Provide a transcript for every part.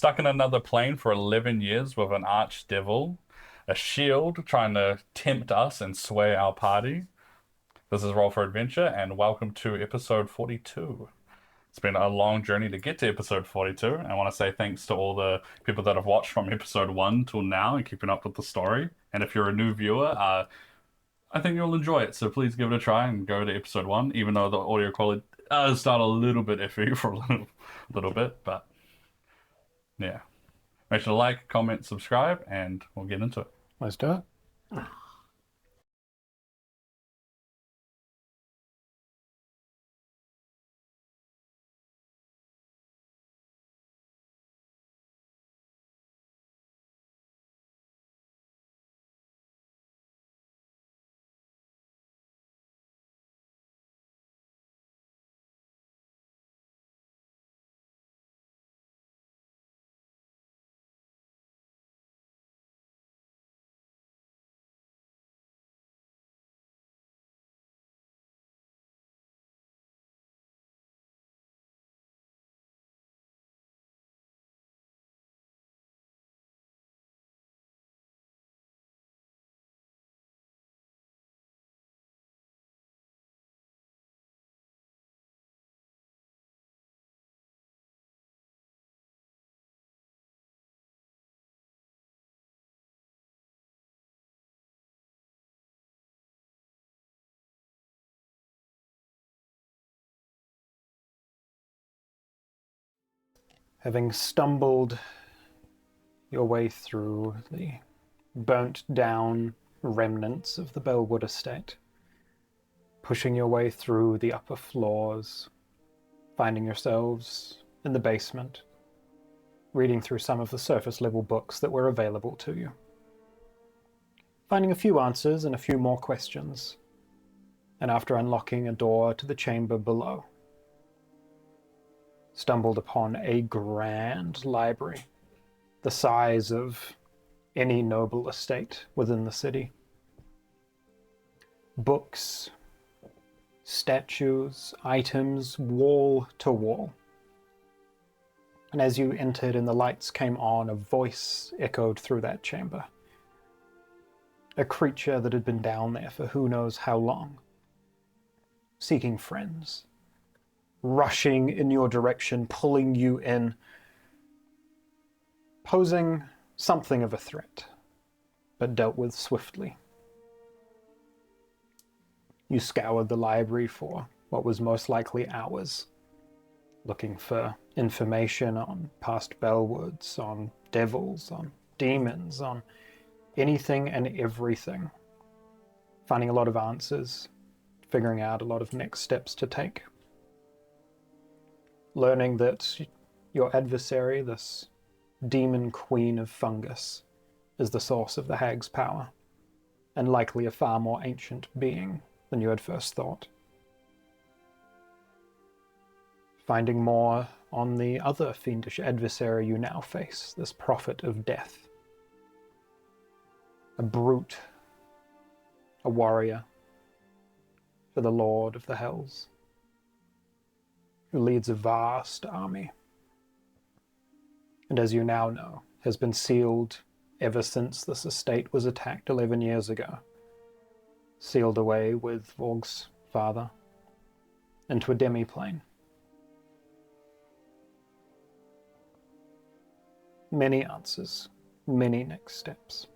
stuck in another plane for 11 years with an archdevil, a shield trying to tempt us and sway our party. This is Roll for Adventure, and welcome to episode 42. It's been a long journey to get to episode 42. I want to say thanks to all the people that have watched from episode 1 till now and keeping up with the story. And if you're a new viewer, I think you'll enjoy it. So please give it a try and go to episode 1, even though the audio quality does start a little bit iffy for a little bit. But yeah, make sure to like, comment, subscribe, and we'll get into it. Let's do it. Having stumbled your way through the burnt down remnants of the Bellwood estate, pushing your way through the upper floors, finding yourselves in the basement, reading through some of the surface level books that were available to you, finding a few answers and a few more questions, and after unlocking a door to the chamber below, stumbled upon a grand library, the size of any noble estate within the city. Books, statues, items, wall to wall. And as you entered and the lights came on, a voice echoed through that chamber. A creature that had been down there for who knows how long, seeking friends, rushing in your direction, pulling you in, posing something of a threat, but dealt with swiftly. You scoured the library for what was most likely hours, looking for information on past Bellwoods, on devils, on demons, on anything and everything, finding a lot of answers, figuring out a lot of next steps to take. Learning that your adversary, this demon queen of fungus, is the source of the hag's power, and likely a far more ancient being than you had first thought. Finding more on the other fiendish adversary you now face, this prophet of death. A brute, a warrior for the Lord of the Hells, who leads a vast army, and as you now know, has been sealed ever since this estate was attacked 11 years ago, sealed away with Vorg's father into a demi-plane. Many answers, many next steps.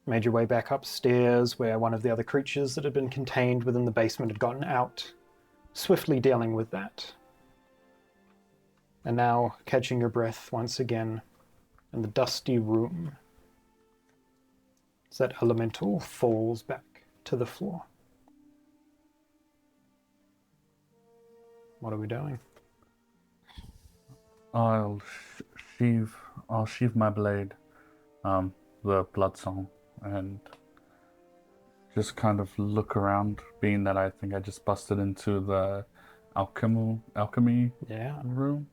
Made your way back upstairs where one of the other creatures that had been contained within the basement had gotten out, swiftly dealing with that. And now catching your breath once again in the dusty room as that elemental falls back to the floor. What are we doing? I'll sheathe my blade, the blood song, and just kind of look around, being that I think I just busted into the alchemy room.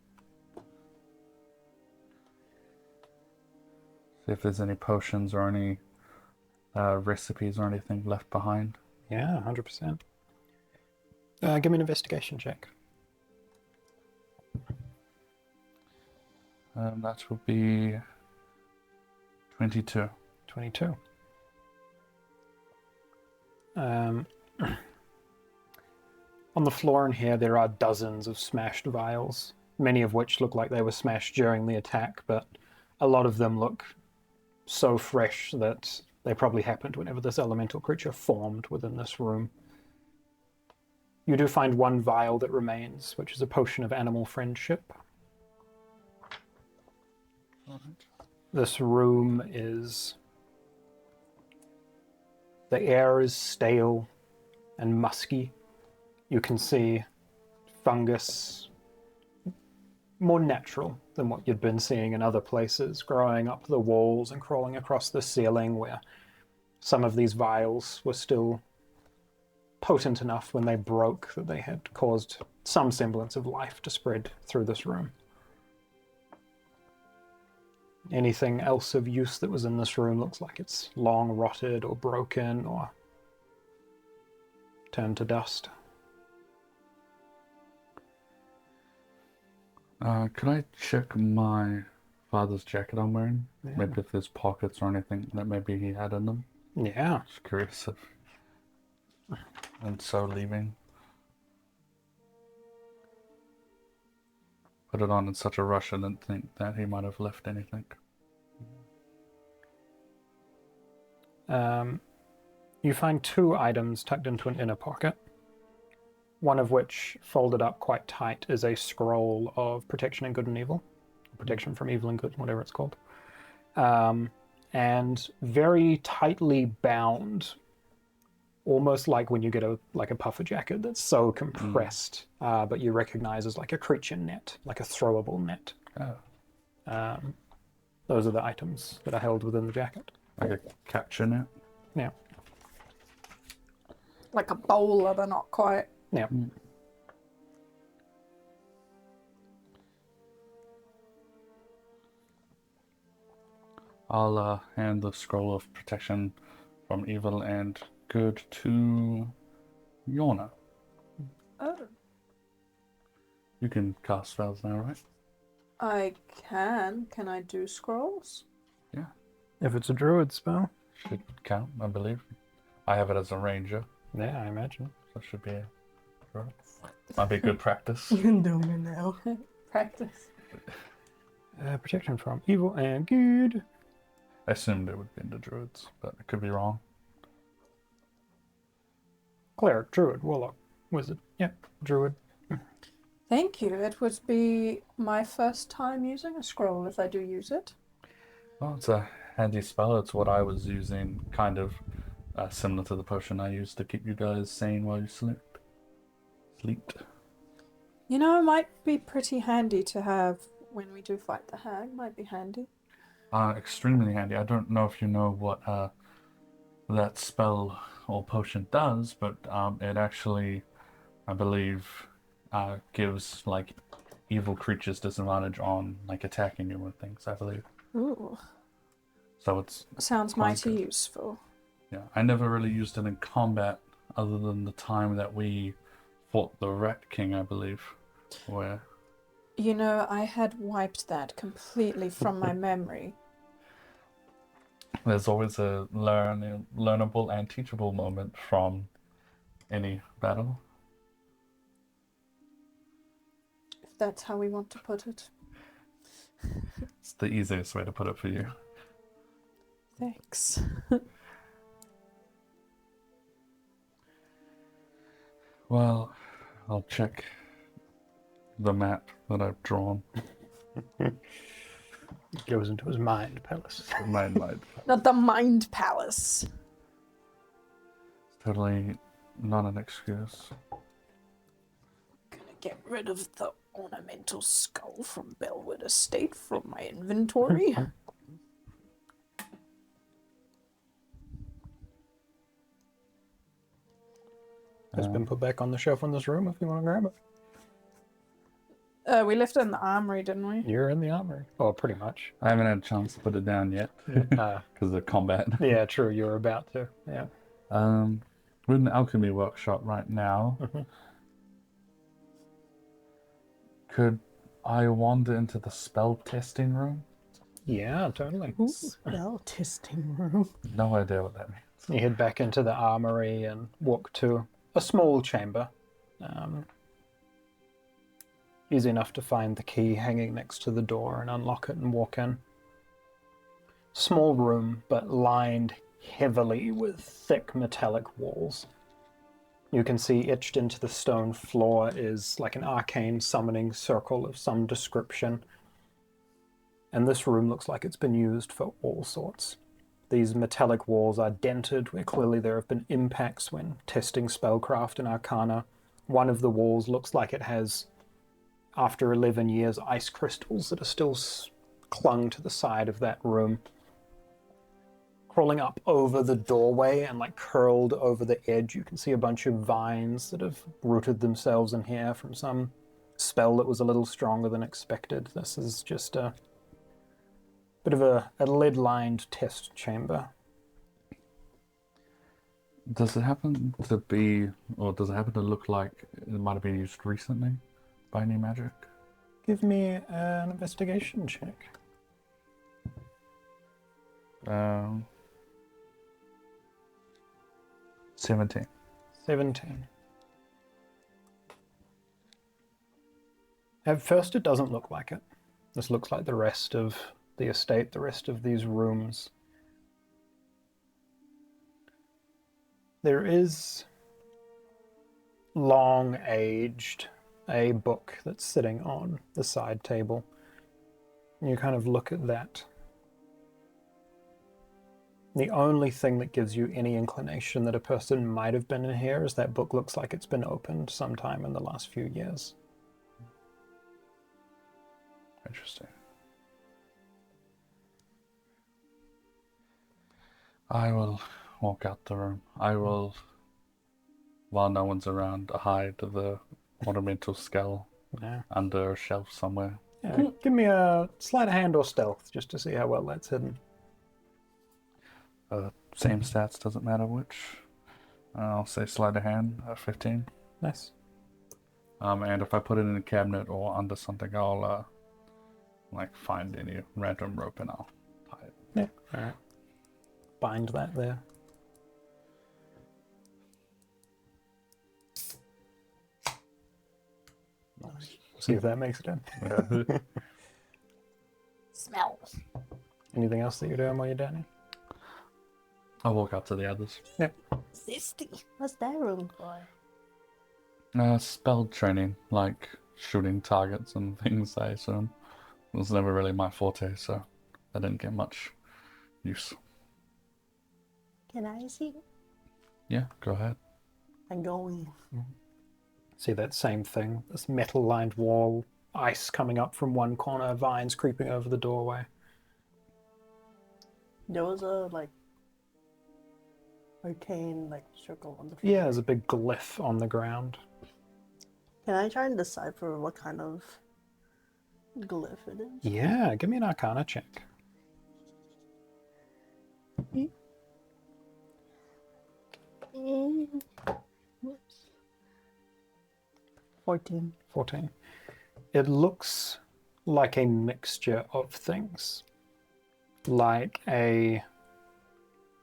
See if there's any potions or any recipes or anything left behind. Yeah, 100%. Give me an investigation check. That would be 22. 22. On the floor in here, there are dozens of smashed vials, many of which look like they were smashed during the attack, but a lot of them look so fresh that they probably happened whenever this elemental creature formed within this room. You do find one vial that remains, which is a potion of animal friendship. This room is... The air is stale and musky. You can see fungus, more natural than what you'd been seeing in other places, growing up the walls and crawling across the ceiling, where some of these vials were still potent enough when they broke that they had caused some semblance of life to spread through this room. Anything else of use that was in this room looks like it's long rotted or broken or turned to dust. Could I check my father's jacket I'm wearing? Yeah. Maybe if there's pockets or anything that maybe he had in them. Yeah. Just curious if... And so leaving. Put it on in such a rush I didn't think that he might have left anything. You find two items tucked into an inner pocket. One of which, folded up quite tight, is a scroll of protection in good and evil. Protection from evil and good, whatever it's called. And very tightly bound, almost like when you get a puffer jacket that's so compressed, but you recognize as like a creature net, like a throwable net. Oh. Those are the items that are held within the jacket. Like a capture net? Yeah. Like a bowler, but not quite. Yeah. I'll hand the scroll of protection from evil and good to Yorna. Oh. You can cast spells now, right? I can. Can I do scrolls? Yeah. If it's a druid spell. Should count, I believe. I have it as a ranger. Yeah, I imagine. So it should be might be good practice. You can do me now. Practice. Protection from evil and good. I assumed it would be in the druids, but I could be wrong. Cleric, druid, warlock, wizard. Yep, druid. Thank you. It would be my first time using a scroll if I do use it. Well, it's a handy spell. It's what I was using, kind of similar to the potion I used to keep you guys sane while you slept. You know, it might be pretty handy to have when we do fight the hag. Might be handy. Extremely handy. I don't know if you know what that spell or potion does, but it actually, I believe, gives like evil creatures disadvantage on like attacking you and things, I believe. Ooh. So it's sounds quite mighty good. useful. Yeah, I never really used it in combat other than the time that we fought the Rat King, I believe, where... You know, I had wiped that completely from my memory. There's always a learnable and teachable moment from any battle. If that's how we want to put it. It's the easiest way to put it for you. Thanks. Well, I'll check the map that I've drawn. Goes into his mind palace. Mind. Not the Mind Palace. It's totally not an excuse. Gonna get rid of the ornamental skull from Bellwood Estate from my inventory. Has been put back on the shelf in this room if you want to grab it. We left it in the armory, didn't we? You're in the armory. Oh, pretty much. I haven't had a chance to put it down yet because of combat. Yeah, true. You're about to. Yeah. We're in the alchemy workshop right now. Mhm. Could I wander into the spell testing room. Yeah, totally. Spell testing room. No idea what that means. You head back into the armory and walk to a small chamber. Easy enough to find the key hanging next to the door and unlock it and walk in. Small room, but lined heavily with thick metallic walls. You can see etched into the stone floor is like an arcane summoning circle of some description. And this room looks like it's been used for all sorts. These metallic walls are dented, where clearly there have been impacts when testing spellcraft and arcana. One of the walls looks like it has, after 11 years, ice crystals that are still clung to the side of that room. Crawling up over the doorway and like curled over the edge, you can see a bunch of vines that have rooted themselves in here from some spell that was a little stronger than expected. This is just a bit of a lead-lined test chamber. Does it happen to be, or does it happen to look like it might have been used recently by any magic? Give me an investigation check. 17. 17. At first, it doesn't look like it. This looks like the rest of the estate, the rest of these rooms. There is long-aged a book that's sitting on the side table. You kind of look at that. The only thing that gives you any inclination that a person might have been in here is that book looks like it's been opened sometime in the last few years. Interesting. I will walk out the room. I will, while no one's around, hide the ornamental skull under a shelf somewhere. Yeah, give me a sleight of hand or stealth just to see how well that's hidden. Same stats, doesn't matter which. I'll say sleight of hand, 15. Nice. And if I put it in a cabinet or under something, I'll like find any random rope and I'll tie it. Yeah. All right. Bind that there. Nice. See if that makes it in. Yeah. Smells. Anything else that you're doing while you're down here? I'll walk out to the others. Yep. Zesty. What's that room for? Spell training, like shooting targets and things, I assume. It was never really my forte, so I didn't get much use. Can I see? Yeah, go ahead. I'm going. See that same thing, this metal-lined wall, ice coming up from one corner, vines creeping over the doorway. There was a arcane circle on the floor. Yeah, there's a big glyph on the ground. Can I try and decipher what kind of glyph it is? Yeah, give me an Arcana check. Whoops. 14. 14. It looks like a mixture of things. Like a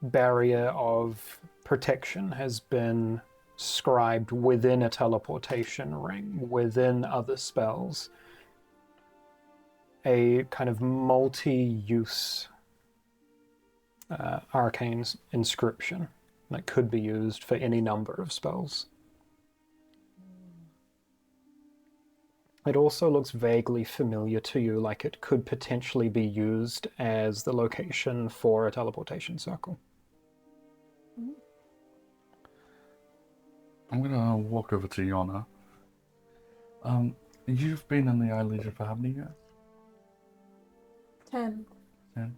barrier of protection has been scribed within a teleportation ring, within other spells. A kind of multi-use arcane inscription that could be used for any number of spells. It also looks vaguely familiar to you, like it could potentially be used as the location for a teleportation circle. I'm gonna walk over to Yorna. You've been in the Eye Legion for how many years? 10. 10.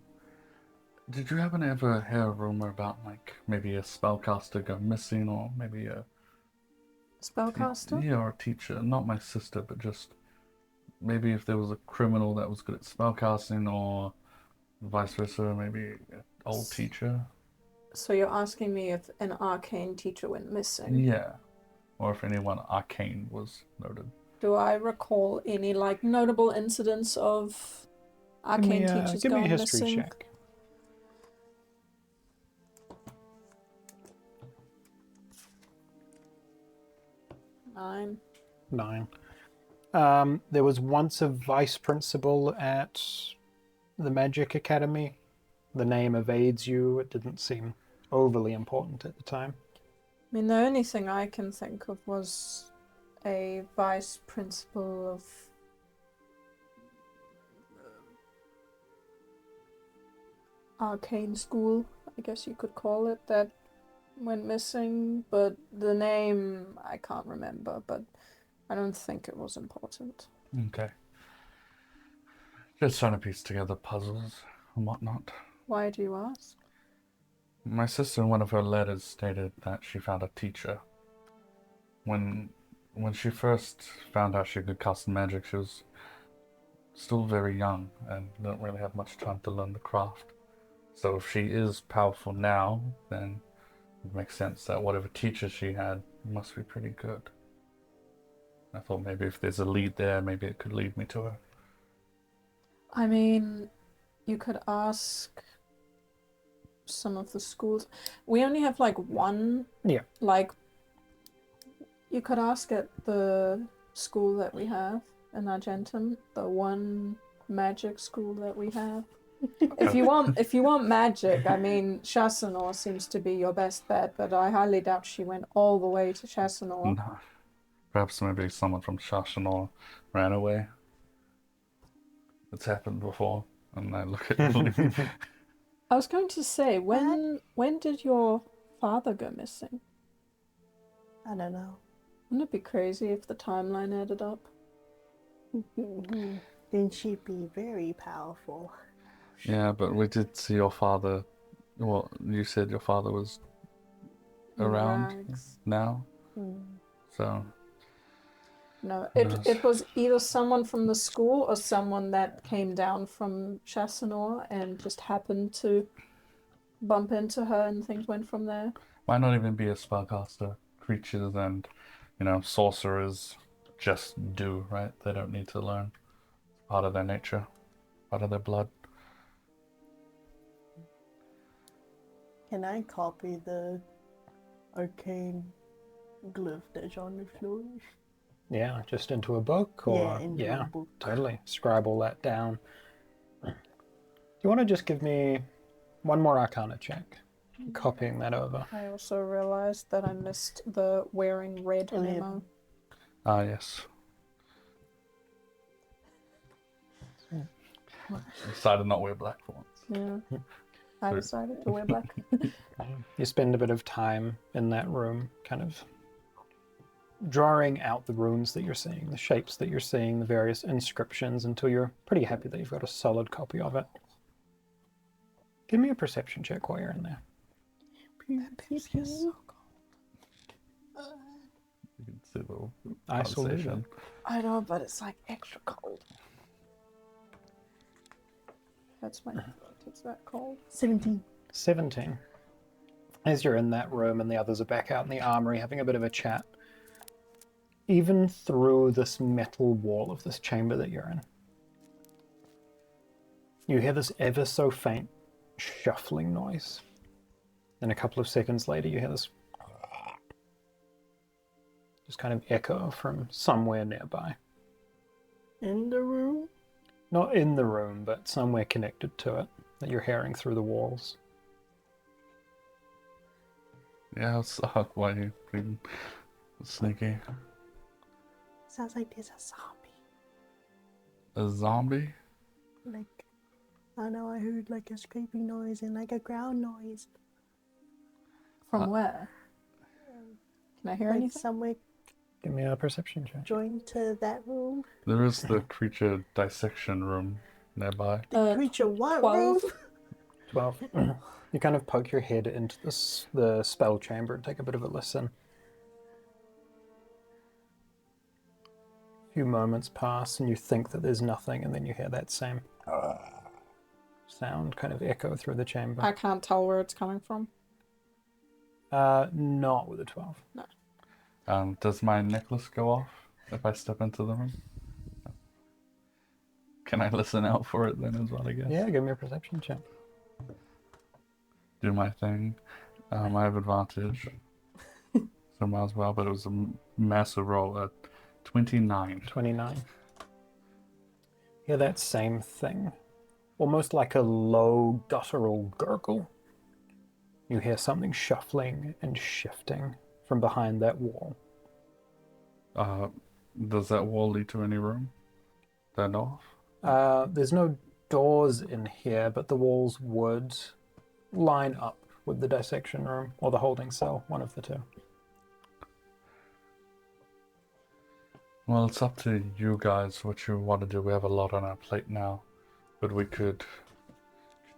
Did you happen to ever hear a rumor about maybe a spellcaster go missing, or maybe a Spellcaster? yeah, or a teacher? Not my sister, but just maybe if there was a criminal that was good at spellcasting, or vice versa, maybe an old teacher. So you're asking me if an arcane teacher went missing? Yeah, or if anyone arcane was noted. Do I recall any like notable incidents of arcane teachers give me a going history missing? check. Nine. 9. There was once a vice principal at the Magic Academy. The name evades you. It didn't seem overly important at the time. I mean, the only thing I can think of was a vice principal of arcane school, I guess you could call it, that went missing, but the name I can't remember, but I don't think it was important. Okay. Just trying to piece together puzzles and whatnot. Why do you ask? My sister, in one of her letters, stated that she found a teacher. When she first found out she could cast magic, she was still very young and didn't really have much time to learn the craft. So if she is powerful now, then it makes sense that whatever teacher she had must be pretty good. I thought maybe if there's a lead there, maybe it could lead me to her. I mean, you could ask some of the schools. We only have like one. Yeah. Like, you could ask at the school that we have in Argentum, the one magic school that we have. If you want magic, I mean, Chassenor seems to be your best bet, but I highly doubt she went all the way to Chassenor. No. Perhaps maybe someone from Shashanor ran away. It's happened before, and I look at I was going to say, when did your father go missing? I don't know. Wouldn't it be crazy if the timeline added up? Then she'd be very powerful. Yeah, but we did see your father. Well, you said your father was around Rags. now, so No, knows? it was either someone from the school or someone that came down from Chassenor and just happened to bump into her and things went from there. Might not even be a spellcaster. Creatures and, sorcerers just do, right? They don't need to learn. It's part of their nature, part of their blood. Can I copy the arcane glyph that's on the floor? Yeah, just into a book, or into a book. totally. Scribe all that down. Do you want to just give me one more Arcana check? Copying that over. I also realized that I missed the wearing red memo. Ah, yes. Decided not wear black for once. Yeah. I decided to wear black. You spend a bit of time in that room, kind of drawing out the runes that you're seeing, the shapes that you're seeing, the various inscriptions, until you're pretty happy that you've got a solid copy of it. Give me a perception check while you're in there. So cold. You can see the I saw conversation. I know, but it's like extra cold. That's my throat. It's that cold. 17. 17. As you're in that room and the others are back out in the armory having a bit of a chat, even through this metal wall of this chamber that you're in, you hear this ever so faint shuffling noise. Then a couple of seconds later, you hear this just kind of echo from somewhere nearby. In the room? Not in the room, but somewhere connected to it that you're hearing through the walls. Yeah, I'll suck. Why are you being sneaky? Sounds like there's a zombie. A zombie? Like, I don't know, I heard like a scraping noise and like a ground noise. From where? Can I hear Like anything? somewhere Give me a perception check. joined to that room. There is the creature dissection room nearby. The creature what 12. room? 12. You kind of poke your head into the spell chamber and take a bit of a listen. A few moments pass and you think that there's nothing, and then you hear that same sound kind of echo through the chamber. I can't tell where it's coming from. Not with a 12. No. Does my necklace go off? if I step into the room? Can I listen out for it then as well, I guess? Yeah, give me a perception check. Do my thing. I have advantage. So might as well, but it was a massive roll at 29. 29. Yeah, that same thing. Almost like a low guttural gurgle. You hear something shuffling and shifting from behind that wall. Does that wall lead to any room? That off? There's no doors in here, but the walls would line up with the dissection room or the holding cell, one of the two. Well, it's up to you guys what you want to do. We have a lot on our plate now, but we could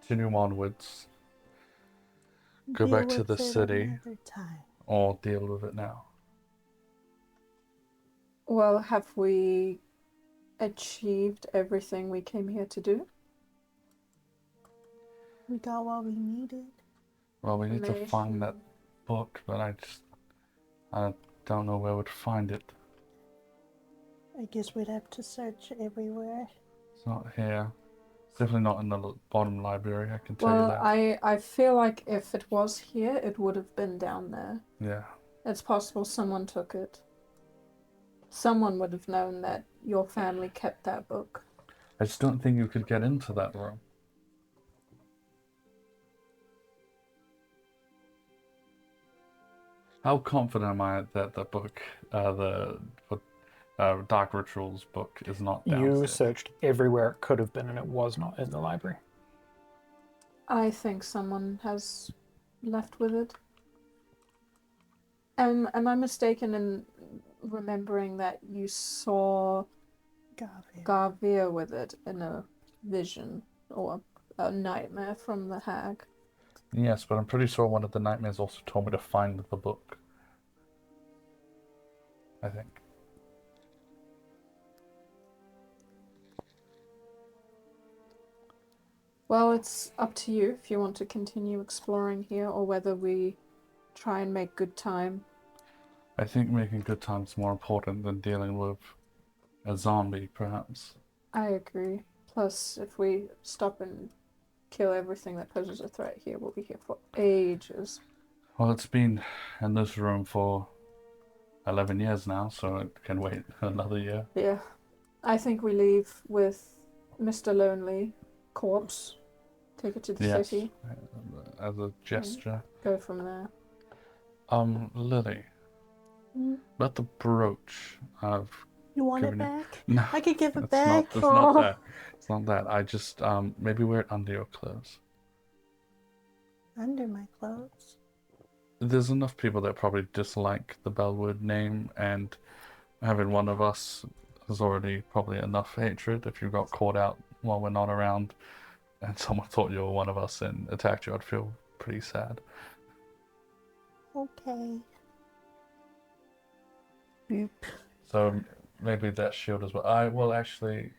continue onwards, go Deal back to with the it city, another time. or deal with it now. Well, have we achieved everything we came here to do? We got what we needed. Well, we need to find that book, but I don't know where we'd find it. I guess we'd have to search everywhere. It's not here. It's definitely not in the bottom library, I can tell you that. I feel like if it was here, it would have been down there. Yeah. It's possible someone took it. Someone would have known that your family kept that book. I just don't think you could get into that room. How confident am I that the book, the Dark Rituals book, is not downstairs? You searched everywhere it could have been, and it was not in the library. I think someone has left with it. Am I mistaken in remembering that you saw Garvia with it in a vision or a nightmare from the hag? Yes, but I'm pretty sure one of the nightmares also told me to find the book. I think. Well, it's up to you if you want to continue exploring here or whether we try and make good time. I think making good time is more important than dealing with a zombie, perhaps. I agree. Plus, if we stop and kill everything that poses a threat here, we'll be here for ages. Well, it's been in this room for 11 years now, so it can wait another year. Yeah. I think we leave with Mr. Lonely corpse. Take it to the city. As a gesture. Go from there. Lily. About the brooch. You want it given you- back? No, I could give it it's back. It's not that. It's not that. I just maybe wear it under your clothes. Under my clothes. There's enough people that probably dislike the Bellwood name, and having one of us is already probably enough hatred. If you got caught out while we're not around, and someone thought you were one of us and attacked you, I'd feel pretty sad. Okay. Boop. So maybe that shield as well. I will actually.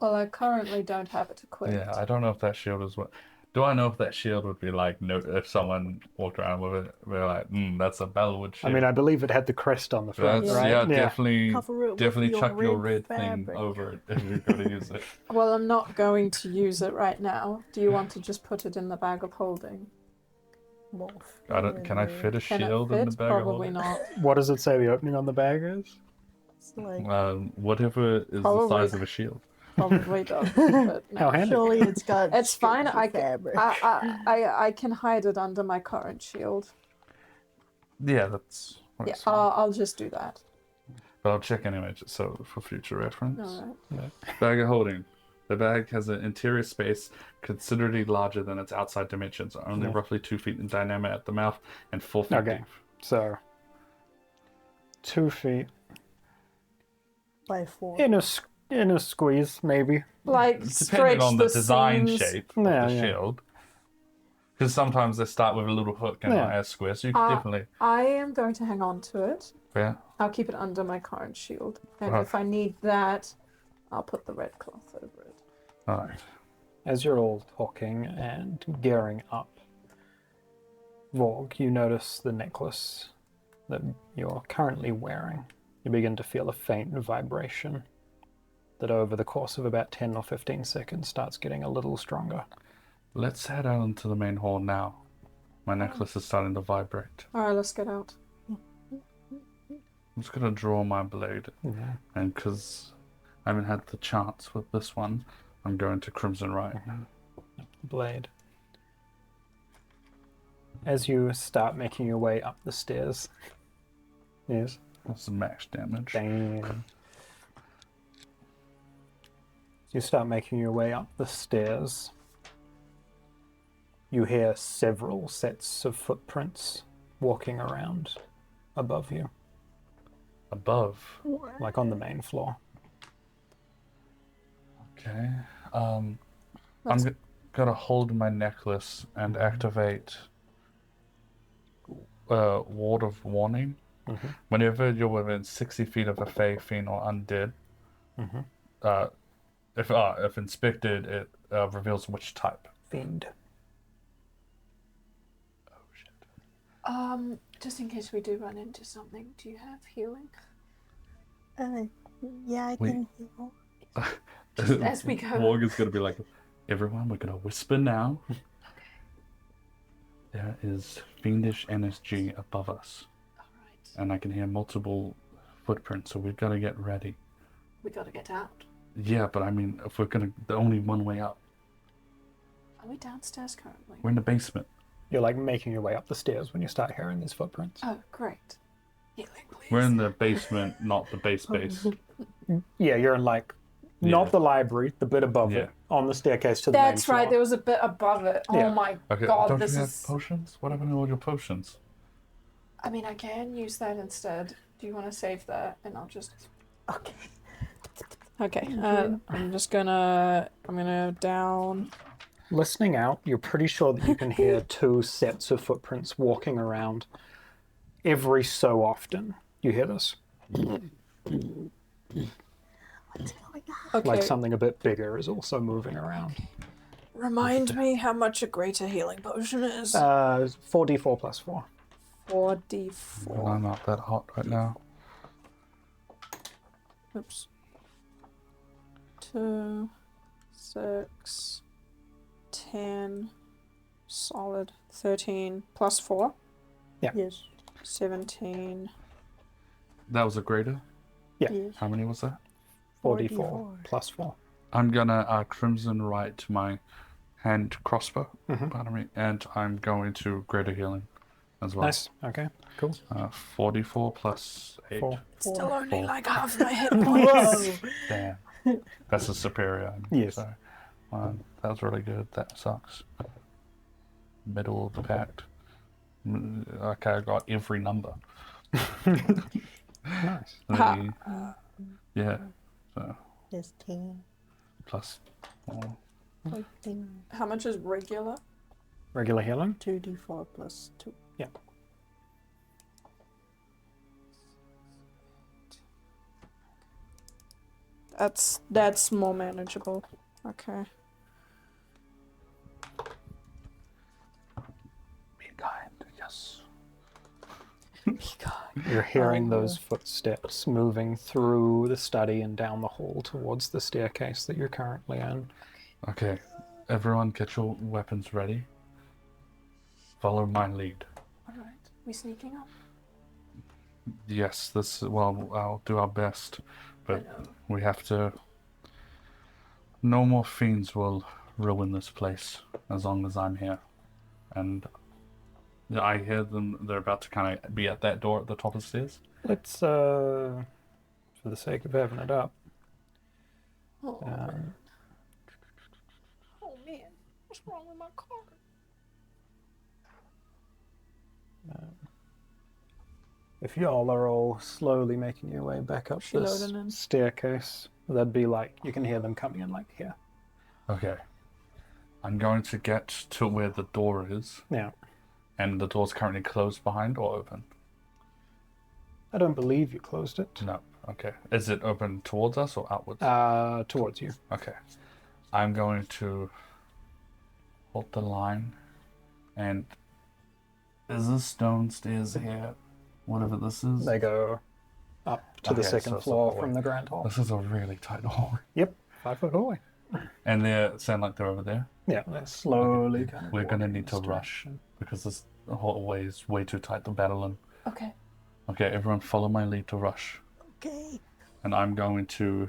Well, I currently don't have it equipped. Yeah, I don't know if that shield is what. Do I know if that shield would be like, no, if someone walked around with it, they're like, that's a Bellwood shield. I mean, I believe it had the crest on the front, That's, right? yeah, definitely Cover it definitely with chuck your red red thing fabric. over it if you're going to use it. Well, I'm not going to use it right now. Do you want to just put it in the bag of holding? Can I fit a Can shield it fit? in the bag of Probably holding? not. What does it say the opening on the bag is? It's like, Whatever is Probably. the size of a shield. Probably doesn't. But no. How handy. surely it's got. It's fine. strips of fabric. I can hide it under my current shield. Yeah, that's Yeah, fine. I'll just do that. But I'll check anyway, just so for future reference. All right. Bag of holding. The bag has an interior space considerably larger than its outside dimensions, only roughly 2 feet in diameter at the mouth and 4 feet Okay. deep. So, 2 feet By 4. in a squeeze, maybe. Like Depending stretch on the design seams. shape of Yeah, the yeah. shield. Because sometimes they start with a little hook and Yeah. not as square, so you can definitely. I am going to hang on to it. Yeah. I'll keep it under my current shield, and Right. if I need that, I'll put the red cloth over it. Alright. As you're all talking and gearing up, Vorg, you notice the necklace that you're currently wearing You begin to feel a faint vibration that over the course of about 10 or 15 seconds starts getting a little stronger. Let's head out into the main hall now. My necklace is starting to vibrate. Alright, let's get out. I'm just gonna draw my blade, and because I haven't had the chance with this one, I'm going to Crimson Right. Blade. As you start making your way up the stairs. Yes. That's the max damage. Damn. You start making your way up the stairs. You hear several sets of footprints walking around above you, Above. like on the main floor. Okay. I'm gonna hold my necklace and activate Ward of Warning. Whenever you're within 60 feet of a Fey, Fiend, or Undead, if inspected, it reveals which type. Fiend. Oh shit. Just in case we do run into something, do you have healing? Yeah, I can heal. Just as we go. Morgan's gonna be like, everyone, we're gonna whisper now. There is fiendish NSG above us. Alright. And I can hear multiple footprints, so we've got to get ready. We gotta get out. Yeah, but I mean, if we're gonna, the only one way up. Are we downstairs currently? We're in the basement. You're like making your way up the stairs when you start hearing these footprints. Oh, great. Healing, please. We're in the basement, not the base. Yeah, you're in like, not Yeah. the library, the bit above Yeah. it, on the staircase to the main That's right, floor. there was a bit above it. Yeah. Oh my Okay, god, don't this you have is... potions? What happened to all your potions? I mean, I can use that instead. Do you want to save that? And I'll just... Okay. Okay, I'm gonna down... Listening out, you're pretty sure that you can hear two sets of footprints walking around every so often. You hear this? What's going on? Okay, Like something a bit bigger is also moving around. remind me how much a greater healing potion is. 4d4 plus 4. 4d4. Well, I'm not that hot right now. Oops. 2, 6, 10, solid 13 plus 4, Yes. 17. That was a greater? Yes. How many was that? 4d4 plus 4. I'm gonna Crimson Right my hand crossbow, pardon me, and I'm going to greater healing as well. Nice. Okay, cool. 44 plus 8. 4. Still only Four. like half my hit points. Damn. That's a superior. Yes. So, that was really good. That sucks. Middle of the pact. Okay, I got every number. Nice. Yeah. So, There's 10. plus 4. 14. How much is regular? Regular healing? 2d4 plus 2. Yeah. That's more manageable. Okay. Be kind. Yes. You're hearing those footsteps moving through the study and down the hall towards the staircase that you're currently in. Okay. Everyone get your weapons ready. Follow my lead. Alright. We sneaking up? Yes, I'll do our best, but we have to. No more fiends will ruin this place as long as I'm here. And I hear them, they're about to kind of be at that door at the top of the stairs. Let's, for the sake of having it up, Oh, oh man. What's wrong with my car? if y'all are all slowly making your way back up She this loading in? staircase, that'd be like, you can hear them coming in like here. Okay. I'm going to get to where the door is, Now, and the door's currently closed behind or open? I don't believe you closed it. No. Okay. Is it open towards us or outwards? Towards you. Okay. I'm going to hold the line, and is this stone stairs here? Whatever this is. They go up to the Okay, so second it's a floor hallway. from the grand hall. This is a really tight hall. Yep, 5-foot hallway. And they sound like they're over there. Yeah, they're slowly kind of We're gonna walking need to this rush direction. because this hallway is way too tight to battle in. Okay. Okay, everyone follow my lead to rush. Okay. And I'm going to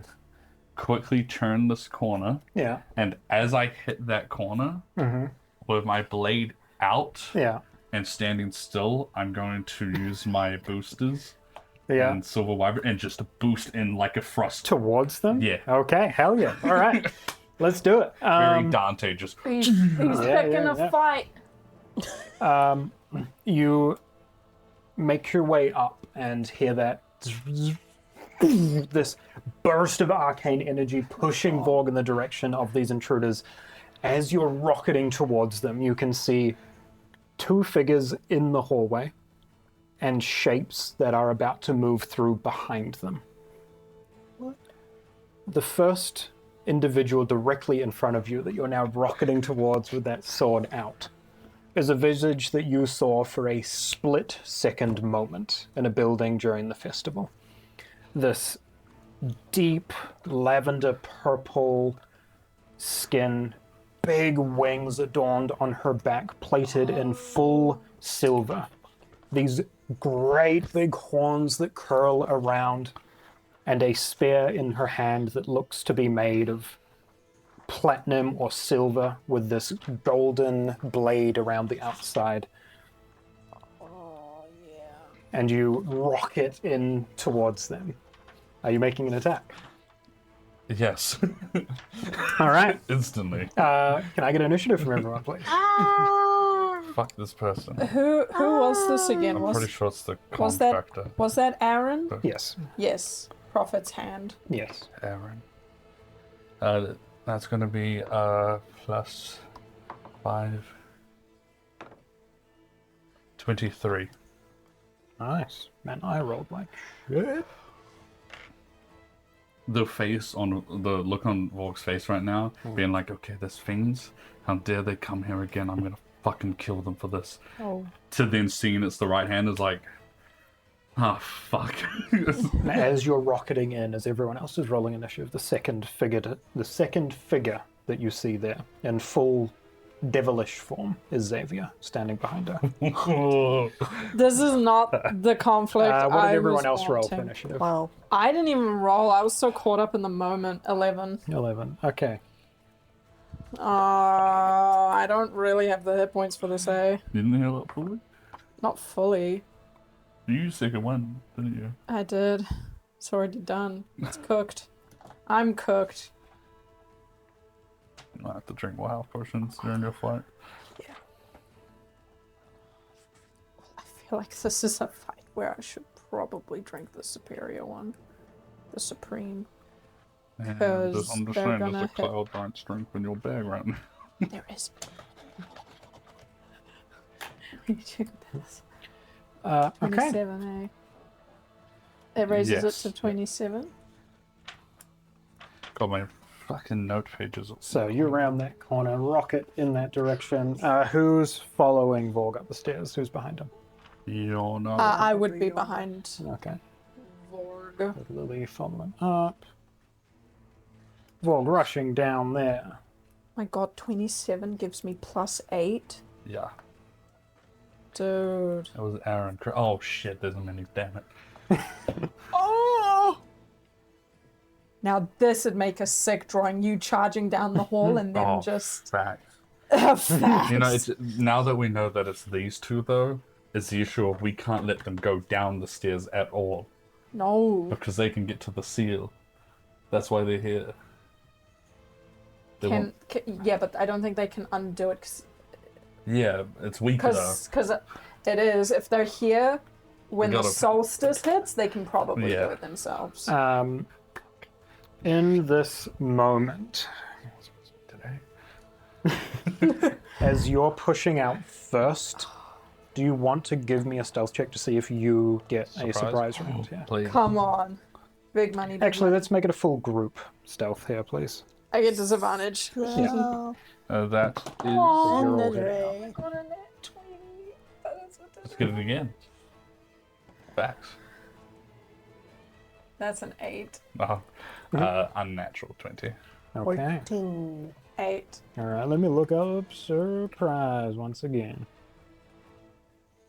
quickly turn this corner. Yeah. And as I hit that corner, with my blade out Yeah. and standing still, I'm going to use my boosters Yeah. and silver wyvern and just boost in like a thrust. Towards them? Yeah. Okay, hell yeah. All right. Let's do it. Very Dante, just He's picking a fight. You make your way up and hear that this burst of arcane energy pushing Vorg in the direction of these intruders. As you're rocketing towards them, you can see two figures in the hallway and shapes that are about to move through behind them. What? The first individual directly in front of you that you're now rocketing towards with that sword out is a visage that you saw for a split-second moment in a building during the festival. This deep lavender purple skin, big wings adorned on her back, plated in full silver. These great big horns that curl around, and a spear in her hand that looks to be made of platinum or silver with this golden blade around the outside. Oh, yeah. And you rocket in towards them. Are you making an attack? yes, All right. instantly. Can I get initiative from everyone, please? Fuck this person. Who was this again? I'm pretty sure it's the was that- contractor, Was that Aaron? Yes. Yes. Prophet's hand. Yes. Aaron. That's gonna be plus 5. 23. Nice. Man, I rolled like shit. The look on Vorg's face right now, being like, okay, there's fiends. How dare they come here again? I'm gonna fucking kill them for this. Oh. To then seeing it's the right hand is like, ah, fuck. And as you're rocketing in, as everyone else is rolling initiative, the second figure that you see there in full devilish form is Xavier standing behind her. This is not the conflict. What did I everyone was else roll for wanting. initiative? Wow. I didn't even roll. I was so caught up in the moment. 11. 11. Okay. I don't really have the hit points for this, eh? Didn't hear that fully? Not fully. You used second one, didn't you? I did. It's already done. It's cooked. I'm cooked. You might have to drink wild potions during your fight. I feel like this is a fight where I should probably drink the superior one. The supreme. And 'Cause I'm just they're saying, there's gonna a hit- cloud giant strength in your bag right now. There is. Let me check this. Okay. 27, eh? It raises Yes. it to 27. Got my fucking note pages. So you round that corner, rocket in that direction. Who's following Vorg up the stairs? Who's behind him? Yorna. I would be Merion. behind Okay. Vorg. With Lily following up. Vorg rushing down there. My god, 27 gives me +8. Yeah, Dude. it was Aaron. Oh shit, there's a many, damn it. Oh! Now this would make us sick, drawing you charging down the hall and then Oh, just... Facts. Facts. You know, it's, now that we know that it's these two, though, it's the issue of we can't let them go down the stairs at all No. because they can get to the seal. That's why they're here. They won't- Yeah, but I don't think they can undo it Yeah, it's weaker though. because it is. If they're here when We the gotta- solstice hits, they can probably Yeah. do it themselves. In this moment, Today. as you're pushing out first, do you want to give me a stealth check to see if you get a surprise round? Yeah. Please. Come on. Big money. Big Actually, money. let's make it a full group stealth here, please. I get disadvantage. Well, That is. Aw. You're all another good. A. Got a net 20. That's what Let's get it again. Facts. That's an 8. Unnatural 20. Okay. 14. 8. All right, let me look up surprise once again.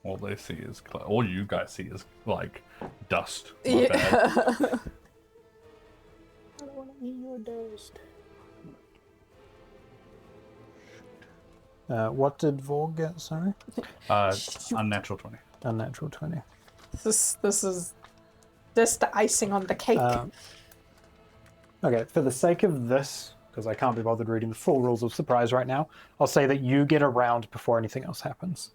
All they see is all you guys see is like dust. My bad. I don't want to eat your dust. What did Vorg get? Sorry, Unnatural 20. unnatural 20. This is just the icing on the cake. Okay, for the sake of this, because I can't be bothered reading the full rules of surprise right now, I'll say that you get a round before anything else happens.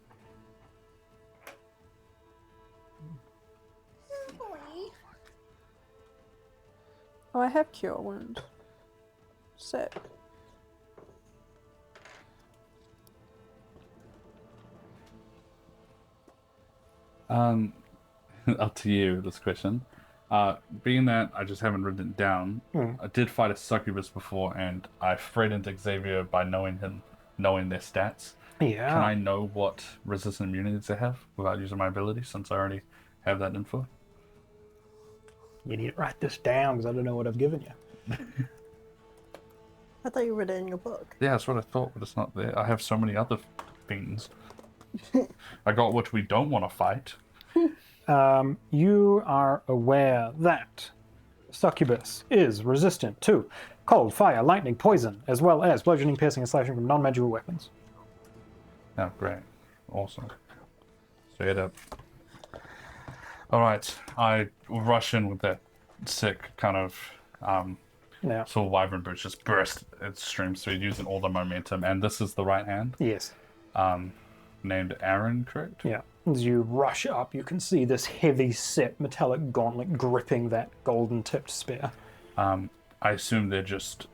Oh, I have cure wound. Sick. Up to you, this question. Being that I just haven't written it down, I did fight a succubus before, and I threatened Xavier by knowing their stats. Yeah. Can I know what resistant immunities they have without using my ability, since I already have that info? You need to write this down because I don't know what I've given you. I thought you read it in your book. Yeah, that's what I thought, but it's not there. I have so many other things. I got what we don't want to fight. You are aware that succubus is resistant to cold, fire, lightning, poison, as well as bludgeoning, piercing, and slashing from non-magical weapons. Oh, great. Awesome. Straight up. Alright, I rush in with that sick kind of Yeah. sort of wyvern boots just burst its stream speed using all the momentum, and this is the right hand. Yes. Named Aaron, correct? Yeah. As you rush up, you can see this heavy-set metallic gauntlet gripping that golden-tipped spear. I assume they just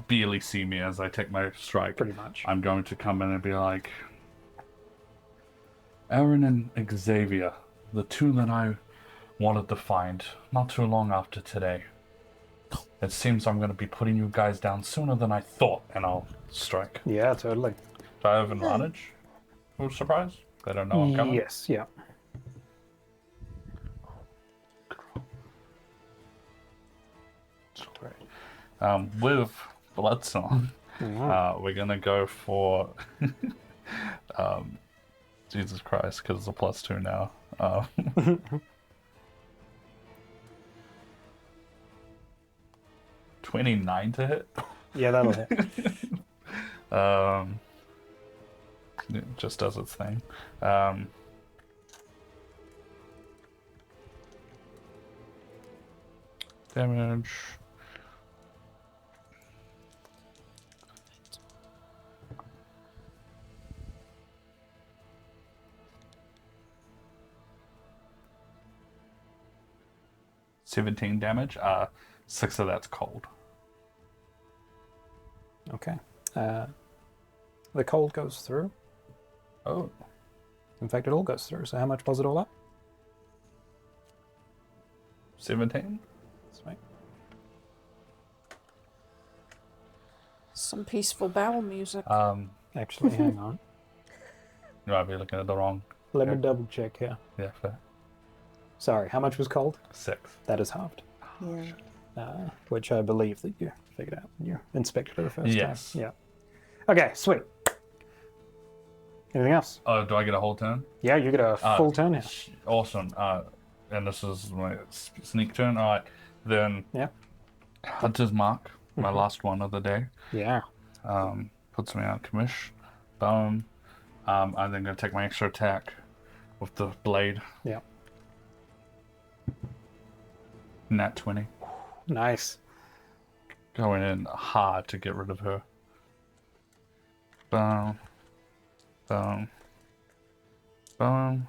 barely see me as I take my strike. Pretty much. I'm going to come in and be like, Aaron and Xavier, the two that I wanted to find not too long after today. It seems I'm going to be putting you guys down sooner than I thought, and I'll strike. Yeah, totally. Do I have advantage? Oh, surprise? They don't know I'm coming? Yes, yeah. With Bloodsong, we're going to go for... Jesus Christ, because it's a +2 now. 29 to hit. Yeah, that'll hit. It just does its thing. Damage. $17 damage. 6 of that's cold. Okay. The cold goes through. Oh. In fact, it all goes through. So how much was it all up? 17? Sweet. Some peaceful bowel music. Actually, hang on. You might be looking at the wrong. Let me double check here. Yeah, fair. Sorry, how much was cold? 6. That is halved. Yeah. Which I believe that you figured out when you inspected it the first Yes. time. Yeah. Okay, sweet. Anything else? Oh, do I get a whole turn? Yeah, you get a full turn here. Awesome. And this is my sneak turn. All right. Then Yeah. Hunter's Mark, my last one of the day. Yeah. Puts me out of commish. Boom. I'm then going to take my extra attack with the blade. Yeah. Nat 20. Nice. Going in hard to get rid of her. Boom. Boom. Boom.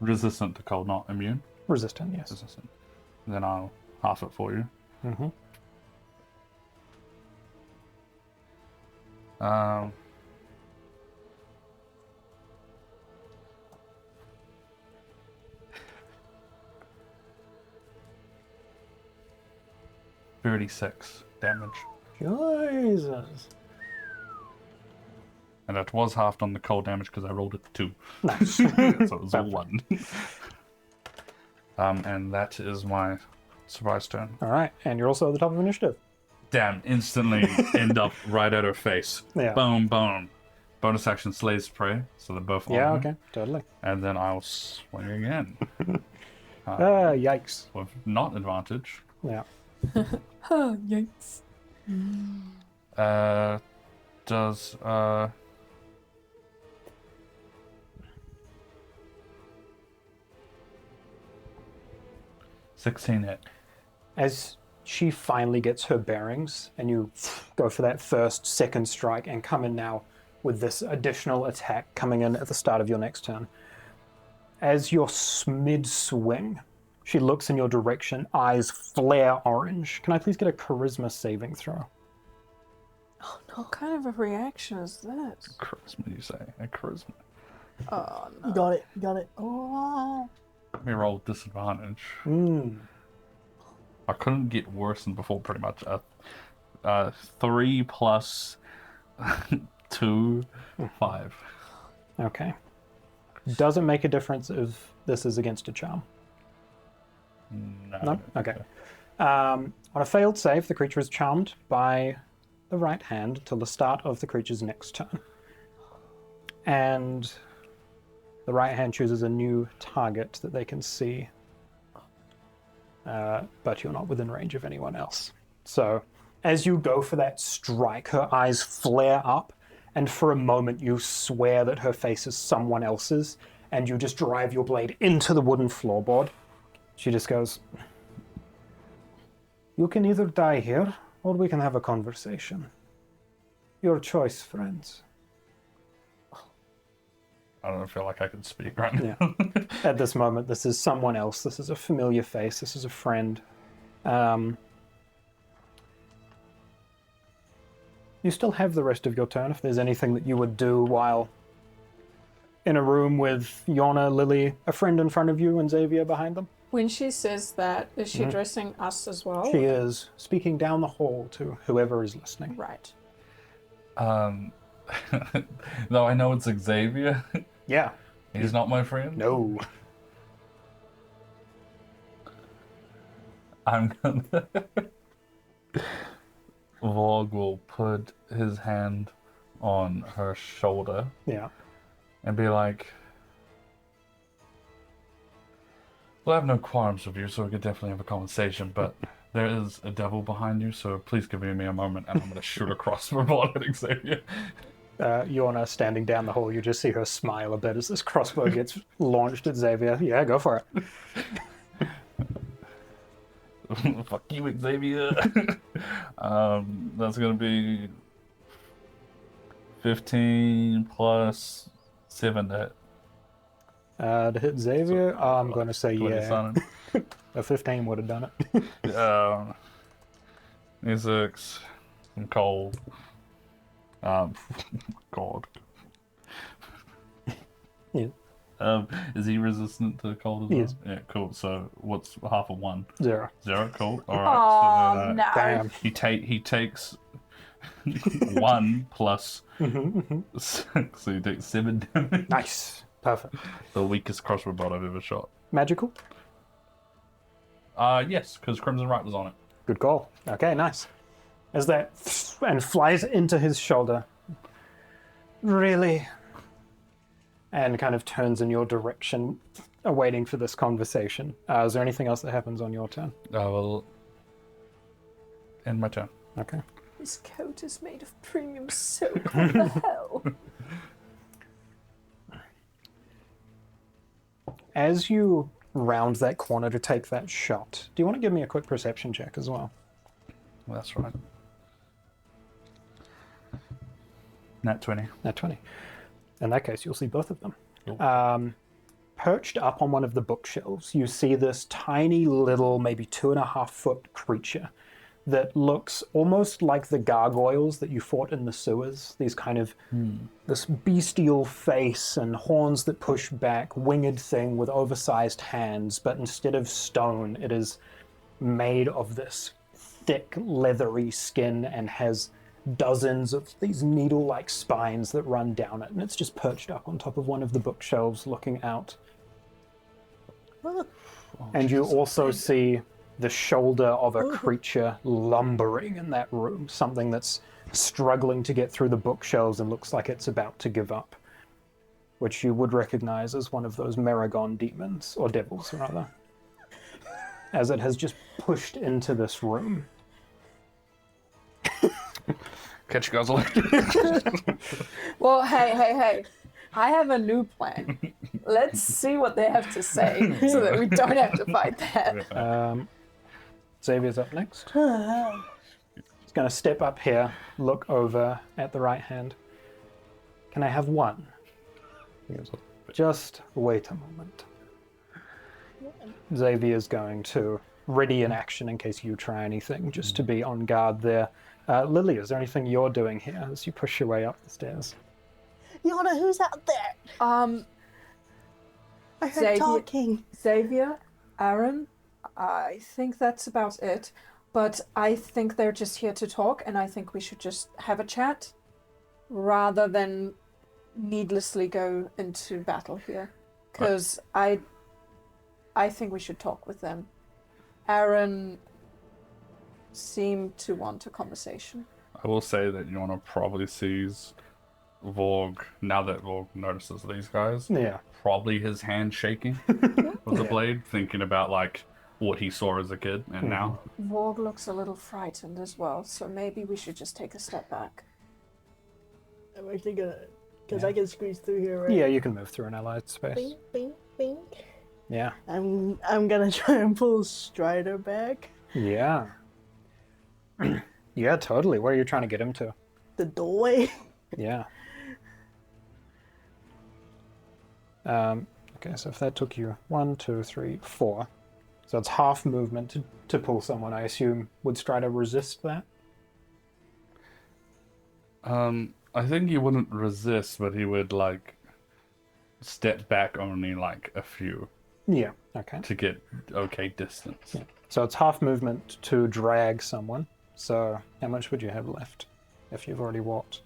Resistant to cold, not immune. Resistant, yes. Resistant. Then I'll half it for you. Mm-hmm. 36 damage. Jesus. And that was halved on the cold damage because I rolled a 2. Nice. So it was a 1. And that is my surprise turn. All right, and you're also at the top of initiative. Damn, instantly end up right at her face. Yeah. Boom, boom. Bonus action slays prey, so they're both on Yeah, her. okay, totally. And then I'll swing again. Yikes. With not advantage. Yeah. Oh, yikes. Does 16 hit? As she finally gets her bearings and you go for that first, second strike and come in now with this additional attack coming in at the start of your next turn. As you're mid-swing, she looks in your direction, eyes flare orange. Can I please get a charisma saving throw? What kind of a reaction is this? Charisma, you say? A charisma. Oh, no. You got it. You got it. Oh. Let me roll disadvantage. Mm. I couldn't get worse than before, pretty much. 3 plus 2, 5. Okay. Doesn't make a difference if this is against a charm. No? Okay. On a failed save, the creature is charmed by the right hand until the start of the creature's next turn. And the right hand chooses a new target that they can see, but you're not within range of anyone else. So as you go for that strike, her eyes flare up, and for a moment you swear that her face is someone else's, and you just drive your blade into the wooden floorboard. She just goes, "You can either die here, or we can have a conversation. Your choice, friends." I don't feel like I can speak right now. Yeah. At this moment, this is someone else. This is a familiar face. This is a friend. You still have the rest of your turn if there's anything that you would do while in a room with Yorna, Lily, a friend in front of you, and Xavier behind them. When she says that, is she addressing us as well? She is speaking down the hall to whoever is listening. Right. Though I know it's Xavier. Yeah. He's not my friend. No. I'm gonna... Vorg will put his hand on her shoulder Yeah. and be like, "Well, I have no qualms with you, so we could definitely have a conversation, but there is a devil behind you, so please give me a moment, and I'm going to shoot a crossbow bolt at Xavier." Yorna standing down the hall, you just see her smile a bit as this crossbow gets launched at Xavier. Yeah, go for it. Fuck you, Xavier. That's going to be 15 plus 7 to hit. To hit Xavier, I'm going to say yeah. Something. A 15 would have done it. 6. I'm cold. God. Yeah. Is he resistant to cold as well? He is. Yeah, cool. So what's half of 1? 0. 0, cool. All Oh, right. So then, no. Damn. he takes 1 plus 6, so he takes 7 damage. Nice. Perfect. The weakest crossbow bolt I've ever shot. Magical? Yes, because Crimson Right was on it. Good call. Okay, nice. As that and flies into his shoulder. Really? And kind of turns in your direction, awaiting for this conversation. Is there anything else that happens on your turn? I will end my turn. Okay. His coat is made of premium silk. What the hell? As you round that corner to take that shot, do you want to give me a quick perception check as well? That's right. Nat 20. Nat 20. In that case, you'll see both of them. Cool. Perched up on one of the bookshelves, you see this tiny little, maybe 2.5-foot creature that looks almost like the gargoyles that you fought in the sewers. These kind of, this bestial face and horns that push back, winged thing with oversized hands, but instead of stone, it is made of this thick, leathery skin and has dozens of these needle-like spines that run down it, and it's just perched up on top of one of the bookshelves looking out. Oh, And you also see the shoulder of a Ooh. creature lumbering in that room, something that's struggling to get through the bookshelves and looks like it's about to give up, which you would recognize as one of those Merion demons, or devils rather, as it has just pushed into this room. Catch you guys later. Well, hey. I have a new plan. Let's see what they have to say so that we don't have to fight that. Xavier's up next. He's going to step up here, look over at the right hand. Can I have one? Just wait a moment. Xavier's going to ready in action in case you try anything, just to be on guard there. Lily, is there anything you're doing here as you push your way up the stairs? Yorna, who's out there? I heard Xavier. talking. Xavier, Aaron, I think that's about it. But I think they're just here to talk, and I think we should just have a chat rather than needlessly go into battle here. Because I think we should talk with them. Aaron seemed to want a conversation. I will say that Yorna probably sees Vorg, now that Vorg notices these guys, Yeah. probably his hand shaking with the blade, thinking about like what he saw as a kid and now. Vorg looks a little frightened as well, so maybe we should just take a step back. I'm actually gonna, because I can squeeze through here, right? Yeah, you can move through an allied space. Bing, bing, bing. Yeah. I'm gonna try and pull Strider back. Yeah. Yeah, totally. Where are you trying to get him to? The doorway. Yeah. Okay, so if that took you 1, 2, 3, 4. So it's half movement to pull someone, I assume. Would Strider resist that? I think he wouldn't resist, but he would like step back only like a few Yeah, okay. to get okay distance. Yeah. So it's half movement to drag someone. So how much would you have left if you've already walked?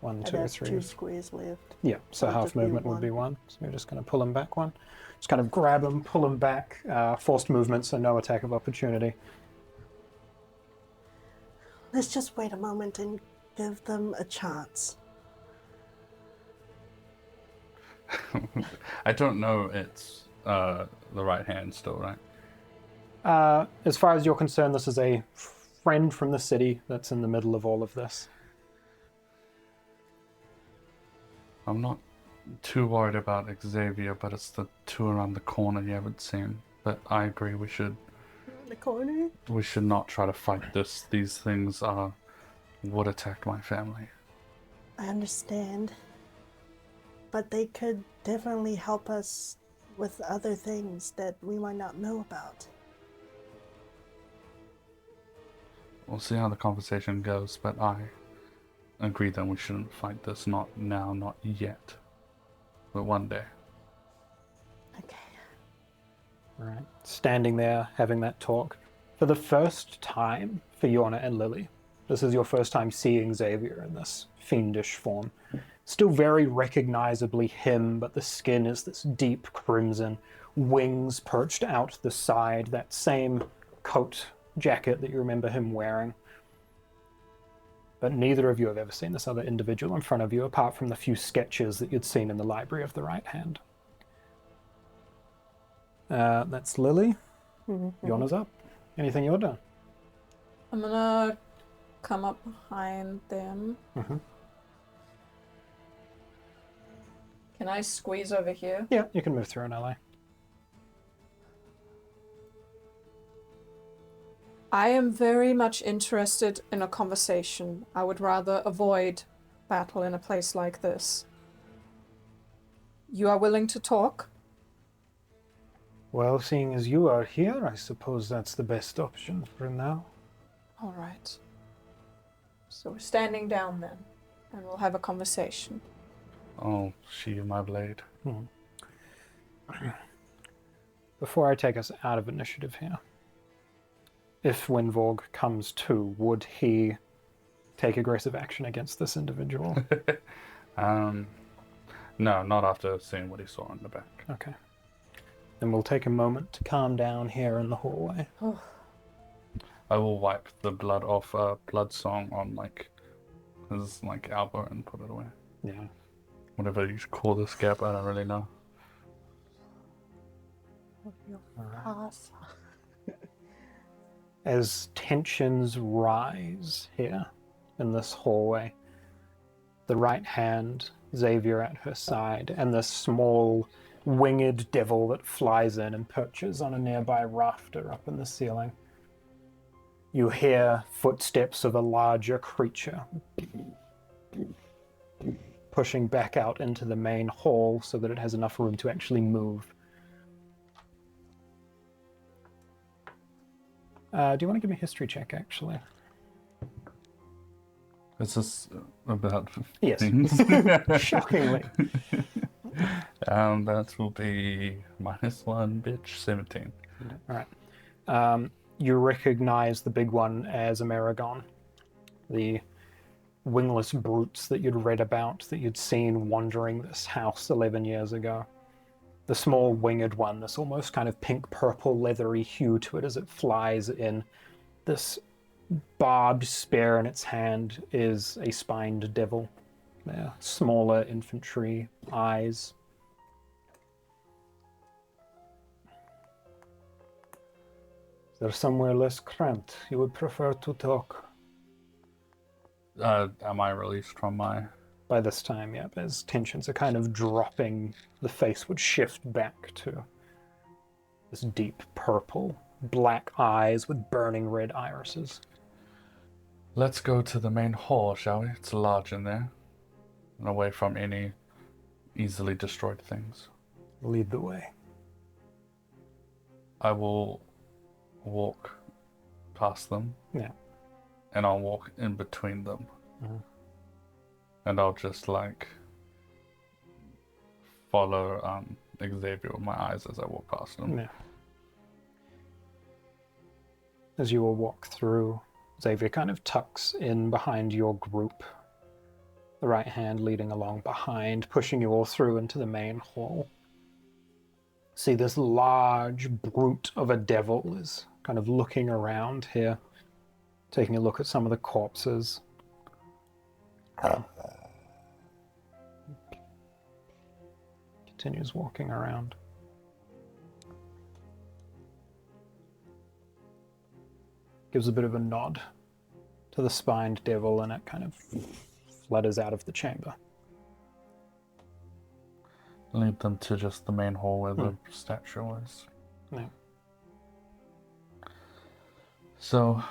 1, I'd 2, have 3. 2 squares left. Yeah, so Would half just be movement would one. be 1. So you're just going to pull him back 1. Just kind of grab him, pull him back. Forced movement, so no attack of opportunity. Let's just wait a moment and give them a chance. I don't know it's the right hand still, right? As far as you're concerned, this is a friend from the city that's in the middle of all of this. I'm not too worried about Xavier, but it's the two around the corner you haven't seen. But I agree, we should In the corner? not try to fight this. These things are what attacked my family. I understand. But they could definitely help us with other things that we might not know about. We'll see how the conversation goes, but I agree that we shouldn't fight this. Not now, not yet. But one day. Okay. Right. Standing there, having that talk. For the first time for Yorna and Lily, this is your first time seeing Xavier in this fiendish form. Still very recognizably him, but the skin is this deep crimson, wings perched out the side, that same coat jacket that you remember him wearing. But neither of you have ever seen this other individual in front of you, apart from the few sketches that you'd seen in the library of the right hand. That's Lily. Yorna's up. Anything you're doing? I'm gonna come up behind them. Can I squeeze over here? Yeah, you can move through an ally. I am very much interested in a conversation. I would rather avoid battle in a place like this. You are willing to talk? Well, seeing as you are here, I suppose that's the best option for now. All right. So we're standing down then, and we'll have a conversation. Oh, sheathe my blade. Before I take us out of initiative here, if when Vorg comes to, would he take aggressive action against this individual? No, not after seeing what he saw in the back. Okay. Then we'll take a moment to calm down here in the hallway. I will wipe the blood off Blood Song on his elbow and put it away. Yeah. Whatever you call this gap, I don't really know. Pass. As tensions rise here in this hallway, the right hand, Xavier at her side, and the small winged devil that flies in and perches on a nearby rafter up in the ceiling. You hear footsteps of a larger creature pushing back out into the main hall so that it has enough room to actually move. Do you want to give me a history check, actually? Is this about Yes. things? Shockingly. That will be -1, bitch, 17. All right. You recognize the big one as a Merion, the wingless brutes that you'd read about, that you'd seen wandering this house 11 years ago. The small winged one, this almost kind of pink-purple leathery hue to it as it flies in. This barbed spear in its hand is a spined devil. They're smaller infantry eyes. Is there somewhere less cramped you would prefer to talk? Am I released from my... By this time, yep, as tensions are kind of dropping, the face would shift back to this deep purple, black eyes with burning red irises. Let's go to the main hall, shall we? It's large in there, and away from any easily destroyed things. Lead the way. I will walk past them. Yeah. And I'll walk in between them. Mm-hmm. And I'll just follow Xavier with my eyes as I walk past him. Yeah. As you all walk through, Xavier kind of tucks in behind your group, the right hand leading along behind, pushing you all through into the main hall. See, this large brute of a devil is kind of looking around here, taking a look at some of the corpses. Continues walking around. Gives a bit of a nod to the spined devil, and it kind of flutters out of the chamber. Lead them to just the main hall where the statue was. Yeah. So,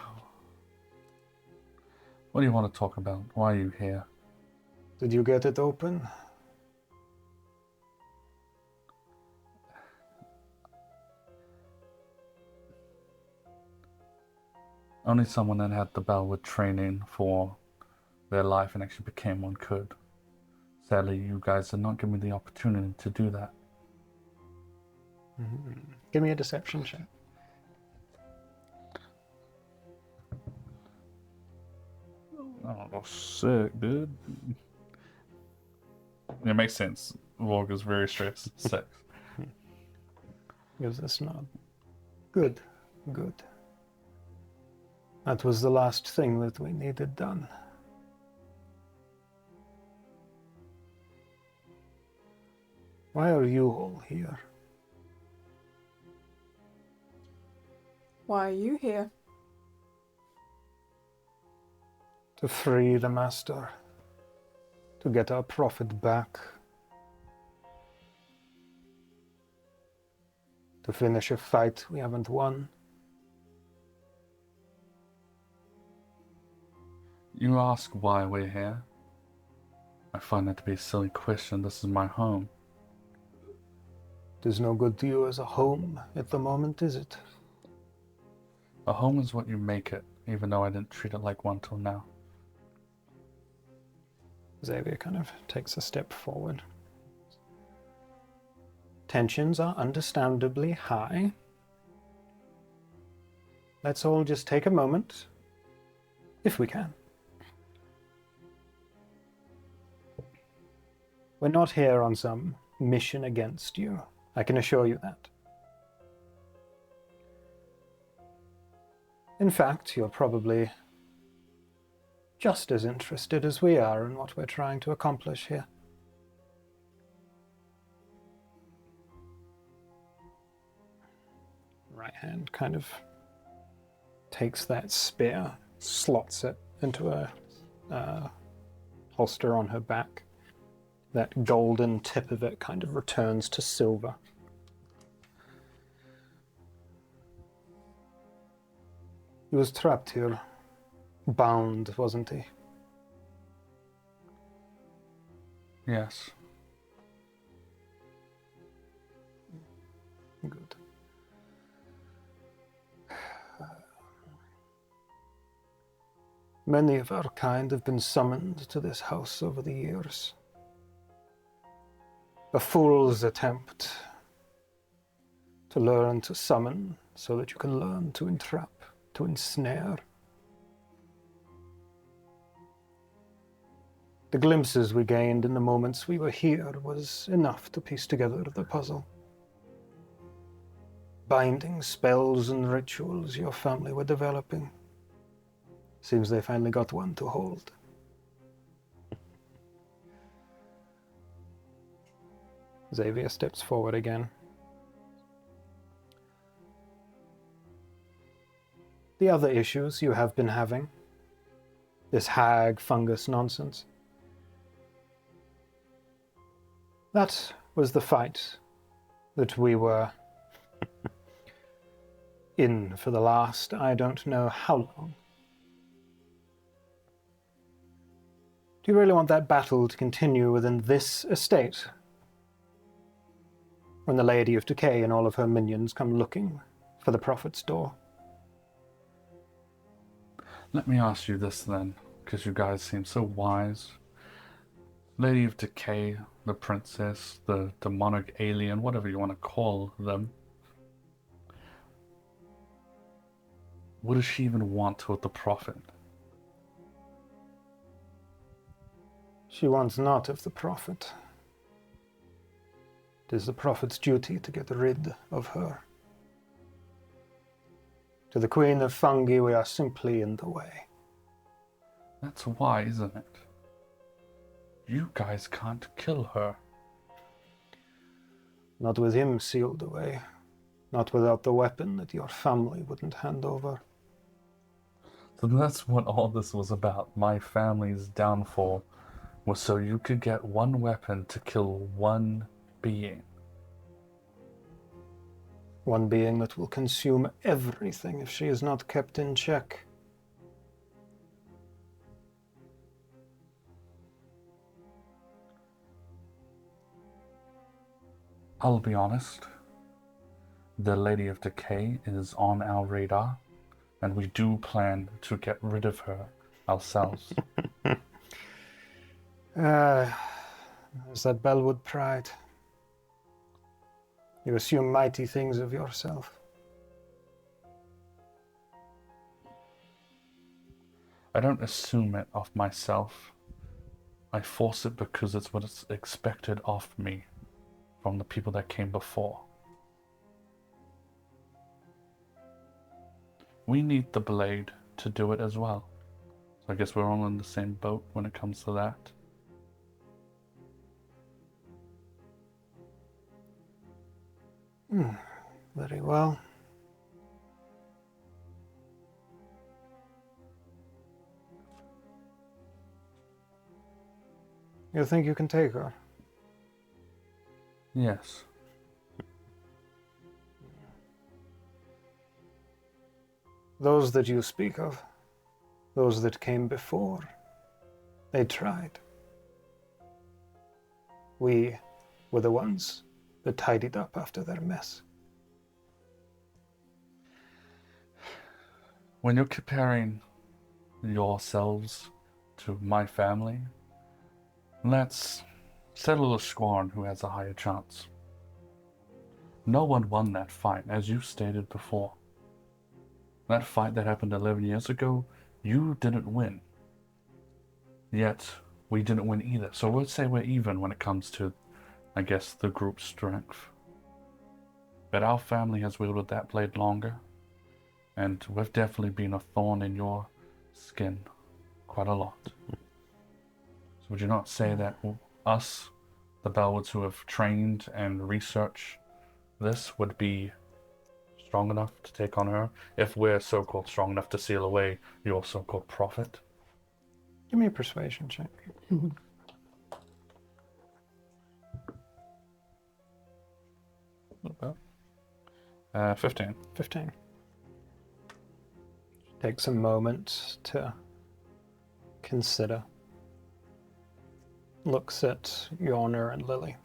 what do you want to talk about? Why are you here? Did you get it open? Only someone that had the Bellwood training for their life and actually became one could. Sadly, you guys did not give me the opportunity to do that. Mm-hmm. Give me a deception check. Oh, sick, dude. It makes sense. Vorg is very stressed. 6. Gives us a nod. Good, good. That was the last thing that we needed done. Why are you all here? Why are you here? To free the master. To get our prophet back. To finish a fight we haven't won. You ask why we're here? I find that to be a silly question. This is my home. It is no good to you as a home at the moment, is it? A home is what you make it, even though I didn't treat it like one till now. Xavier kind of takes a step forward. Tensions are understandably high. Let's all just take a moment, if we can, We're not here on some mission against you. I can assure you that. In fact, you're probably just as interested as we are in what we're trying to accomplish here. Right hand kind of takes that spear, slots it into a holster on her back. That golden tip of it kind of returns to silver. He was trapped here, bound, wasn't he? Yes. Good. Many of our kind have been summoned to this house over the years. A fool's attempt to learn to summon so that you can learn to entrap, to ensnare. The glimpses we gained in the moments we were here was enough to piece together the puzzle. Binding spells and rituals your family were developing. Seems they finally got one to hold. Xavier steps forward again. The other issues you have been having, this hag fungus nonsense, that was the fight that we were in for the last I don't know how long. Do you really want that battle to continue within this estate? When the Lady of Decay and all of her minions come looking for the Prophet's door? Let me ask you this then, because you guys seem so wise. Lady of Decay, the princess, the demonic alien, whatever you want to call them. What does she even want with the Prophet? She wants naught of the Prophet. It is the Prophet's duty to get rid of her. To the Queen of Fungi, we are simply in the way. That's why, isn't it? You guys can't kill her. Not with him sealed away. Not without the weapon that your family wouldn't hand over. So that's what all this was about. My family's downfall was so you could get one weapon to kill one being. One being that will consume everything if she is not kept in check. I'll be honest. The Lady of Decay is on our radar, and we do plan to get rid of her ourselves. Is that Bellwood pride? You assume mighty things of yourself. I don't assume it of myself. I force it because it's what is expected of me from the people that came before. We need the blade to do it as well. So I guess we're all in the same boat when it comes to that. Very well. You think you can take her? Yes. Those that you speak of, those that came before, they tried. We were the ones that tidied up after their mess. When you're comparing yourselves to my family, let's settle a score on who has a higher chance. No one won that fight, as you stated before. That fight that happened 11 years ago, you didn't win. Yet, we didn't win either. So we'll say we're even when it comes to, I guess, the group's strength. But our family has wielded that blade longer, and we've definitely been a thorn in your skin quite a lot. So would you not say that us, the Bellwoods who have trained and researched this, would be strong enough to take on her, if we're so-called strong enough to seal away your so-called prophet? Give me a persuasion check. What about? 15. 15. Takes a moment to consider. Looks at Yorna and Lily.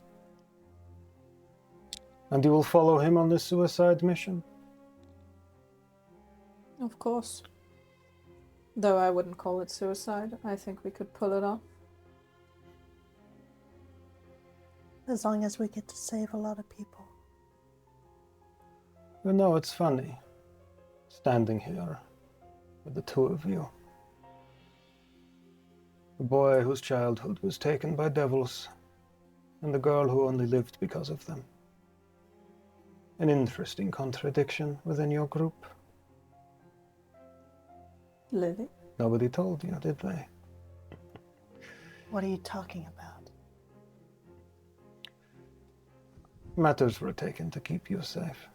And you will follow him on this suicide mission? Of course. Though I wouldn't call it suicide. I think we could pull it off. As long as we get to save a lot of people. You know, it's funny, standing here with the two of you. The boy whose childhood was taken by devils, and the girl who only lived because of them. An interesting contradiction within your group. Lily? Nobody told you, did they? What are you talking about? Matters were taken to keep you safe.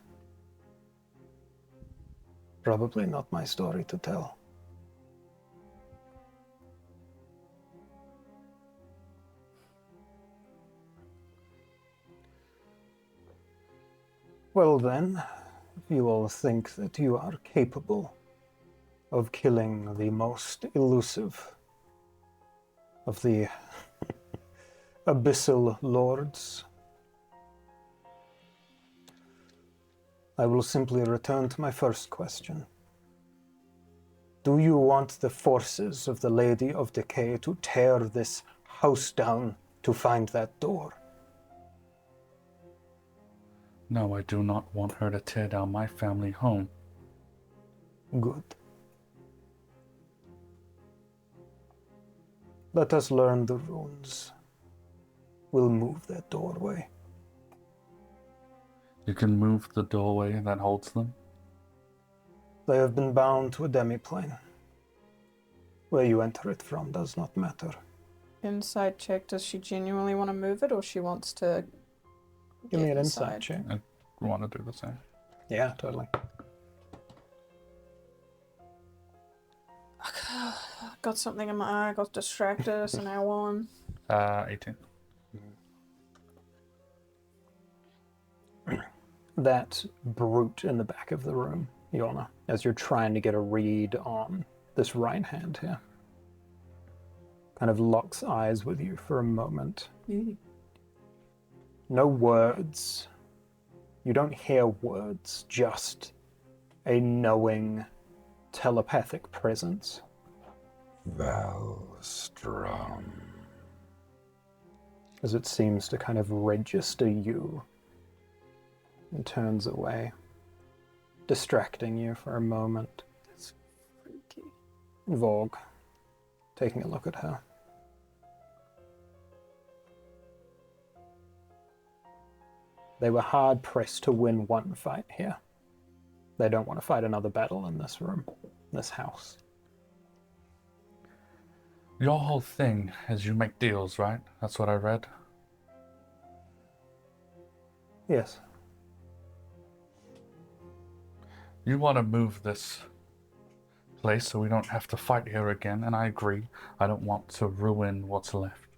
Probably not my story to tell. Well then, if you all think that you are capable of killing the most elusive of the abyssal lords, I will simply return to my first question. Do you want the forces of the Lady of Decay to tear this house down to find that door? No, I do not want her to tear down my family home. Good. Let us learn the runes. We'll move that doorway. You can move the doorway that holds them? They have been bound to a demiplane. Where you enter it from does not matter. Insight check. Does she genuinely want to move it, or she wants to Give me get an insight inside? check. I want to do the same. Yeah, totally. Got something in my eye, got distracted, so now one. 18. That brute in the back of the room, Yorna, as you're trying to get a read on this right hand here, kind of locks eyes with you for a moment. No words. You don't hear words, just a knowing, telepathic presence. Valstrom. As it seems to kind of register you and turns away, distracting you for a moment. That's freaky. Vorg, taking a look at her. They were hard pressed to win one fight here. They don't want to fight another battle in this room, this house. Your whole thing is you make deals, right? That's what I read. Yes. You want to move this place so we don't have to fight here again, and I agree. I don't want to ruin what's left.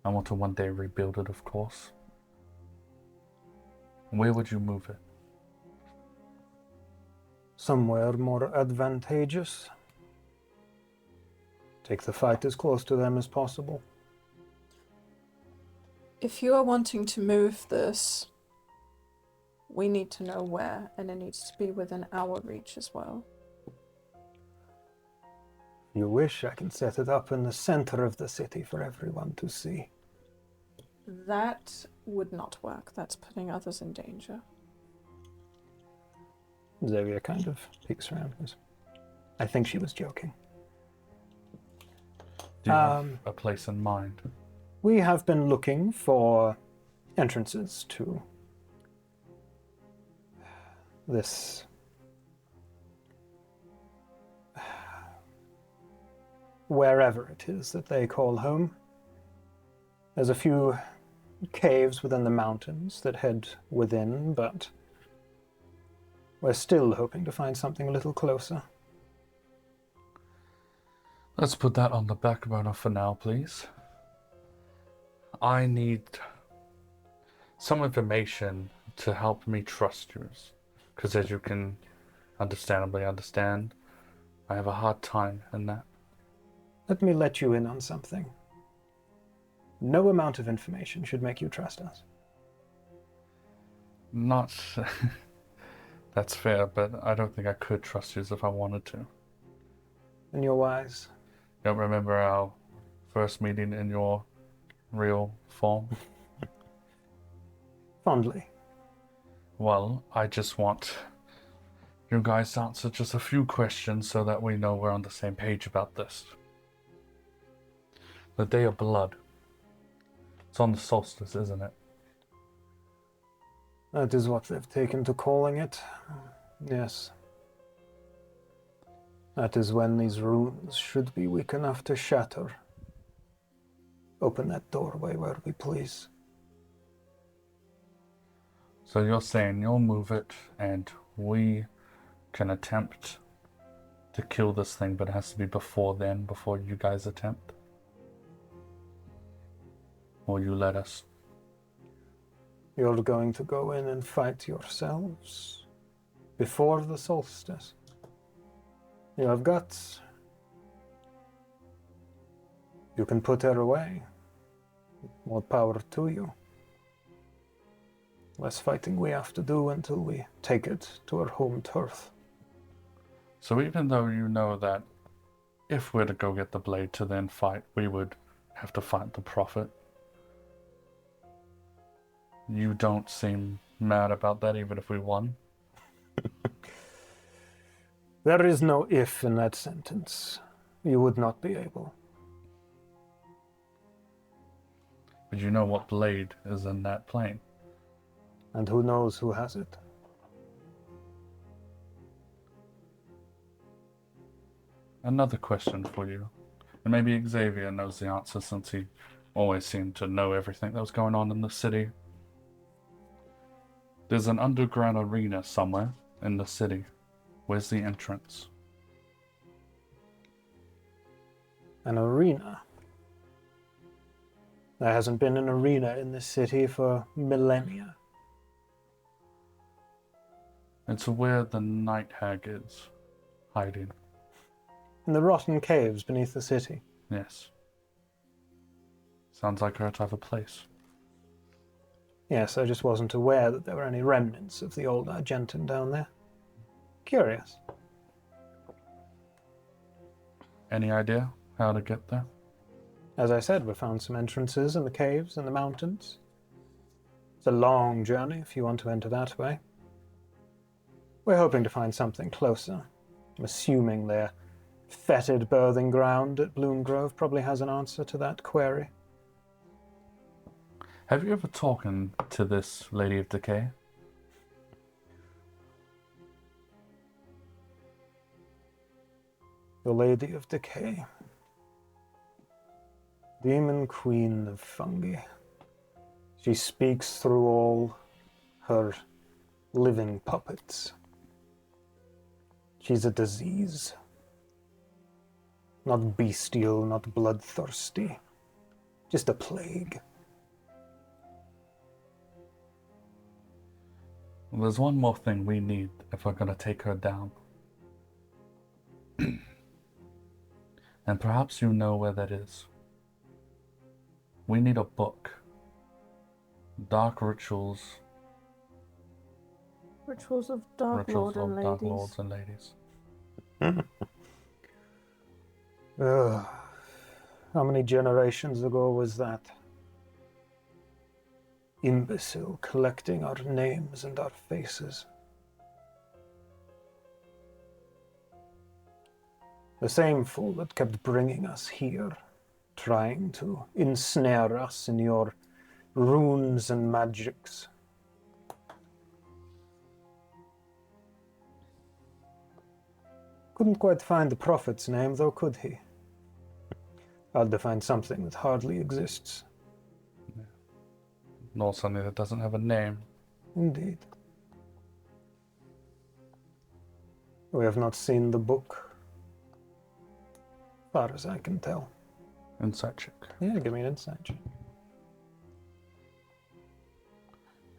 I want to one day rebuild it, of course. Where would you move it? Somewhere more advantageous. Take the fight as close to them as possible. If you are wanting to move this, we need to know where, and it needs to be within our reach as well. If you wish, I can set it up in the center of the city for everyone to see. That would not work. That's putting others in danger. Xavier kind of peeks around. I think she was joking. Do you have a place in mind? We have been looking for entrances to this wherever it is that they call home. There's a few caves within the mountains that head within, but we're still hoping to find something a little closer. Let's put that on the back burner for now, please. I need some information to help me trust you, because as you can understandably understand, I have a hard time in that. Let me let you in on something. No amount of information should make you trust us. Not... That's fair, but I don't think I could trust you if I wanted to. And you're wise. Don't remember our first meeting in your real form? Fondly. Well, I just want you guys to answer just a few questions so that we know we're on the same page about this. The Day of Blood. It's on the solstice, isn't it? That is what they've taken to calling it. Yes. That is when these runes should be weak enough to shatter. Open that doorway where we please. So you're saying you'll move it and we can attempt to kill this thing, but it has to be before then, before you guys attempt? Or you let us? You're going to go in and fight yourselves before the solstice. You have guts. You can put her away. More power to you. Less fighting we have to do until we take it to our home turf. So even though you know that if we're to go get the blade to then fight, we would have to fight the prophet, you don't seem mad about that even if we won? There is no if in that sentence. You would not be able. But you know what blade is in that plane? And who knows who has it? Another question for you. And maybe Xavier knows the answer since he always seemed to know everything that was going on in the city. There's an underground arena somewhere in the city. Where's the entrance? An arena? There hasn't been an arena in this city for millennia. It's where the night hag is hiding. In the rotten caves beneath the city. Yes. Sounds like her type of place. Yes, I just wasn't aware that there were any remnants of the old Argentum down there. Curious. Any idea how to get there? As I said, we found some entrances in the caves and the mountains. It's a long journey if you want to enter that way. We're hoping to find something closer. I'm assuming their fetid birthing ground at Bloomgrove probably has an answer to that query. Have you ever talked to this Lady of Decay? The Lady of Decay. Demon Queen of Fungi. She speaks through all her living puppets. She's a disease. Not bestial, not bloodthirsty. Just a plague. Well, there's one more thing we need if we're going to take her down. And perhaps you know where that is. We need a book. Dark Rituals. Rituals of Dark Rituals Lord of and Ladies. Dark Lords and Ladies. How many generations ago was that? Imbecile collecting our names and our faces. The same fool that kept bringing us here trying to ensnare us in your runes and magics. Couldn't quite find the prophet's name, though, could he? Hard to find something that hardly exists. Nor something that doesn't have a name. Indeed. We have not seen the book, far as I can tell. Insight check. Yeah, give me an insight check.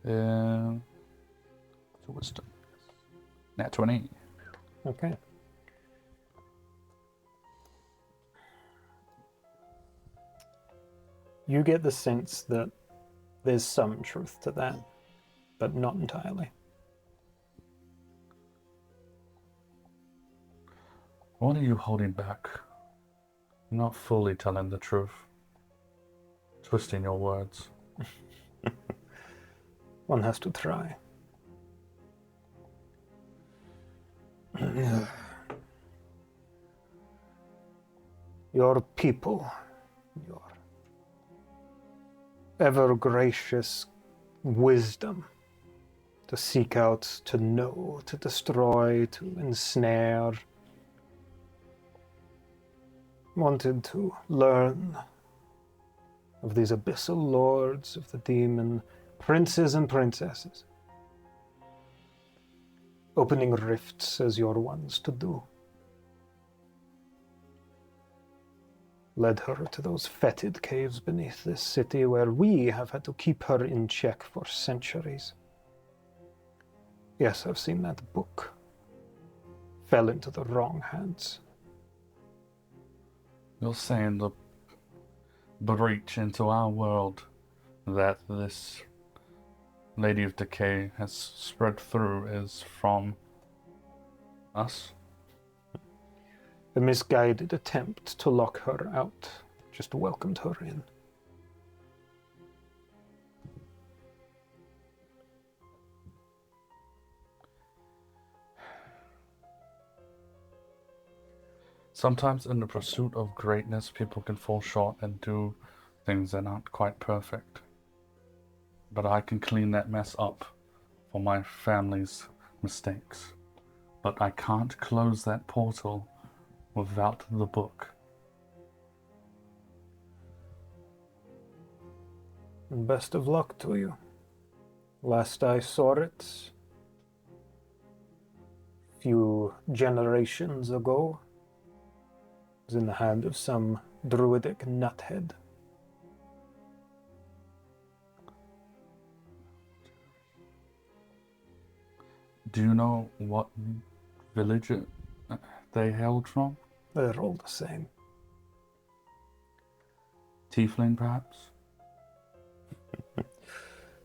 To wisdom. Nat 20. Okay. You get the sense that there's some truth to that, but not entirely. What are you holding back? You're not fully telling the truth. Twisting your words. One has to try. Your people, your ever-gracious wisdom to seek out, to know, to destroy, to ensnare, wanted to learn of these abyssal lords, of the demon princes and princesses, opening rifts as your ones to do. Led her to those fetid caves beneath this city where we have had to keep her in check for centuries. Yes, I've seen that book. Fell into the wrong hands. You're saying the breach into our world that this Lady of Decay has spread through is from us? A misguided attempt to lock her out just welcomed her in. Sometimes in the pursuit of greatness, people can fall short and do things that aren't quite perfect. But I can clean that mess up for my family's mistakes. But I can't close that portal without the book. And best of luck to you. Last I saw it, few generations ago, it was in the hand of some druidic nuthead. Do you know what village they hailed from? They're all the same. Tiefling, perhaps?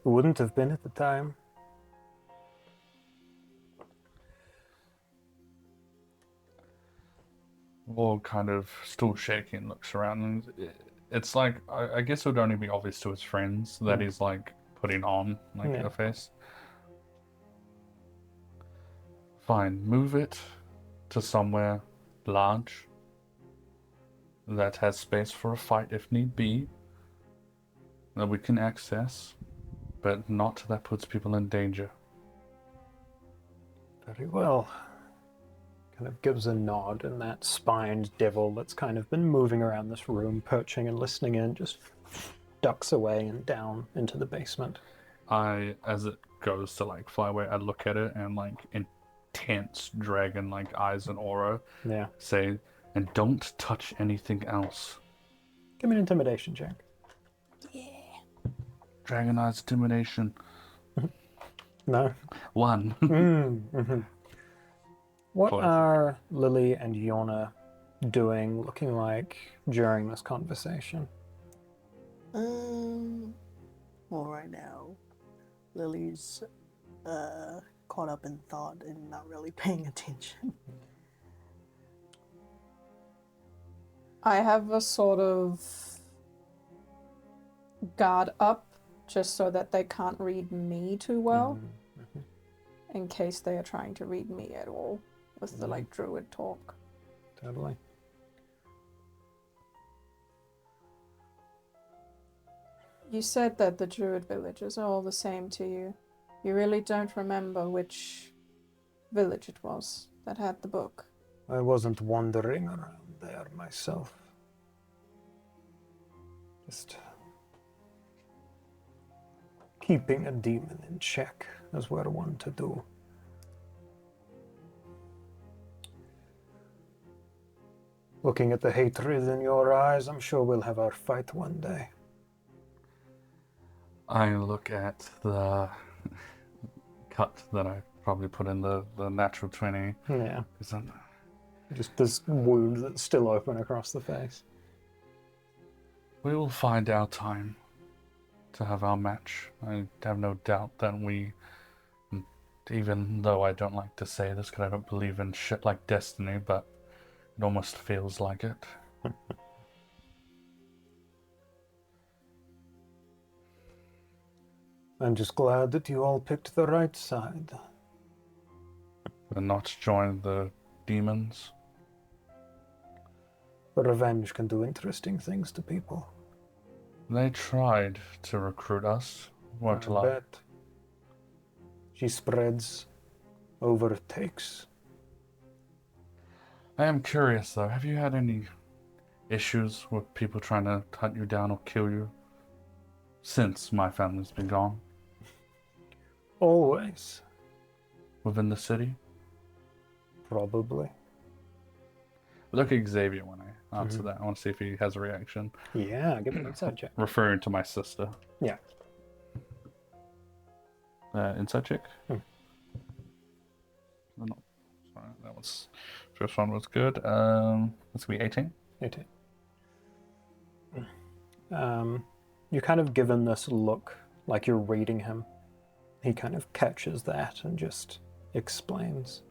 Wouldn't have been at the time. Ward kind of still shaking, looks around, and it's like, I guess it would only be obvious to his friends that he's like putting on like a face. Fine, move it to somewhere large that has space for a fight if need be, that we can access, but not that puts people in danger. Very well. Kind of gives a nod, and that spined devil that's kind of been moving around this room, perching and listening in, just ducks away and down into the basement. As it goes to like fly away, I look at it and like intense dragon like eyes and aura say, and don't touch anything else. Give me an intimidation check. Yeah. Dragon eyes intimidation. No. 1. Mm-hmm. What Close. are Lily and Yorna doing, looking like, during this conversation? Well, right now, Lily's caught up in thought and not really paying attention. I have a sort of guard up just so that they can't read me too well, in case they are trying to read me at all with the like druid talk. Totally. You said that the druid villages are all the same to you. You really don't remember which village it was that had the book. I wasn't wandering around there myself. Just keeping a demon in check, as we're wont to do. Looking at the hatred in your eyes, I'm sure we'll have our fight one day. I look at the cut that I probably put in the natural 20. Yeah. 'Cause I'm- Just this wound that's still open across the face. we will find our time to have our match. I have no doubt that we, even though I don't like to say this because I don't believe in shit like destiny, but it almost feels like it. I'm just glad that you all picked the right side. And not join the demons. But revenge can do interesting things to people. They tried to recruit us. Weren't I allowed. bet. She spreads, overtakes. I am curious though, have you had any issues with people trying to hunt you down or kill you since my family's been gone Always. within the city? Probably. Look at Xavier when I answer that. I want to see if he has a reaction. Yeah, give me an insight check. Referring to my sister. Yeah. Insight check? Hmm. No, sorry, that was first one was good. That's gonna be 18. 18. You're kind of given this look like you're reading him. He kind of catches that and just explains.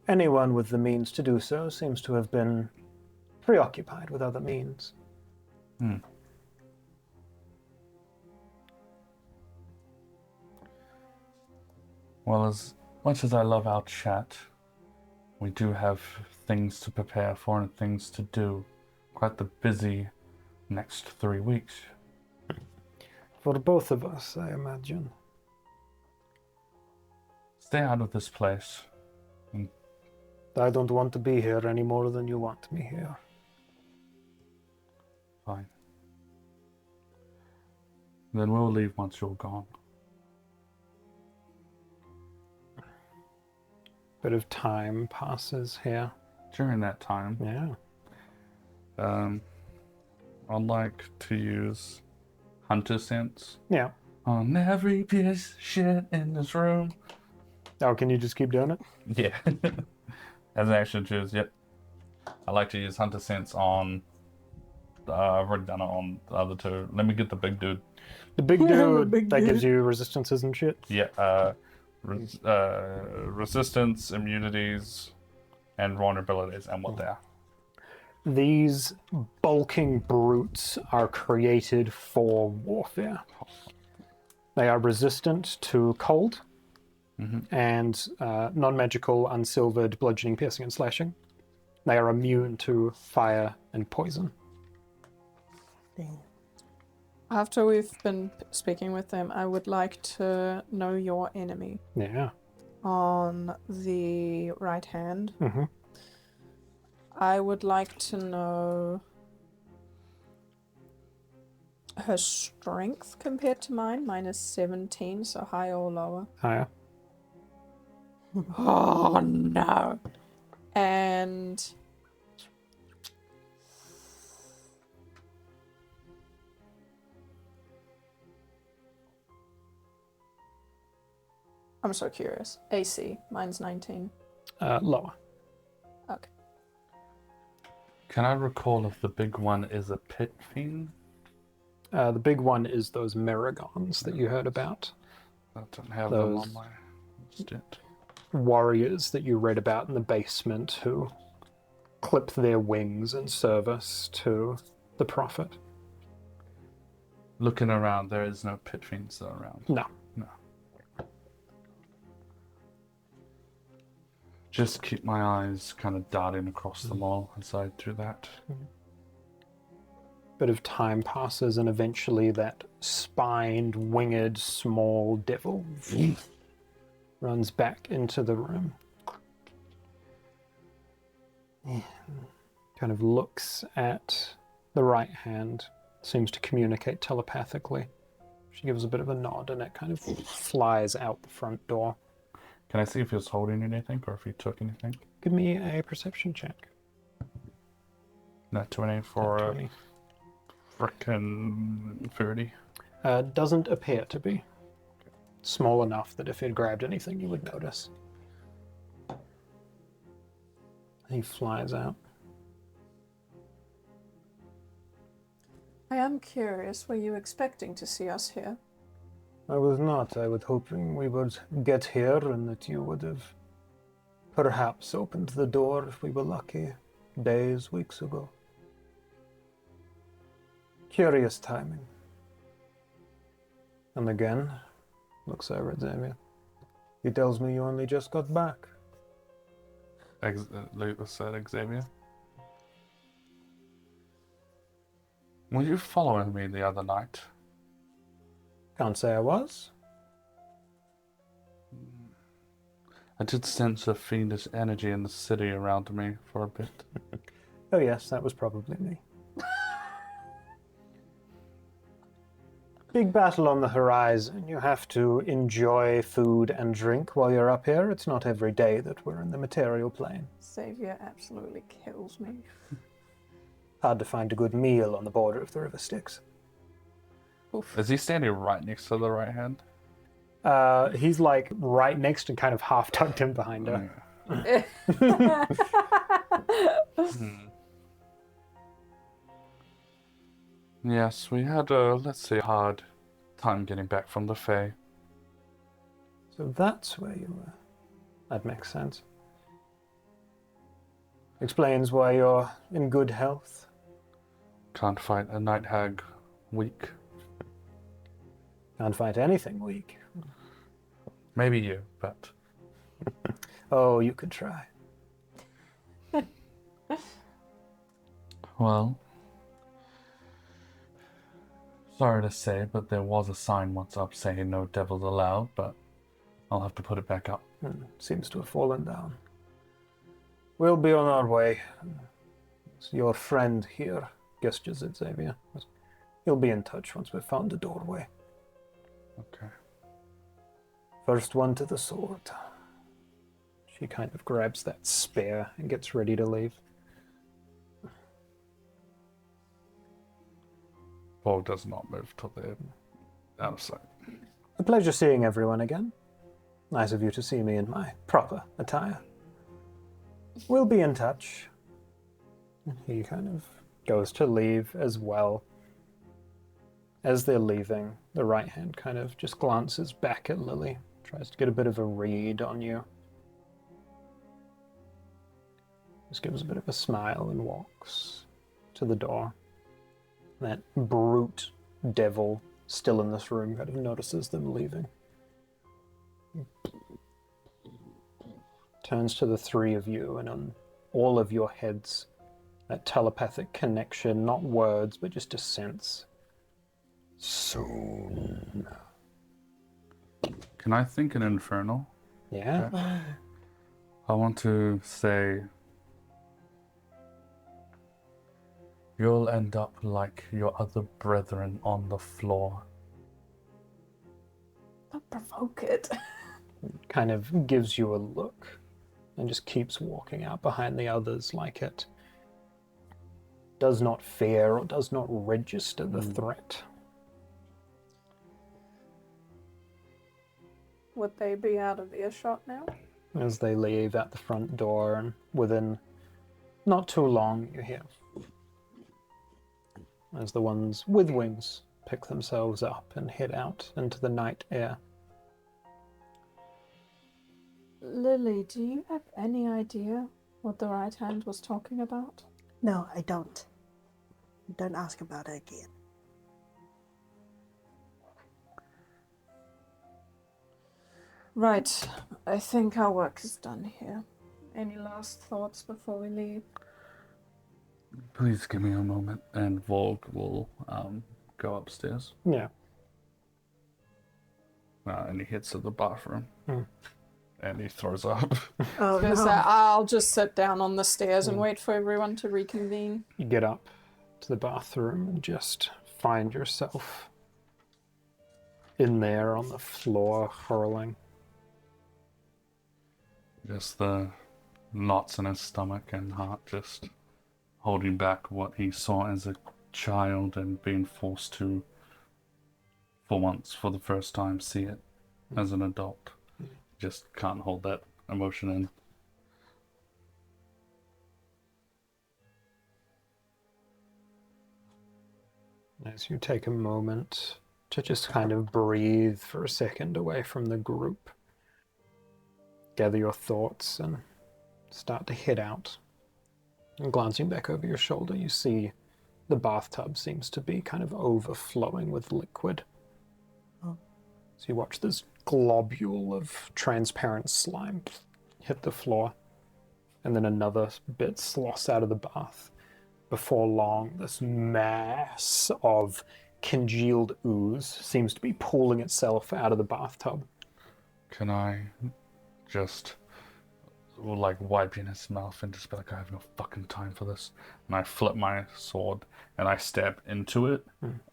Anyone with the means to do so seems to have been preoccupied with other means. Well, as much as I love our chat, we do have things to prepare for and things to do. Quite the busy next 3 weeks. For both of us, I imagine. Stay out of this place. I don't want to be here any more than you want me here. Fine. Then we'll leave once you're gone. Bit of time passes here. During that time, Yeah. I'd like to use Hunter Sense Yeah. on every piece of shit in this room. Oh, can you just keep doing it? Yeah. As an action choose, yep. I like to use Hunter Sense on. I've already done it on the other two. Let me get the big dude. The big The dude big that dude. gives you resistances and shit. Yeah. Resistance, immunities, and vulnerabilities, and what they are. These bulking brutes are created for warfare. They are resistant to cold and non-magical, unsilvered bludgeoning, piercing, and slashing. They are immune to fire and poison. Dang. After we've been speaking with them, I would like to know your enemy. Yeah. On the right hand, Mm-hmm. I would like to know her strength compared to mine. Mine is 17, so higher or lower. Higher. Oh no. And I'm so curious. AC, mine's 19. Lower. Okay. Can I recall if the big one is a pit fiend? The big one is those Merigons that you heard about. I don't have them Those- on my list yet. Warriors that you read about in the basement who clip their wings in service to the Prophet. Looking around, there is no pit fiends though around. No. Just keep my eyes kind of darting across the mall as I do that. bit of time passes, and eventually that spined, winged, small devil runs back into the room. Kind of looks at the right hand, seems to communicate telepathically. She gives a bit of a nod, and it kind of flies out the front door. Can I see if he was holding anything or if he took anything? Give me a perception check. Not 20 for 20. frickin' 30. Doesn't appear to be. Small enough that if he'd grabbed anything, you would notice. He flies out. I am curious, were you expecting to see us here? I was not. I was hoping we would get here and that you would have perhaps opened the door if we were lucky, days, weeks ago. Curious timing. And again, looks over at Xavier. He tells me you only just got back. Lucas said, Xavier. Were you following me the other night? Can't say I was. I did sense a fiendish energy in the city around me for a bit. Oh yes, that was probably me. Big battle on the horizon. You have to enjoy food and drink while you're up here. It's not every day that we're in the material plane. Xavier absolutely kills me. Hard to find a good meal on the border of the River Styx. Oof. Is he standing right next to the right hand? He's like right next and kind of half tucked in behind her. Yes, we had a, let's say, hard time getting back from the Fae. So that's where you were. That makes sense. Explains why you're in good health. Can't fight a night hag weak. Can't fight anything weak. Maybe you, but... Oh, you could try. Well... Sorry to say, but there was a sign once up saying no devils allowed, but I'll have to put it back up. Seems to have fallen down. We'll be on our way. It's your friend here, gestures at Xavier. He'll be in touch once we've found a doorway. Okay. First one to the sword. She kind of grabs that spear and gets ready to leave. Paul does not move till they're out of sight. A pleasure seeing everyone again. Nice of you to see me in my proper attire. We'll be in touch. He kind of goes to leave as well. As they're leaving, the right hand kind of just glances back at Lily, tries to get a bit of a read on you. Just gives a bit of a smile and walks to the door. That brute devil still in this room kind of notices them leaving. Turns to the three of you, and on all of your heads, that telepathic connection, not words, but just a sense. Soon. Can I think an infernal? Yeah? Okay. I want to say... You'll end up like your other brethren on the floor. Don't provoke it. Kind of gives you a look and just keeps walking out behind the others like it does not fear or does not register the threat. Would they be out of earshot now? As they leave out the front door, and within not too long you hear as the ones with wings pick themselves up and head out into the night air. Lily, do you have any idea what the right hand was talking about? No, I don't. Don't ask about it again. Right, I think our work is done here. Any last thoughts before we leave? Please give me a moment, and Vorg will go upstairs. Yeah. And he heads to the bathroom. Hmm. And he throws up. Oh Because no. I'll just sit down on the stairs and wait for everyone to reconvene. You get up to the bathroom and just find yourself in there on the floor, hurling. Just the knots in his stomach and heart, just holding back what he saw as a child and being forced to, for once, for the first time, see it as an adult. Just can't hold that emotion in. As you take a moment to just kind of breathe for a second away from the group, gather your thoughts and start to head out. And glancing back over your shoulder, you see the bathtub seems to be kind of overflowing with liquid. Oh. So you watch this globule of transparent slime hit the floor, and then another bit slosh out of the bath. Before long, this mass of congealed ooze seems to be pulling itself out of the bathtub. Can I just, like, wiping his mouth and just be like, I have no fucking time for this. And I flip my sword and I stab into it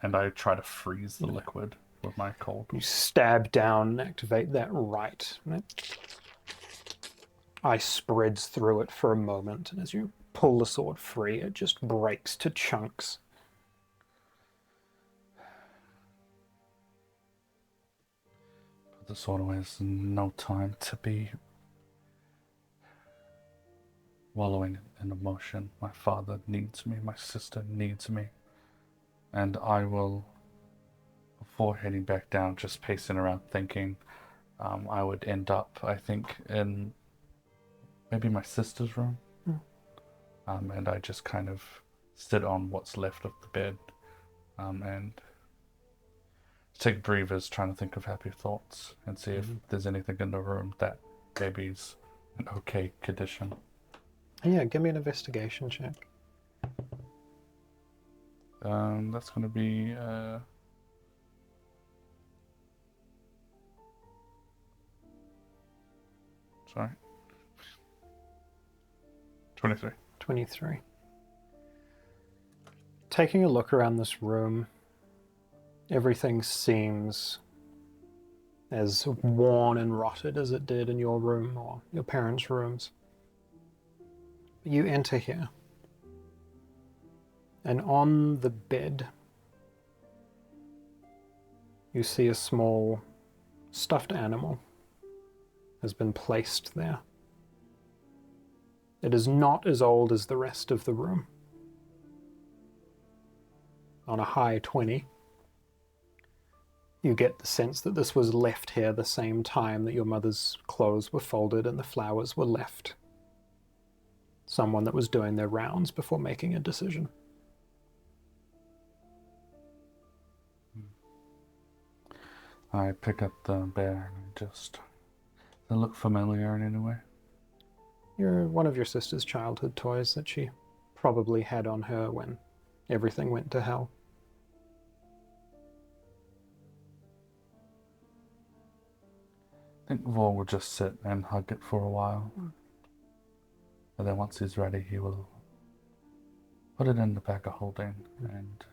and I try to freeze the liquid with my cold. You stab down and activate that right. Ice spreads through it for a moment, and as you pull the sword free, it just breaks to chunks. Put the sword away. There's no time to be wallowing in emotion. My father needs me. My sister needs me. And I will, before heading back down, just pacing around thinking I would end up, I think, in maybe my sister's room. And I just kind of sit on what's left of the bed and take breathers, trying to think of happy thoughts and see if there's anything in the room that maybe's an okay condition. Yeah, give me an investigation check. That's going to be sorry, 23. 23. Taking a look around this room, everything seems as worn and rotted as it did in your room or your parents' rooms. You enter here, and on the bed, you see a small stuffed animal has been placed there. It is not as old as the rest of the room. On a high 20, you get the sense that this was left here the same time that your mother's clothes were folded and the flowers were left. Someone that was doing their rounds before making a decision. I pick up the bear and just, does it look familiar in any way? You're one of your sister's childhood toys that she probably had on her when everything went to hell. I think Vor will just sit and hug it for a while. And then once he's ready, he will put it in the bag of holding and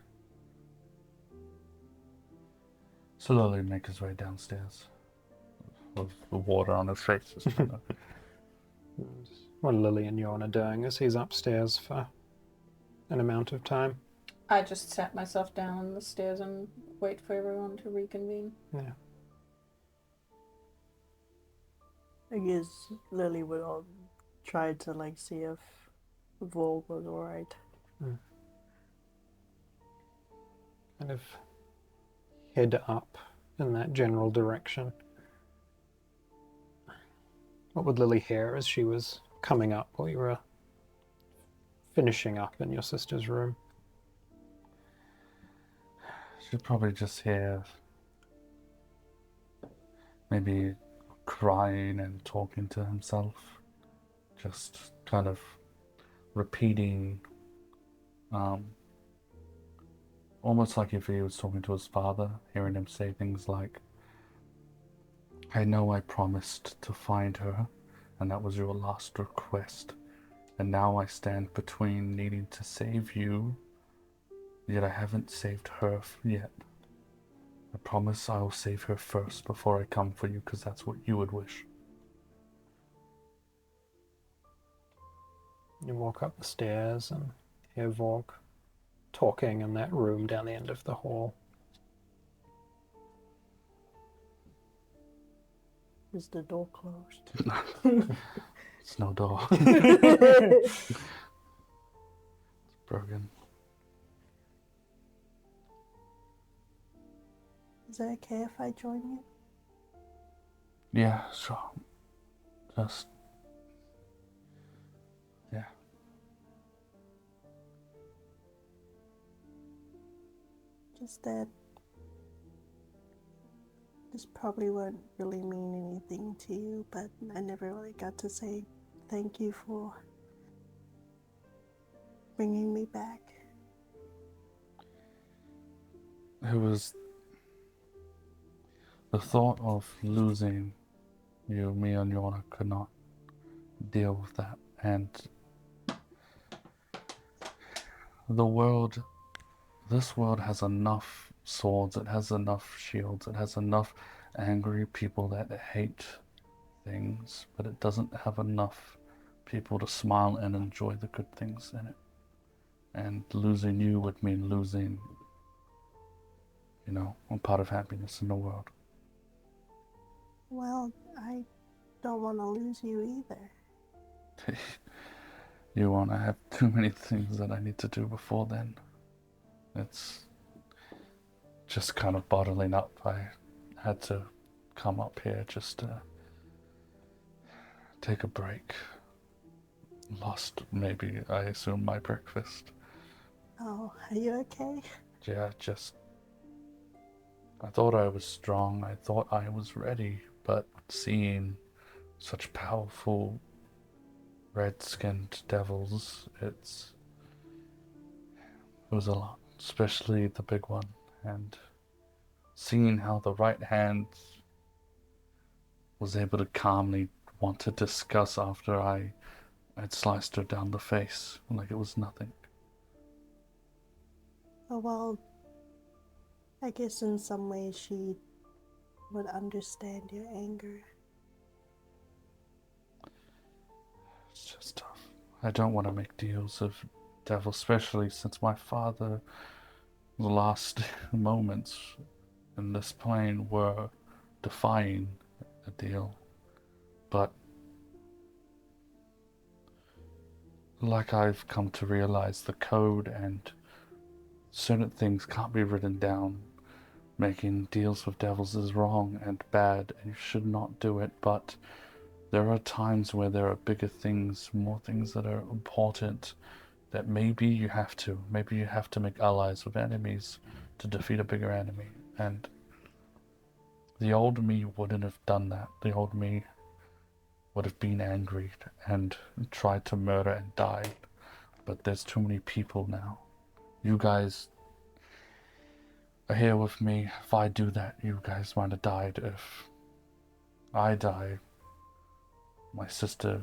slowly make his way downstairs with the water on his face. What are Lily and Yorna doing as he's upstairs for an amount of time? I just sat myself down on the stairs and wait for everyone to reconvene. Yeah. I guess Lily would all try to like see if Volk was alright. Kind of head up in that general direction. What would Lily hear as she was coming up while you were finishing up in your sister's room? She'd probably just hear maybe crying and talking to himself, just kind of repeating Um, Almost like if he was talking to his father, hearing him say things like, I know I promised to find her, and that was your last request, and now I stand between needing to save you, yet I haven't saved her yet. I promise I'll save her first before I come for you, because that's what you would wish. You walk up the stairs and hear Vork talking in that room down the end of the hall. Is the door closed? It's no door. It's broken. Is it okay if I join you? Yeah, sure. Just... yeah. Just that this probably won't really mean anything to you, but I never really got to say thank you for bringing me back. It was the thought of losing you, me and Yorna could not deal with that. And this world has enough swords, it has enough shields, it has enough angry people that hate things, but it doesn't have enough people to smile and enjoy the good things in it. And losing you would mean losing, a part of happiness in the world. Well, I don't want to lose you either. You won't. I have too many things that I need to do before then. It's just kind of bottling up. I had to come up here just to take a break. Lost, maybe, I assume, my breakfast. Oh, are you okay? Yeah, I thought I was strong. I thought I was ready, but seeing such powerful red-skinned devils, it was a lot, especially the big one, and seeing how the right hand was able to calmly want to discuss after I had sliced her down the face like it was nothing. Oh, well, I guess in some ways she would understand your anger. It's just tough. I don't want to make deals of devil, especially since my father's last moments in this plane were defying a deal. But like I've come to realize, the code and certain things can't be written down. Making deals with devils is wrong and bad, and you should not do it, but there are times where there are bigger things, more things that are important, that maybe you have to make allies with enemies to defeat a bigger enemy. And the old me wouldn't have done that. The old me would have been angry and tried to murder and die. But there's too many people now. You guys are here with me. If I do that, you guys might have died. If I die, my sister,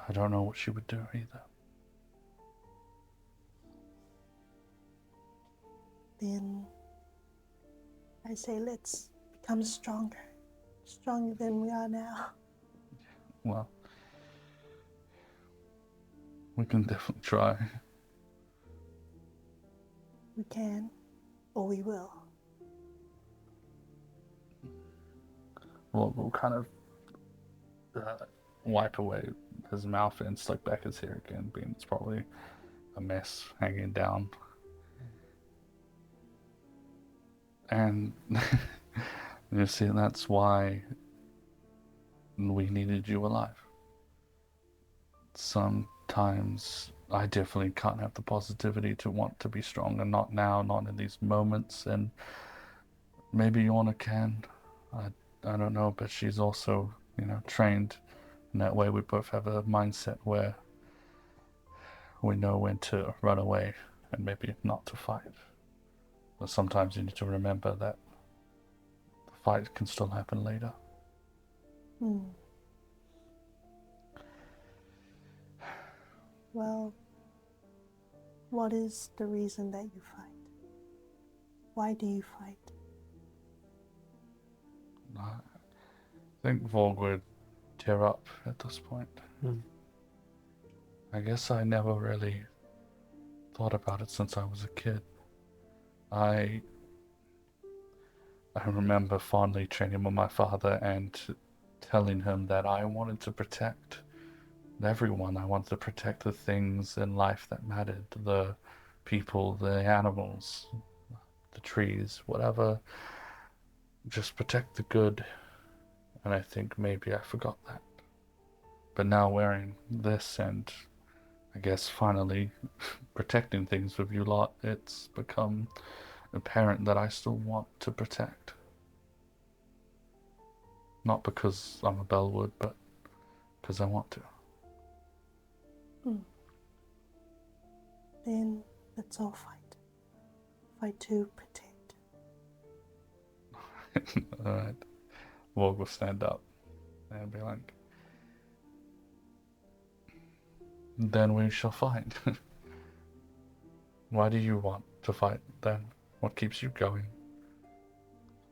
I don't know what she would do either. Then I say let's become stronger than we are now. Well, we can definitely try. We can, or we will. We'll kind of wipe away his mouth and slick back his hair again, being it's probably a mess hanging down. And you see, that's why we needed you alive. Sometimes I definitely can't have the positivity to want to be strong, and not now, not in these moments, and maybe Yorna can. I don't know, but she's also, trained in that way. We both have a mindset where we know when to run away and maybe not to fight. But sometimes you need to remember that the fight can still happen later. Well, what is the reason that you fight? Why do you fight? I think Vorg would tear up at this point. I guess I never really thought about it since I was a kid. I remember fondly training with my father and telling him that I wanted to protect everyone. I wanted to protect the things in life that mattered, the people, the animals, the trees, whatever. Just protect the good. And I think maybe I forgot that. But now wearing this and I guess finally protecting things with you lot, it's become apparent that I still want to protect. Not because I'm a Bellwood, but because I want to. Then let's all fight. Fight to protect. Alright. Vorg will stand up and be like, then we shall fight. Why do you want to fight then? What keeps you going?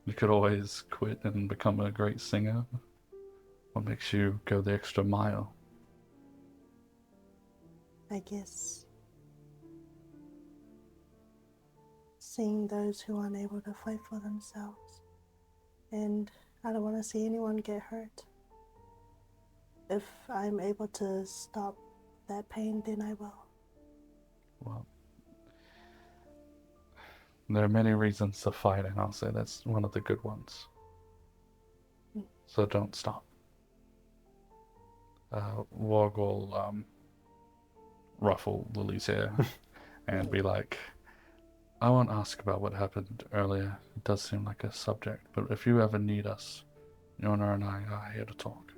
You could always quit and become a great singer. What makes you go the extra mile? I guess seeing those who aren't able to fight for themselves. And I don't want to see anyone get hurt. If I'm able to stop that pain, then I will. Well, there are many reasons to fight, and I'll say that's one of the good ones. So don't stop. Vorg will ruffle Lily's hair and be like, I won't ask about what happened earlier. It does seem like a subject, but if you ever need us, Yorna and I are here to talk.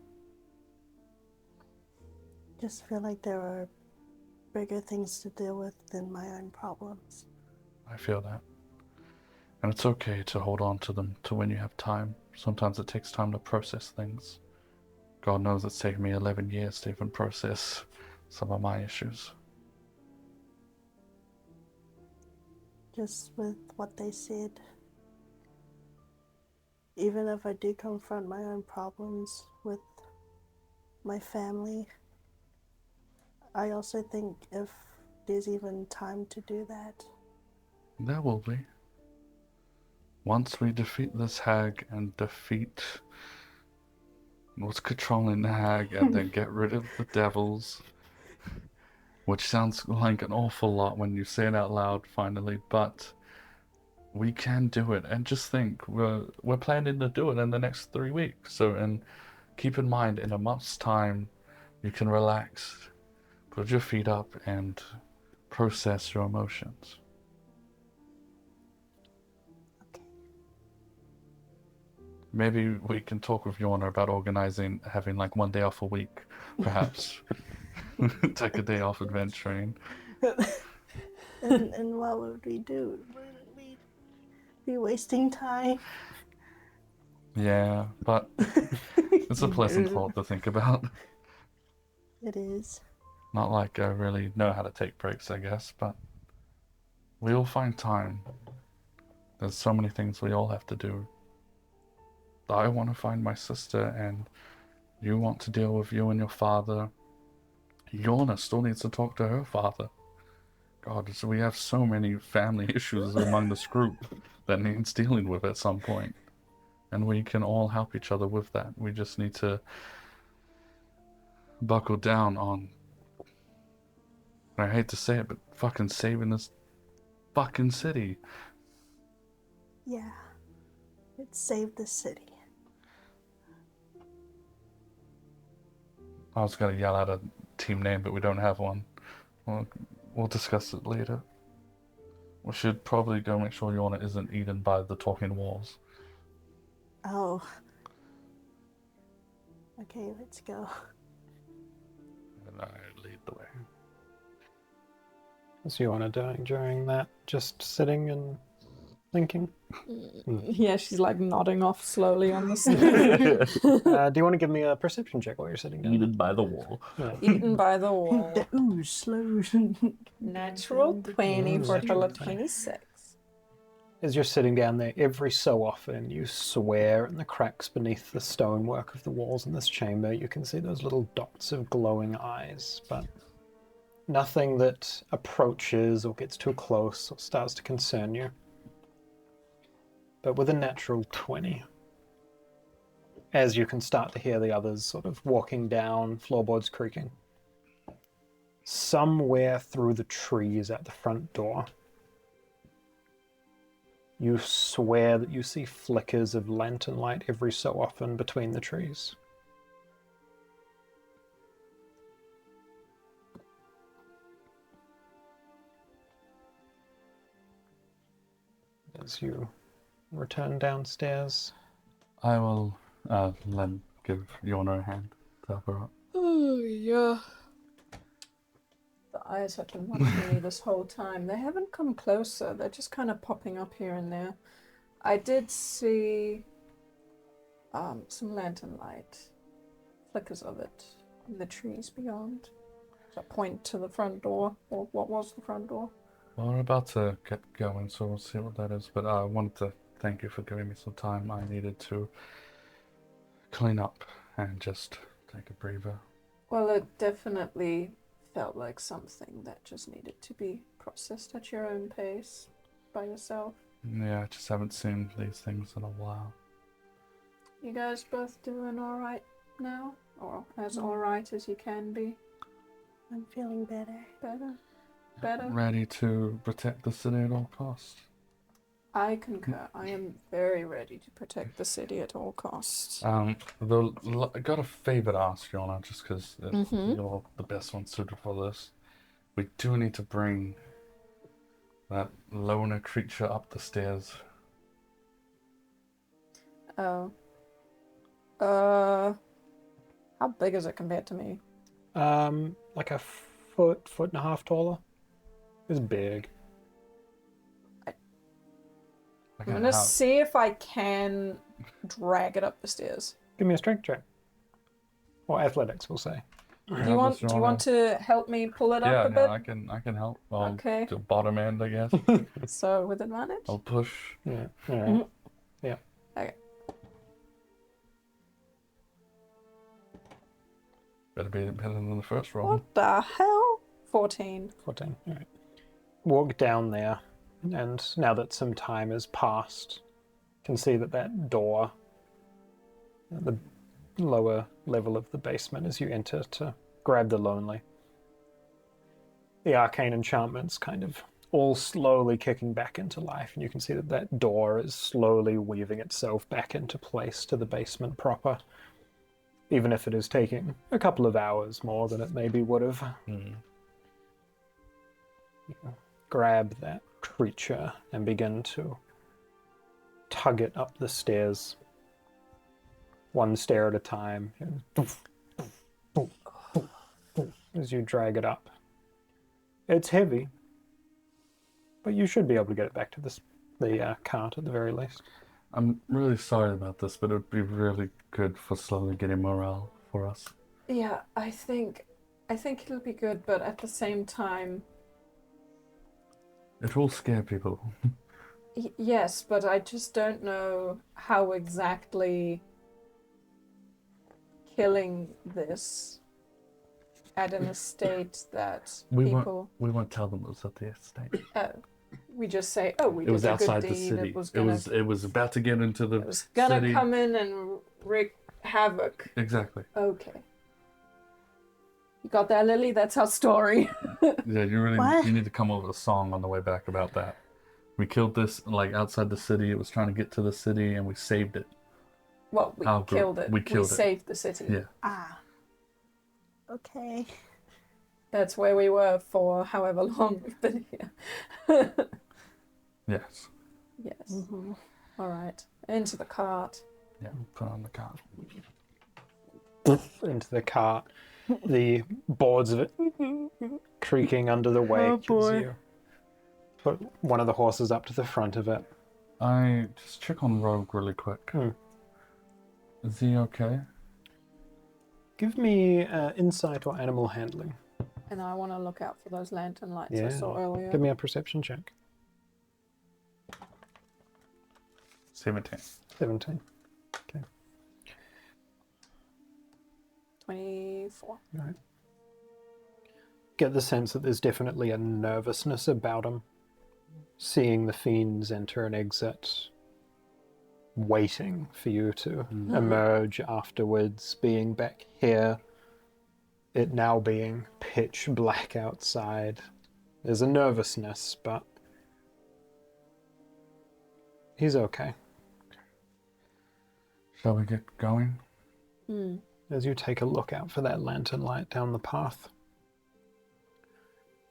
Just feel like there are bigger things to deal with than my own problems. I feel that. And it's okay to hold on to them to when you have time. Sometimes it takes time to process things. God knows it's taken me 11 years to even process some of my issues. Just with what they said, even if I do confront my own problems with my family, I also think if there's even time to do that. There will be. Once we defeat this hag and defeat what's controlling the hag and then get rid of the devils, which sounds like an awful lot when you say it out loud finally, but we can do it. And just think, we're planning to do it in the next 3 weeks. So, and keep in mind, in a month's time, you can relax, put your feet up, and process your emotions. Okay. Maybe we can talk with Yorna about organizing, having like 1 day off a week, perhaps. Take a day off adventuring. And what would we do? Wouldn't we be wasting time? Yeah, but it's a pleasant thought to think about. It is. Not like I really know how to take breaks, I guess, but we all find time. There's so many things we all have to do. I want to find my sister, and you want to deal with you and your father. Yorna still needs to talk to her father. God, so we have so many family issues among this group that needs dealing with at some point. And we can all help each other with that. We just need to buckle down on, I hate to say it, but fucking saving this fucking city. Yeah. It saved the city. I was gonna yell out a team name, but we don't have one. We'll discuss it later. We should probably go make sure Yorna isn't eaten by the talking walls. Oh. Okay, let's go. And I lead the way. What's Yorna doing during that? Just sitting and thinking? Yeah, she's like nodding off slowly on the stairs. Do you want to give me a perception check while you're sitting down? Eaten by the wall. Yeah. Eaten by the wall. The ooze slows. Natural 20 for a total of Natural 20. 26. As you're sitting down there, every so often you swear in the cracks beneath the stonework of the walls in this chamber, you can see those little dots of glowing eyes, but nothing that approaches or gets too close or starts to concern you. But with a natural 20, as you can start to hear the others sort of walking down, floorboards creaking, somewhere through the trees at the front door, you swear that you see flickers of lantern light every so often between the trees. As you return downstairs. I will give Yorna a hand to help her up. Oh, yeah. The eyes have been watching me this whole time. They haven't come closer. They're just kind of popping up here and there. I did see some lantern light, flickers of it in the trees beyond. Does that point to the front door, or what was the front door? Well, we're about to get going, so we'll see what that is. But I wanted to thank you for giving me some time. I needed to clean up and just take a breather. Well, it definitely felt like something that just needed to be processed at your own pace by yourself. Yeah, I just haven't seen these things in a while. You guys both doing alright now? Or as alright as you can be? I'm feeling better. Better? Better? Ready to protect the city at all costs. I concur. I am very ready to protect the city at all costs. I got a favor to ask, Yorna, just because you're the best one suited for this. We do need to bring that loner creature up the stairs. Oh. How big is it compared to me? Like a foot and a half taller. It's big. I'm gonna see if I can drag it up the stairs. Give me a strength check. Or athletics, we'll say. Do you want to help me pull it up a bit? I can help. Okay. The bottom end, I guess. So with advantage? I'll push. Yeah. All right. Yeah. Okay. Better be better than the first roll. What the hell? 14. 14. All right. Walk down there, and now that some time has passed, you can see that door at the lower level of the basement as you enter to grab the lonely. The arcane enchantments kind of all slowly kicking back into life, and you can see that door is slowly weaving itself back into place to the basement proper, even if it is taking a couple of hours more than it maybe would have. Grab that creature and begin to tug it up the stairs, one stair at a time, as you drag it up. It's heavy, but you should be able to get it back to the cart at the very least. I'm really sorry about this, but it would be really good for slowly getting morale for us. Yeah, I think it'll be good, but at the same time... It will scare people. Yes, but I just don't know how exactly killing this at an estate that We people... won't tell them it was at the estate. We just say, oh, we It did was a outside good the deed. city. It was about to get into the was gonna city. come in and wreak havoc. Exactly. Okay. You got that, Lily? That's our story. Yeah, What? you need to come up with a song on the way back about that. We killed this like outside the city. It was trying to get to the city, and we saved it. Well, we killed it. We killed it. Saved the city. Yeah. Ah. Okay. That's where we were for however long we've been here. Yes. Yes. All right. Into the cart. Yeah. Put on the cart. Into the cart. The boards of it creaking under the weight as boy. you put one of the horses up to the front of it. I just check on Rogue really quick. Is he okay? Give me insight or animal handling. And I want to look out for those lantern lights I Yeah. saw earlier. Give me a perception check. 17. 17. Okay. 24. All right. Get the sense that there's definitely a nervousness about him. Seeing the fiends enter and exit, waiting for you to emerge afterwards, being back here, it now being pitch black outside. There's a nervousness, but he's okay. Shall we get going? As you take a look out for that lantern light down the path.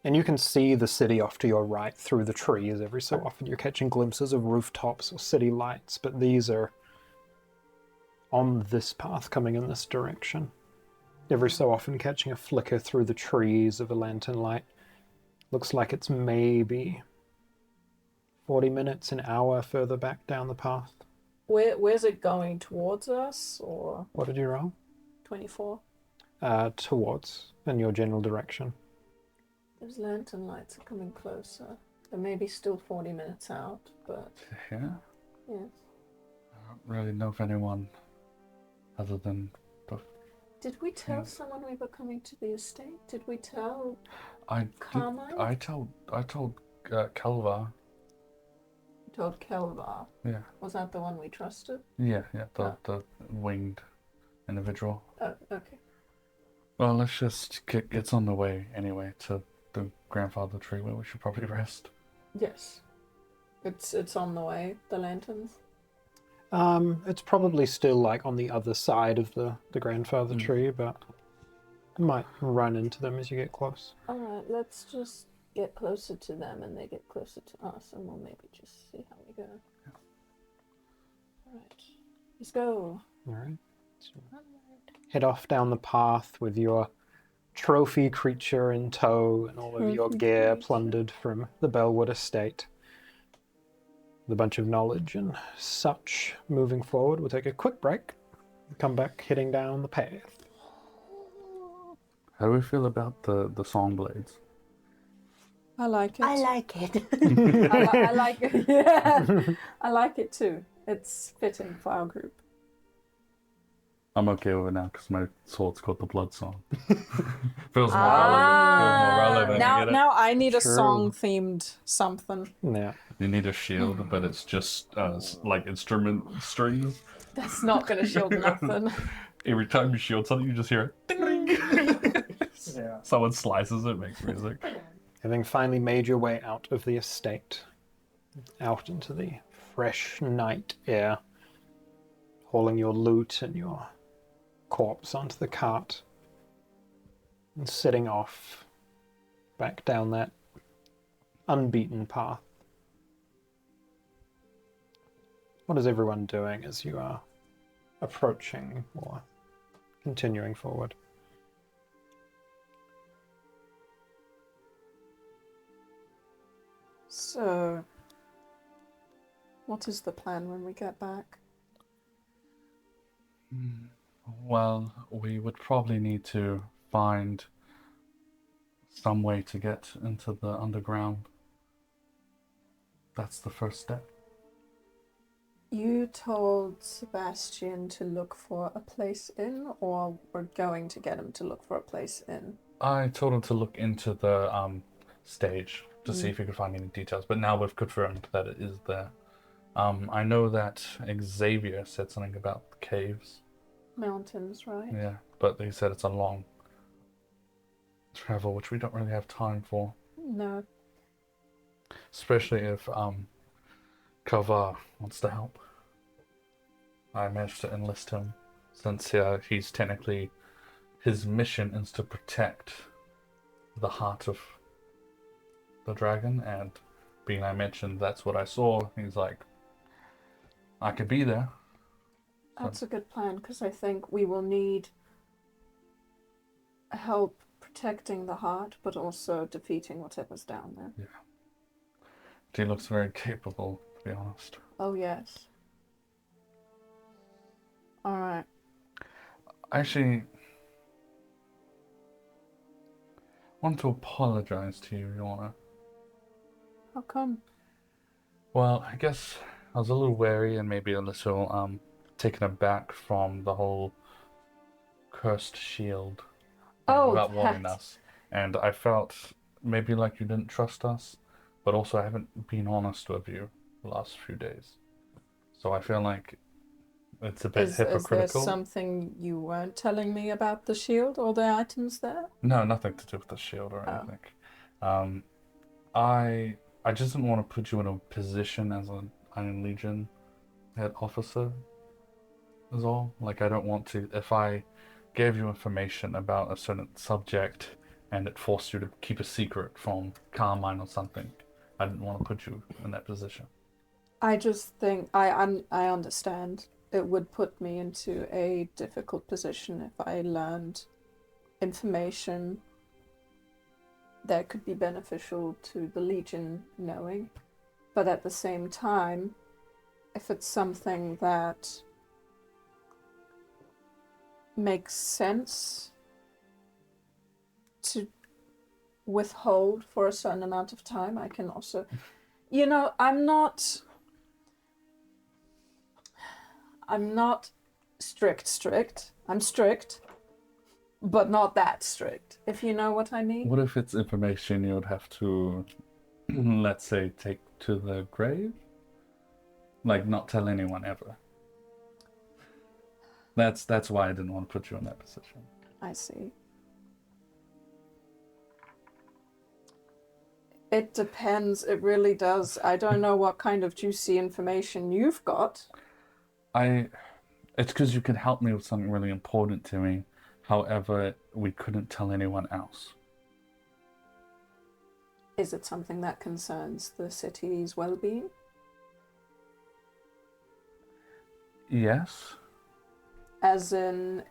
And you can see the city off to your right through the trees. Every so often you're catching glimpses of rooftops or city lights, but these are on this path coming in this direction. Every so often catching a flicker through the trees of a lantern light. Looks like it's maybe 40 minutes, an hour further back down the path. Where's it going? Towards us or What did you roll? 24? Towards, in your general direction. Those lantern lights are coming closer. They're maybe still 40 minutes out, but Yeah? yeah. I don't really know if anyone other than Did we tell someone we were coming to the estate? Did we tell I Carmine? I told Calvar. You told Kelvar. Yeah. Was that the one we trusted? Yeah, the winged individual. Oh, okay. Well, let's just get it's on the way anyway to the grandfather tree where we should probably rest. Yes. It's on the way, the lanterns. It's probably still like on the other side of the grandfather tree, but you might run into them as you get close. Alright, let's just get closer to them and they get closer to us and we'll maybe just see how we go. Yeah. Alright. Let's go. Alright. Head off down the path with your trophy creature in tow and all of your gear plundered from the Bellwood estate. With a bunch of knowledge and such moving forward. We'll take a quick break. Come back heading down the path. How do we feel about the song blades? I like it. I like it. I like it. Yeah. I like it too. It's fitting for our group. I'm okay with it now because my sword's called the Blood Song. Feels more relevant. Feels more relevant. Now I need a True. song themed something. Yeah. You need a shield, but it's just like instrument strings. That's not gonna shield nothing. Every time you shield something, you just hear it. Ding, ding. Yeah. Someone slices it, makes music. Having finally made your way out of the estate, out into the fresh night air, hauling your loot and your corpse onto the cart, and setting off back down that unbeaten path. What is everyone doing as you are approaching or continuing forward? So, what is the plan when we get back? Well, we would probably need to find some way to get into the underground. That's the first step. You told Sebastian to look for a place in, or we're going to get him to look for a place in? I told him to look into the stage to see if he could find any details, but now we've confirmed that it is there. I know that Xavier said something about the caves. Mountains, right? Yeah, but he said it's a long travel, which we don't really have time for. No. Especially if Kavar wants to help. I managed to enlist him since he's technically, his mission is to protect the heart of the dragon, and being I mentioned that's what I saw, he's like, I could be there. That's a good plan, because I think we will need help protecting the heart, but also defeating whatever's down there. Yeah. She looks very capable, to be honest. Oh, yes. Alright. Actually, I want to apologize to you, Yorna. How come? Well, I guess I was a little wary and maybe a little taken aback from the whole cursed shield without warning us. And I felt maybe like you didn't trust us, but also I haven't been honest with you the last few days. So I feel like it's a bit hypocritical. Is there something you weren't telling me about the shield or the items there? No, nothing to do with the shield or anything. I just didn't want to put you in a position as an Iron Legion head officer, is all. Like, I don't want to, if I gave you information about a certain subject and it forced you to keep a secret from Carmine or something, I didn't want to put you in that position. I just think, I understand. It would put me into a difficult position if I learned information that could be beneficial to the Legion knowing. But at the same time, if it's something that makes sense to withhold for a certain amount of time, I can also... You know, I'm not strict. I'm strict, but not that strict, if you know what I mean. What if it's information you would have to, let's say, take to the grave? Like, not tell anyone ever. That's why I didn't want to put you in that position. I see. It depends, it really does. I don't know what kind of juicy information you've got. It's because you could help me with something really important to me. However, we couldn't tell anyone else. Is it something that concerns the city's well-being? Yes. As in...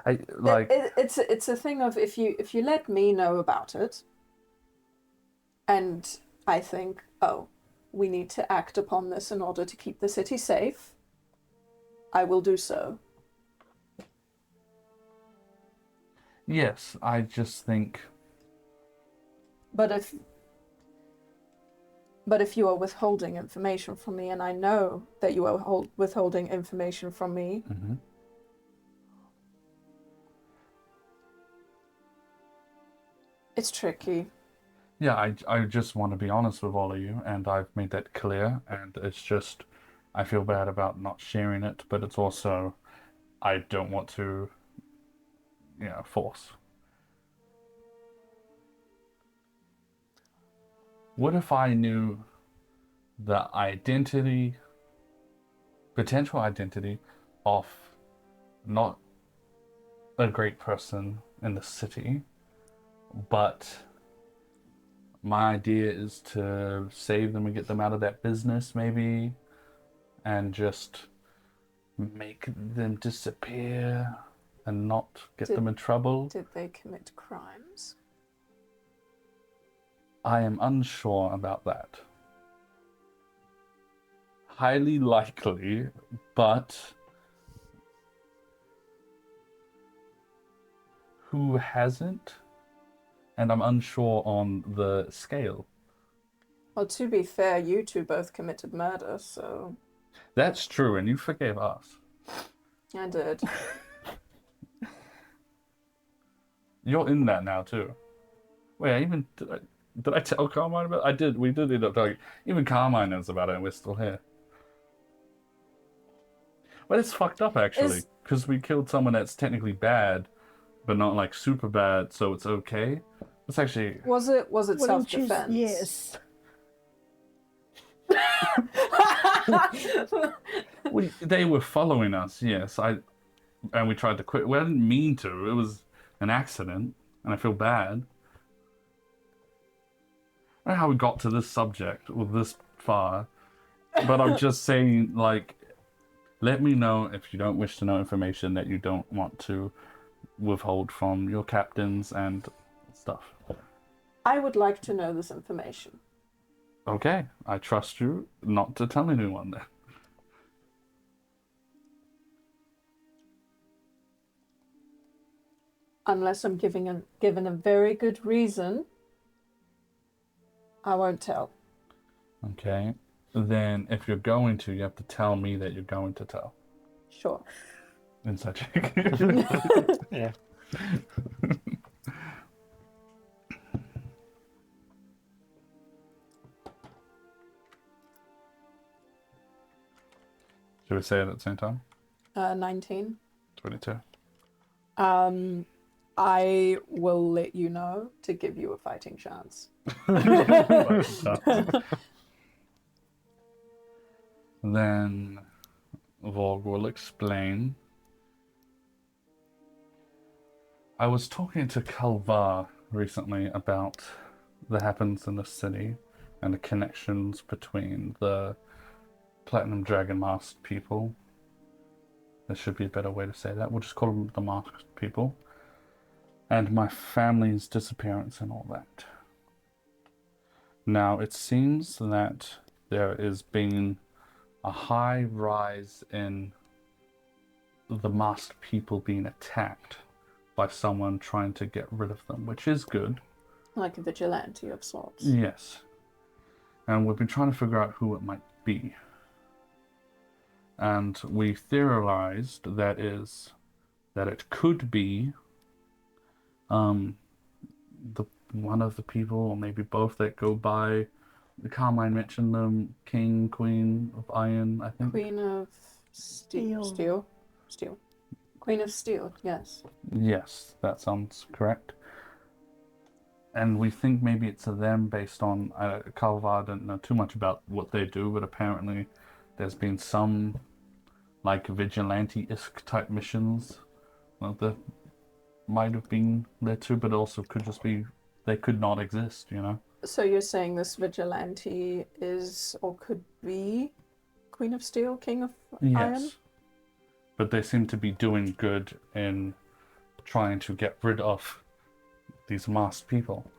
It's a thing of if you let me know about it, and I think, oh, we need to act upon this in order to keep the city safe, I will do so. Yes, I just think... But if you are withholding information from me, and I know that you are withholding information from me, Mm-hmm. it's tricky. Yeah, I just want to be honest with all of you, and I've made that clear, and it's just, I feel bad about not sharing it, but it's also, I don't want to, force. What if I knew the potential identity of not a great person in the city, but my idea is to save them and get them out of that business, maybe, and just make them disappear and not get them in trouble? Did they commit crimes? I am unsure about that. Highly likely, but who hasn't? And I'm unsure on the scale. Well, to be fair, you two both committed murder, so... That's true, and you forgave us. I did. You're in that now, too. Wait, did I tell Carmine about it? I did. We did end up talking. Even Carmine knows about it, and we're still here. Well, it's fucked up, actually, because we killed someone that's technically bad, but not, like, super bad, so it's okay. It's actually... Was it self-defense? Yes. They were following us, yes. And we tried to quit. Well, I didn't mean to. It was an accident, and I feel bad. I don't know how we got to this subject, or this far, but I'm just saying, like, let me know if you don't wish to know information that you don't want to withhold from your captains and stuff. I would like to know this information. Okay, I trust you not to tell anyone then. Unless I'm given a very good reason, I won't tell. Okay. Then if you're going to, you have to tell me that you're going to tell. Sure. Inside check. Yeah. Should we say it at the same time? 19. 22. I will let you know to give you a fighting chance. Then Vorg will explain. I was talking to Kalvar recently about the happens in the city and the connections between the Platinum Dragon masked people. There should be a better way to say that. We'll just call them the masked people. And my family's disappearance and all that. Now, it seems that there is been a high rise in the masked people being attacked by someone trying to get rid of them, which is good. Like a vigilante of sorts. Yes. And we've been trying to figure out who it might be. And we theorized that it could be the one of the people, or maybe both, that go by. Carmine mentioned them, King, Queen of Iron, I think. Queen of Steel. Queen of Steel, yes. Yes, that sounds correct. And we think maybe it's them based on... Calvar didn't know too much about what they do, but apparently there's been some like vigilante-esque type missions that might have been there too, but also could just be... they could not exist, you know? So you're saying this vigilante is, or could be, Queen of Steel, King of Iron? Yes. But they seem to be doing good in trying to get rid of these masked people.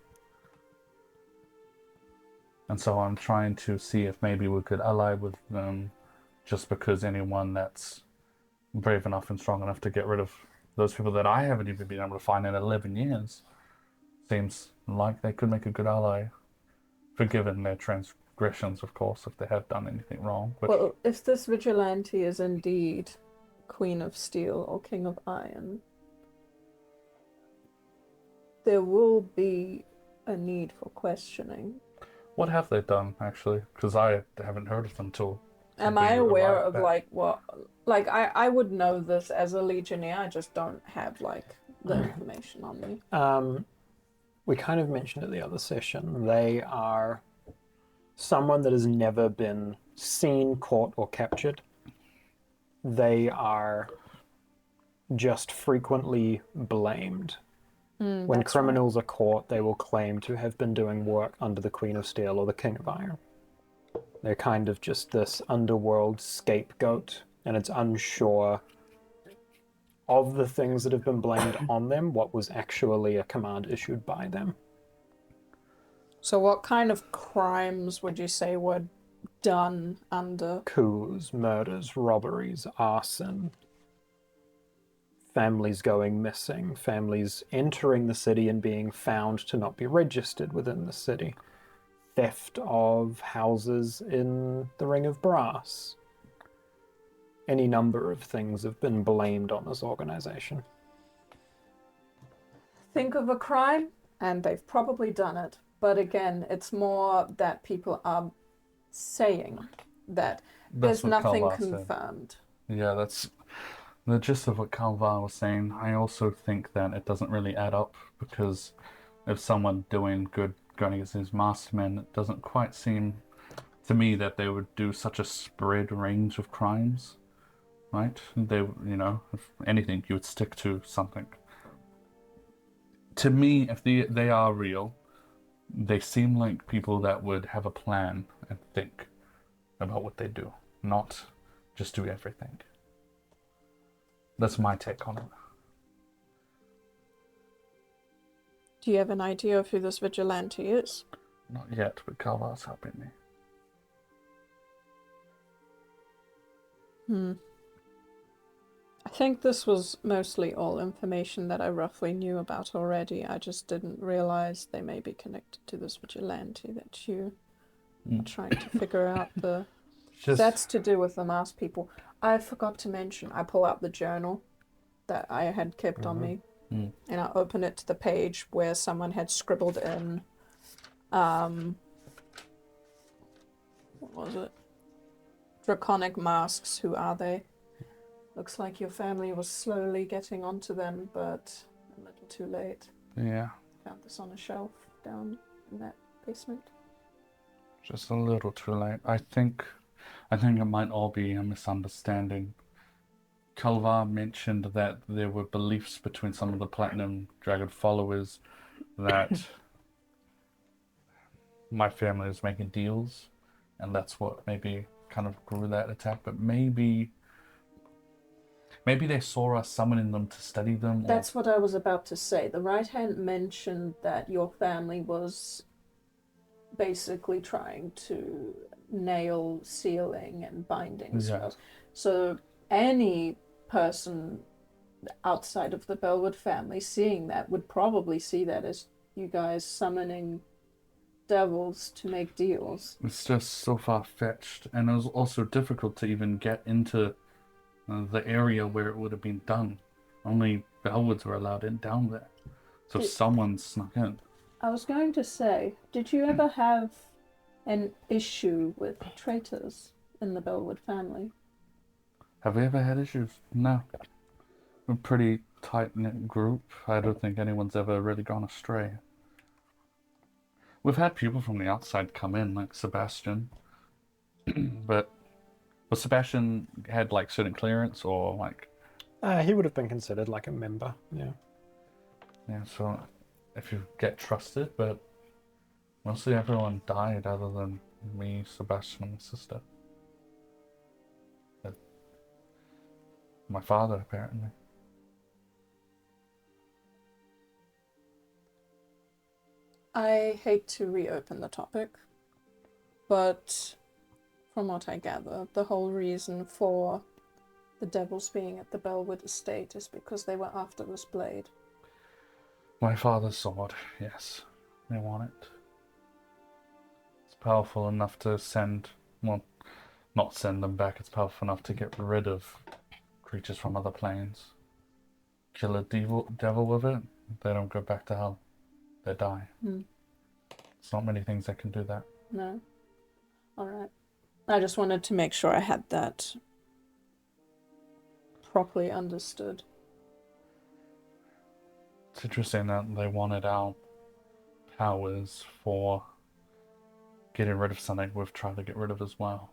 And so I'm trying to see if maybe we could ally with them, just because anyone that's brave enough and strong enough to get rid of those people that I haven't even been able to find in 11 years seems like they could make a good ally, forgiven their transgressions, of course, if they have done anything wrong. Which... Well, if this vigilante is indeed Queen of Steel or King of Iron, there will be a need for questioning. What have they done, actually? Because I haven't heard of them till... Am I aware of, like, what... Like, I would know this as a Legionnaire, I just don't have, like, the information on me. We kind of mentioned at the other session, they are someone that has never been seen, caught, or captured. They are just frequently blamed. When criminals are caught, they will claim to have been doing work under the Queen of Steel or the King of Iron. They're kind of just this underworld scapegoat, and it's unsure of the things that have been blamed on them, what was actually a command issued by them. So what kind of crimes would you say were done under... Coups, murders, robberies, arson, families going missing, families entering the city and being found to not be registered within the city, theft of houses in the Ring of Brass. Any number of things have been blamed on this organization. Think of a crime, and they've probably done it. But again, it's more that people are saying that there's nothing confirmed. Yeah, that's the gist of what Calvar was saying. I also think that it doesn't really add up, because if someone doing good going against these masked men, it doesn't quite seem to me that they would do such a spread range of crimes, right? They, you know, if anything, you would stick to something. To me, if they are real, they seem like people that would have a plan and think about what they do, not just do everything. That's my take on it. Do you have an idea of who this vigilante is? Not yet, but Calvar's helping me. I think this was mostly all information that I roughly knew about already. I just didn't realize they may be connected to this vigilante that you are trying to figure out the... That's to do with the masked people. I forgot to mention, I pull out the journal that I had kept on me, and I open it to the page where someone had scribbled in, what was it? Draconic masks, who are they? Looks like your family was slowly getting onto them, but a little too late. Yeah. Found this on a shelf down in that basement. Just a little too late. I think it might all be a misunderstanding. Calvar mentioned that there were beliefs between some of the Platinum Dragon followers that my family was making deals, and that's what maybe kind of grew that attack. But maybe they saw us summoning them to study them. That's what I was about to say. The right hand mentioned that your family was basically trying to nail sealing and binding spells. So any person outside of the Bellwood family seeing that would probably see that as you guys summoning devils to make deals. It's just so far-fetched, and it was also difficult to even get into the area where it would have been done. Only Bellwoods were allowed in down there. So someone snuck in. I was going to say, did you ever have an issue with traitors in the Bellwood family? Have we ever had issues? No. We're a pretty tight-knit group. I don't think anyone's ever really gone astray. We've had people from the outside come in, like Sebastian. But was Sebastian had like certain clearance or like... He would have been considered like a member, yeah. Yeah, so if you get trusted, but mostly everyone died other than me, Sebastian, and my sister. My father, apparently. I hate to reopen the topic, but from what I gather, the whole reason for the devils being at the Bellwood estate is because they were after this blade. My father's sword, yes. They want it. It's powerful enough to send, well, not send them back, it's powerful enough to get rid of creatures from other planes. Kill a devil with it, they don't go back to hell. They die. It's not many things that can do that. No? Alright. I just wanted to make sure I had that properly understood. It's interesting that they wanted our powers for getting rid of something we've tried to get rid of as well.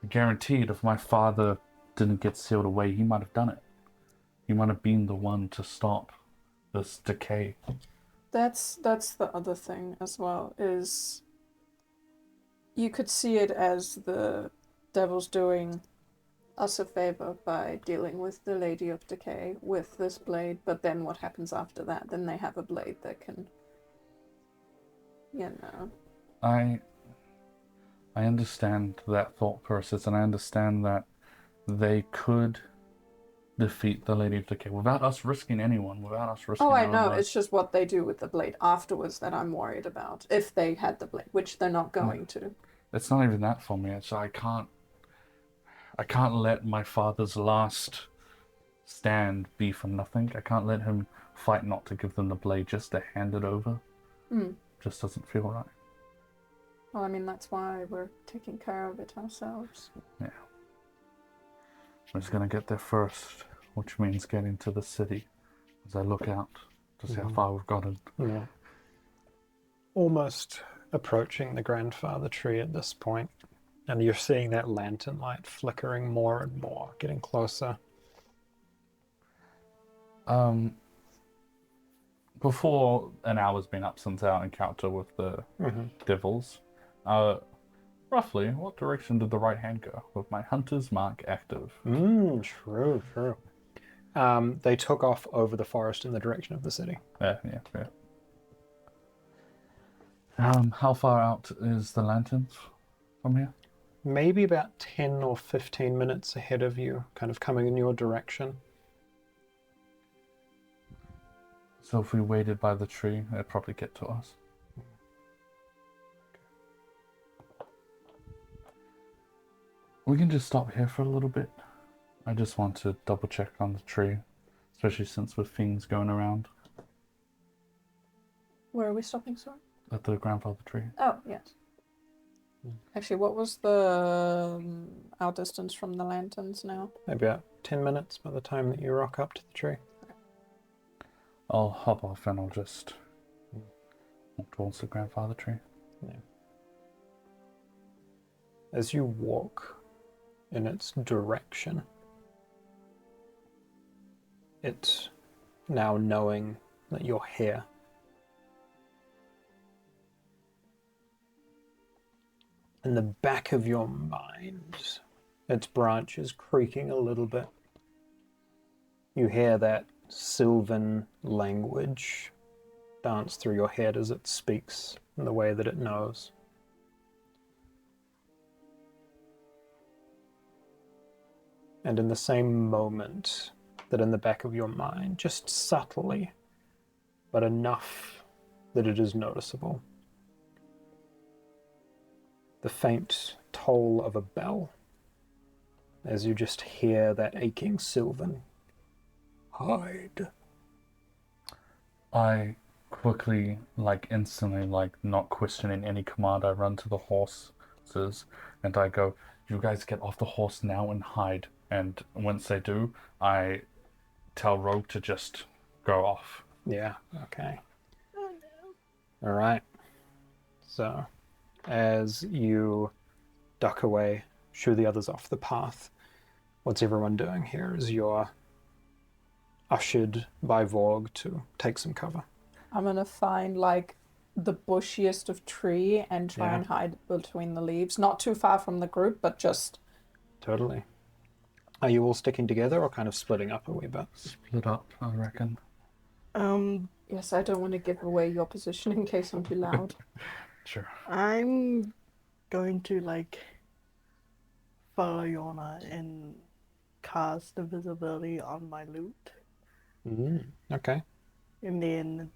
Guaranteed, if my father didn't get sealed away, he might have done it. He might have been the one to stop this decay. That's the other thing as well, is you could see it as the devil's doing us a favor by dealing with the Lady of Decay with this blade, but then what happens after that? Then they have a blade that can, you know. I understand that thought process, and I understand that they could defeat the Lady of Decay without us risking anyone, without us risking Oh, I our know, lives. it's just what they do with the blade afterwards that I'm worried about, if they had the blade, which they're not going to. It's not even that for me. It's I can't let my father's last stand be for nothing. I can't let him fight not to give them the blade just to hand it over. Just doesn't feel right. Well, I mean, that's why we're taking care of it ourselves. Yeah. I'm just gonna get there first, which means getting to the city as I look out to see how far we've gotten. Yeah. Almost approaching the grandfather tree at this point, and you're seeing that lantern light flickering more and more, getting closer. Before an hour's been up since our encounter with the devils, roughly, what direction did the right hand go with my hunter's mark active? True. They took off over the forest in the direction of the city. Yeah. How far out is the lanterns from here? Maybe about 10 or 15 minutes ahead of you, kind of coming in your direction. So if we waited by the tree, it'd probably get to us. We can just stop here for a little bit. I just want to double check on the tree, especially since with things going around Where are we stopping, sorry? at the grandfather tree. Oh, yes. Actually, what was the our distance from the lanterns now? Maybe about 10 minutes by the time that you rock up to the tree. I'll hop off and I'll just walk towards the grandfather tree. Yeah. As you walk in its direction, it's now knowing that you're here. In the back of your mind, its branches creaking a little bit. You hear that sylvan language dance through your head as it speaks in the way that it knows. And in the same moment that in the back of your mind, just subtly, but enough that it is noticeable, the faint toll of a bell, as you just hear that aching sylvan. Hide. I quickly, instantly, not questioning any command, I run to the horses and I go, you guys get off the horse now and hide. And once they do, I tell Rogue to just go off. Yeah, okay. Oh no. All right. So, as you duck away, shoo the others off the path, what's everyone doing here is you're ushered by Vorg to take some cover. I'm gonna find the bushiest of tree and try and hide between the leaves. Not too far from the group, but just... Totally. Are you all sticking together or kind of splitting up a wee bit? Split up, I reckon. Yes, I don't want to give away your position in case I'm too loud. Sure. I'm going to follow Yorna and cast invisibility on my loot. Okay. And then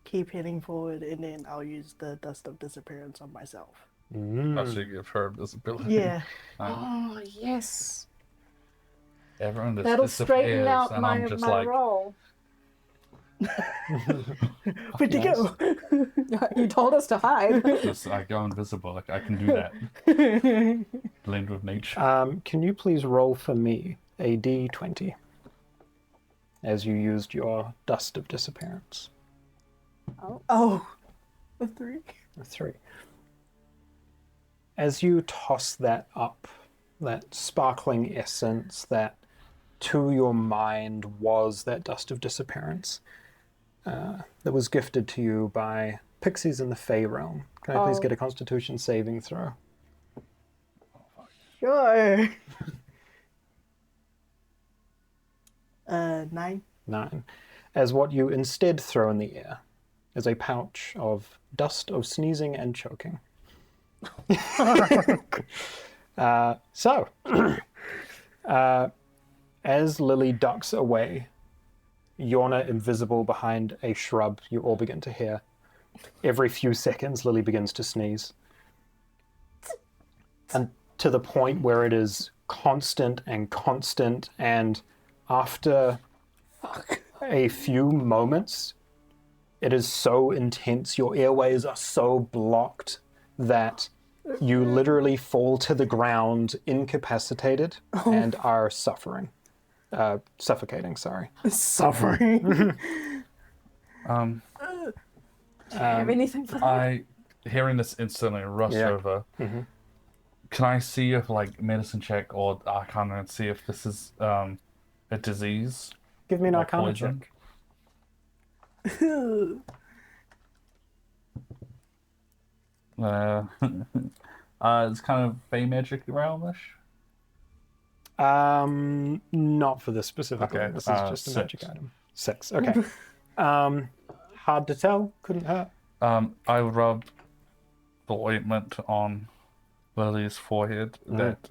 keep heading forward, and then I'll use the Dust of Disappearance on myself. I should give her visibility. Yeah. Oh, yes. Everyone just That'll straighten disappears, out and my, I'm just my roll. Where'd you go? You told us to hide. I go invisible. I can do that. Blend with nature. Can you please roll for me a d20 as you used your Dust of Disappearance? Oh, a 3. A 3. As you toss that up, that sparkling essence that to your mind was that Dust of Disappearance that was gifted to you by pixies in the Fey realm. Can I please get a Constitution saving throw? Sure. 9. 9. As what you instead throw in the air is a pouch of dust of sneezing and choking. As Lily ducks away, Yorna invisible behind a shrub, you all begin to hear. Every few seconds, Lily begins to sneeze. And to the point where it is constant, and after a few moments, it is so intense, your airways are so blocked that you literally fall to the ground incapacitated and are suffocating, sorry. Suffering. Do you have anything for that? Hearing this instantly rush over. Mm-hmm. Can I see if medicine check or Arcana and see if this is a disease? Give me an or Arcana poison? check. It's kind of Fey magic realmish. Not for this specifically. Okay, This is just a magic 6. item. 6. Okay. Hard to tell. Couldn't hurt. I rub the ointment on Lily's forehead that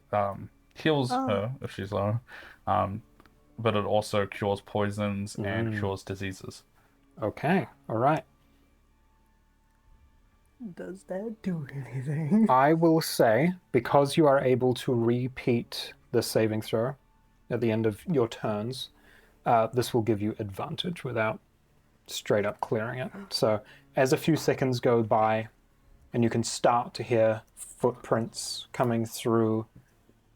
heals her if she's low, but it also cures poisons and cures diseases. Okay. All right. Does that do anything? I will say, because you are able to repeat the saving throw at the end of your turns, this will give you advantage without straight up clearing it. So as a few seconds go by and you can start to hear footprints coming through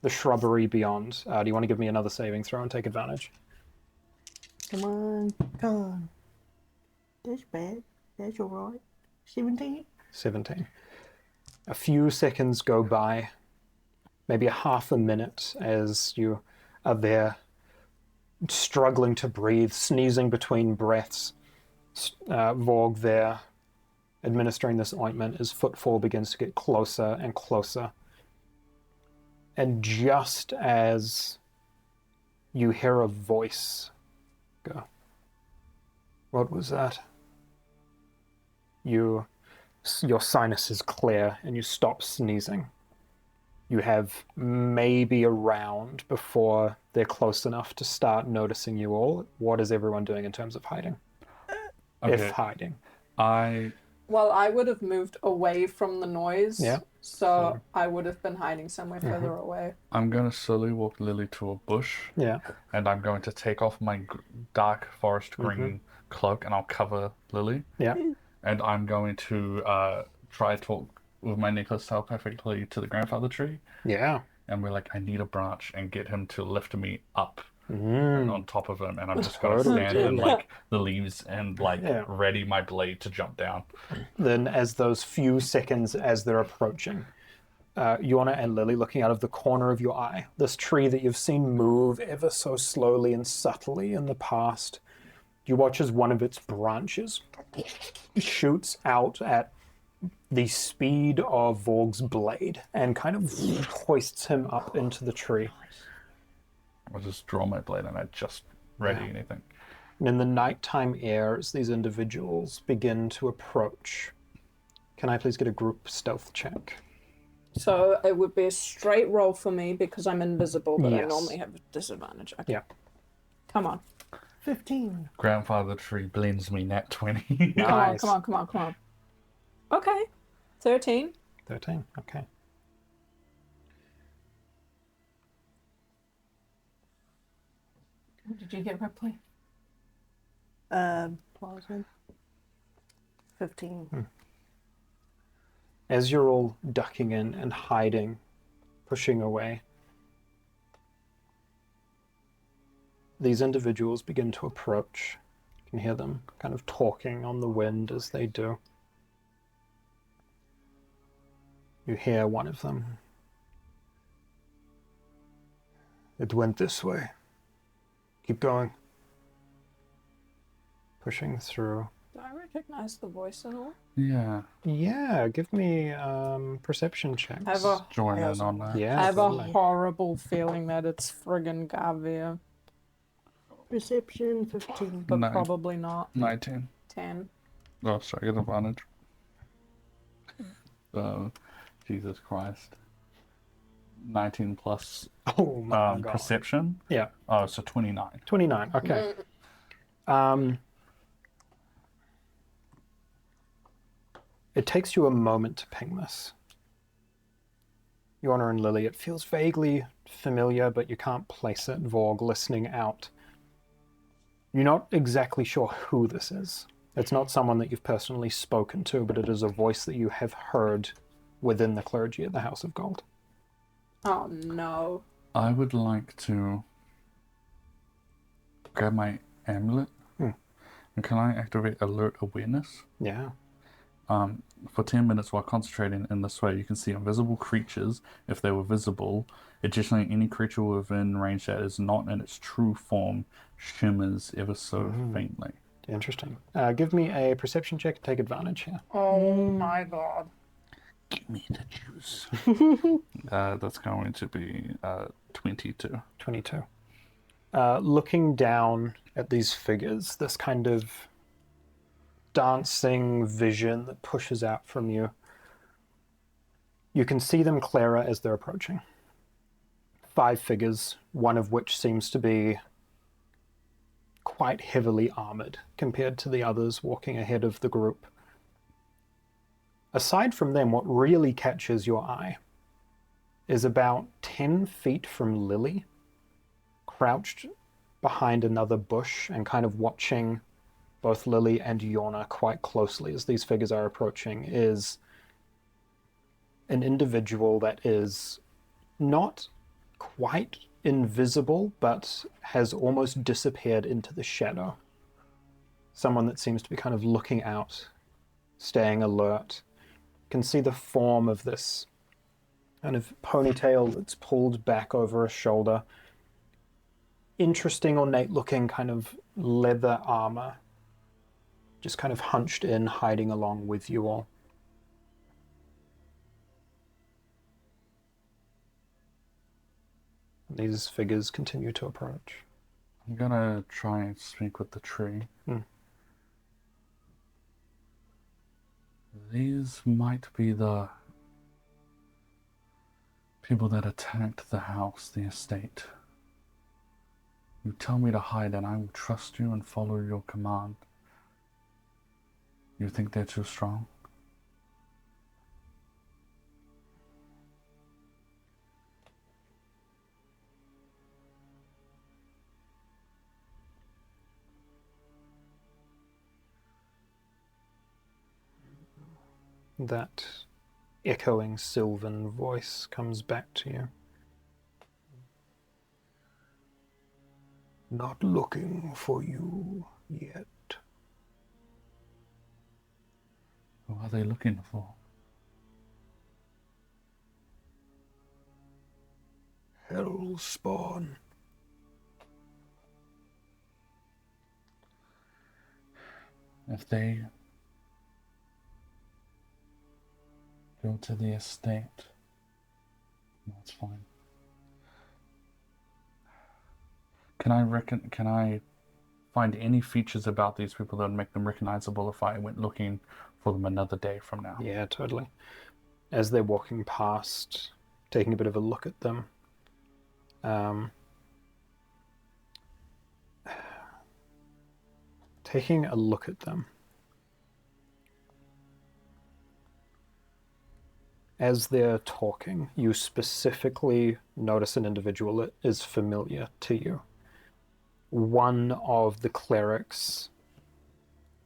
the shrubbery beyond, do you want to give me another saving throw and take advantage? Come on, come on. That's bad. That's alright. 17? 17. A few seconds go by, maybe a half a minute, as you are there struggling to breathe, sneezing between breaths. Vorg there administering this ointment as footfall begins to get closer and closer. And just as you hear a voice go, "What was that?" Your sinus is clear and you stop sneezing. You have maybe a round before they're close enough to start noticing you all. What is everyone doing in terms of hiding? Okay. If hiding. Well, I would have moved away from the noise. Yeah. So I would have been hiding somewhere further away. I'm going to slowly walk Lily to a bush. Yeah. And I'm going to take off my dark forest green cloak and I'll cover Lily. Yeah. And I'm going to try to talk with my necklace telepathically to the grandfather tree. Yeah. And we're like, I need a branch, and get him to lift me up and on top of him. And I'm just going to stand in like the leaves and like ready my blade to jump down. Then as those few seconds as they're approaching, Yorna and Lily looking out of the corner of your eye, this tree that you've seen move ever so slowly and subtly in the past, you watch as one of its branches shoots out at the speed of Vorg's blade and kind of hoists him up into the tree. I just draw my blade and I just ready anything. And in the nighttime air, as these individuals begin to approach, can I please get a group stealth check? So it would be a straight roll for me because I'm invisible, but I Yes. normally have a disadvantage. Okay. Yeah. Come on. 15. Grandfather tree blends me nat 20. Nice. Come on. Okay. 13. 13, okay. What did you get, Ripley? What was it? 15. As you're all ducking in and hiding, pushing away, these individuals begin to approach. You can hear them kind of talking on the wind as they do. You hear one of them. "It went this way. Keep going." Pushing through. Do I recognize the voice at all? Yeah. Yeah, give me perception checks. I have a, Join in on that. Yeah, I have totally. a horrible feeling that it's friggin' Gavir, Perception 15. but Nine. probably not. 19. 10. Oh, sorry, I get advantage. Jesus Christ. 19 plus Oh my God. perception. Yeah. Oh, so 29. 29, okay. It takes you a moment to ping this. Yorna and Lily, it feels vaguely familiar, but you can't place it. Vorg, listening out. You're not exactly sure who this is. It's not someone that you've personally spoken to, but it is a voice that you have heard within the clergy at the House of Gold. Oh no. I would like to grab my amulet. And can I activate alert awareness? Yeah. For 10 minutes while concentrating in this way, you can see invisible creatures if they were visible. Additionally, any creature within range that is not in its true form shimmers ever so faintly. Interesting. Give me a perception check to take advantage here. Oh my God. Give me the juice. That's going to be 22. 22. Looking down at these figures, this kind of dancing vision that pushes out from you, you can see them clearer as they're approaching. 5 figures, one of which seems to be quite heavily armored compared to the others walking ahead of the group. Aside from them, what really catches your eye is about 10 feet from Lily, crouched behind another bush and kind of watching both Lily and Yorna quite closely as these figures are approaching, is an individual that is not quite invisible, but has almost disappeared into the shadow. Someone that seems to be kind of looking out, staying alert. You can see the form of this kind of ponytail that's pulled back over a shoulder. Interesting, ornate-looking kind of leather armor, just kind of hunched in, hiding along with you all. These figures continue to approach. I'm gonna try and speak with the tree. These might be the people that attacked the house, the estate. You tell me to hide and I will trust you and follow your command. You think they're too strong? That echoing sylvan voice comes back to you. Not looking for you yet. Who are they looking for? Hellspawn. If they go to the estate, that's fine. Can I find any features about these people that would make them recognizable if I went looking for them another day from now? Yeah, totally. As they're walking past, taking a bit of a look at them, taking a look at them. As they're talking, you specifically notice an individual that is familiar to you. One of the clerics,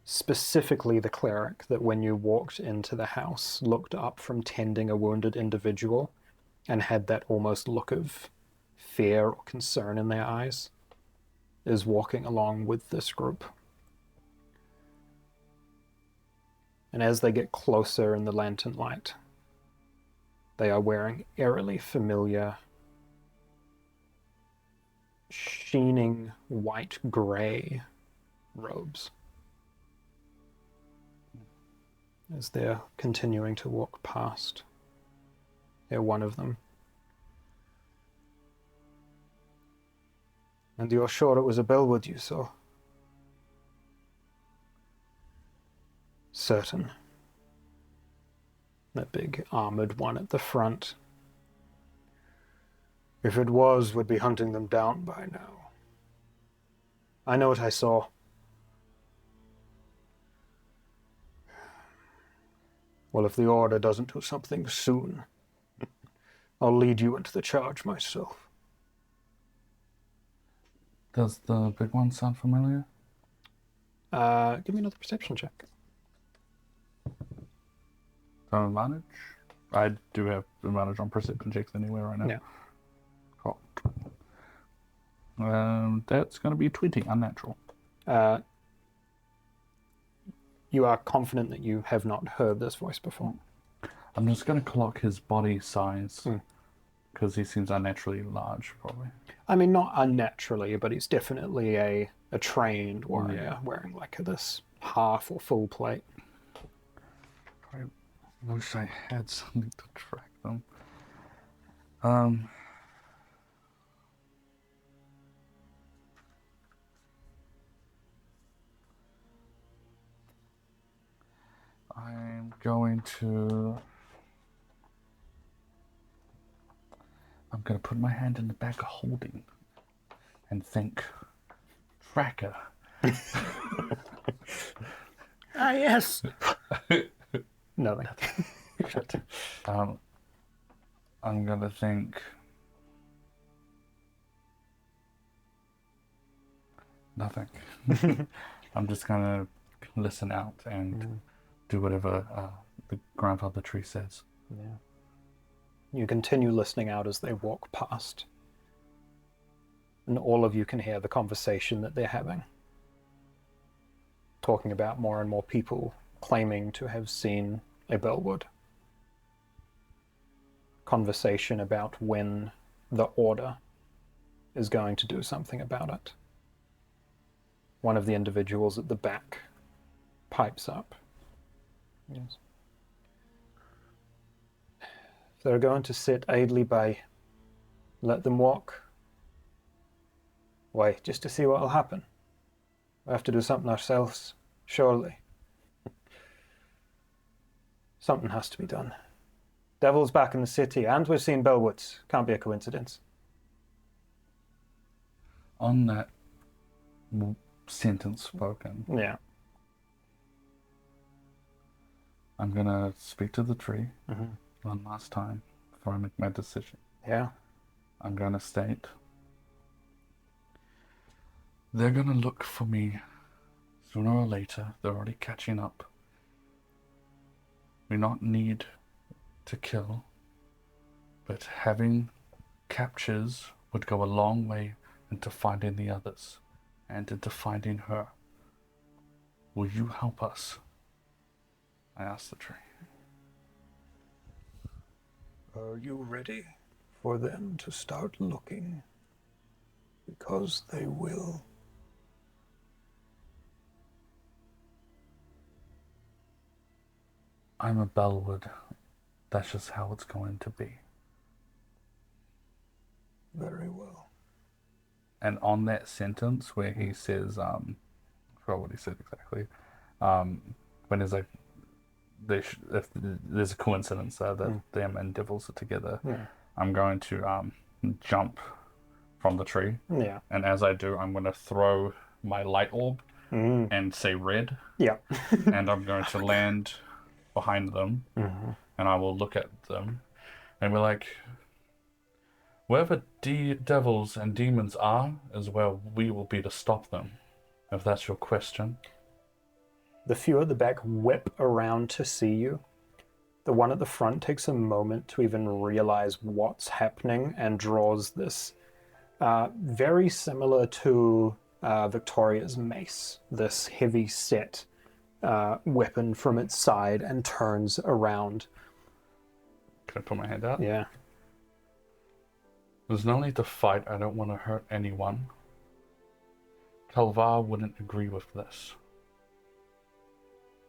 specifically the cleric that when you walked into the house looked up from tending a wounded individual and had that almost look of fear or concern in their eyes, is walking along with this group. And as they get closer in the lantern light, they are wearing eerily familiar, sheening white-gray robes as they're continuing to walk past. They're one of them. And you're sure it was a Bellwood you saw? Certain. That big armored one at the front. If it was, we'd be hunting them down by now. I know what I saw. Well, if the Order doesn't do something soon, I'll lead you into the charge myself. Does the big one sound familiar? Give me another perception check. Advantage? I do have advantage on perception checks anyway right now. Yeah. Cool. That's going to be 20, unnatural. You are confident that you have not heard this voice before. I'm just going to clock his body size, because he seems unnaturally large, probably. I mean, not unnaturally, but he's definitely a trained warrior wearing like this half or full plate. I wish I had something to track them. going to put my hand in the bag of holding and think, tracker. Ah, yes. Nothing. Shut. I'm gonna think nothing. I'm just gonna listen out and do whatever the grandfather tree says. Yeah. You continue listening out as they walk past, and all of you can hear the conversation that they're having, talking about more and more people claiming to have seen a bellwood. Conversation about when the Order is going to do something about it. One of the individuals at the back pipes up. Yes. If they're going to sit idly by, let them walk. Why, just to see what will happen. We have to do something ourselves, surely. Something has to be done. Devil's back in the city, and we've seen bellwoods. Can't be a coincidence. On that sentence spoken, Yeah. I'm gonna speak to the tree Mm-hmm. one last time before I make my decision. Yeah. I'm gonna state they're gonna look for me sooner or later. They're already catching up. We not need to kill, but having captures would go a long way into finding the others and into finding her. Will you help us? I asked the tree. Are you ready for them to start looking? Because they will. I'm a bellwood. That's just how it's going to be. Very well. And on that sentence where he says, I forgot what he said exactly. When he's like, if there's a coincidence that them and devils are together, I'm going to jump from the tree. Yeah. And as I do, I'm going to throw my light orb and say red. Yeah. And I'm going to land behind them. And I will look at them and be like, wherever devils and demons are is where we will be to stop them, if that's your question. The few at the back whip around to see you. The one at the front takes a moment to even realize what's happening and draws this very similar to Victoria's mace, this heavy set weapon from its side, and turns around. Can I put my hand out? Yeah. There's no need to fight. I don't want to hurt anyone. Kalvar wouldn't agree with this.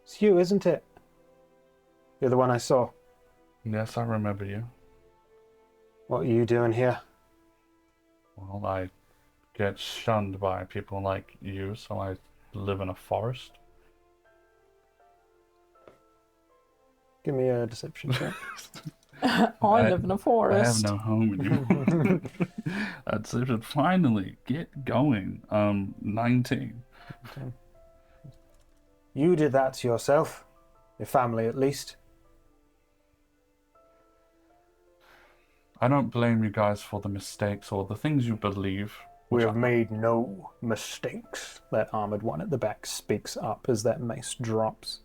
It's you, isn't it? You're the one I saw. Yes, I remember you. What are you doing here? Well, I get shunned by people like you, so I live in a forest. Give me a deception check. I live in a forest. I have no home anymore. That's it. Finally, get going. 19. Okay. You did that to yourself. Your family, at least. I don't blame you guys for the mistakes or the things you believe. We have made no mistakes. That armored one at the back speaks up as that mace drops.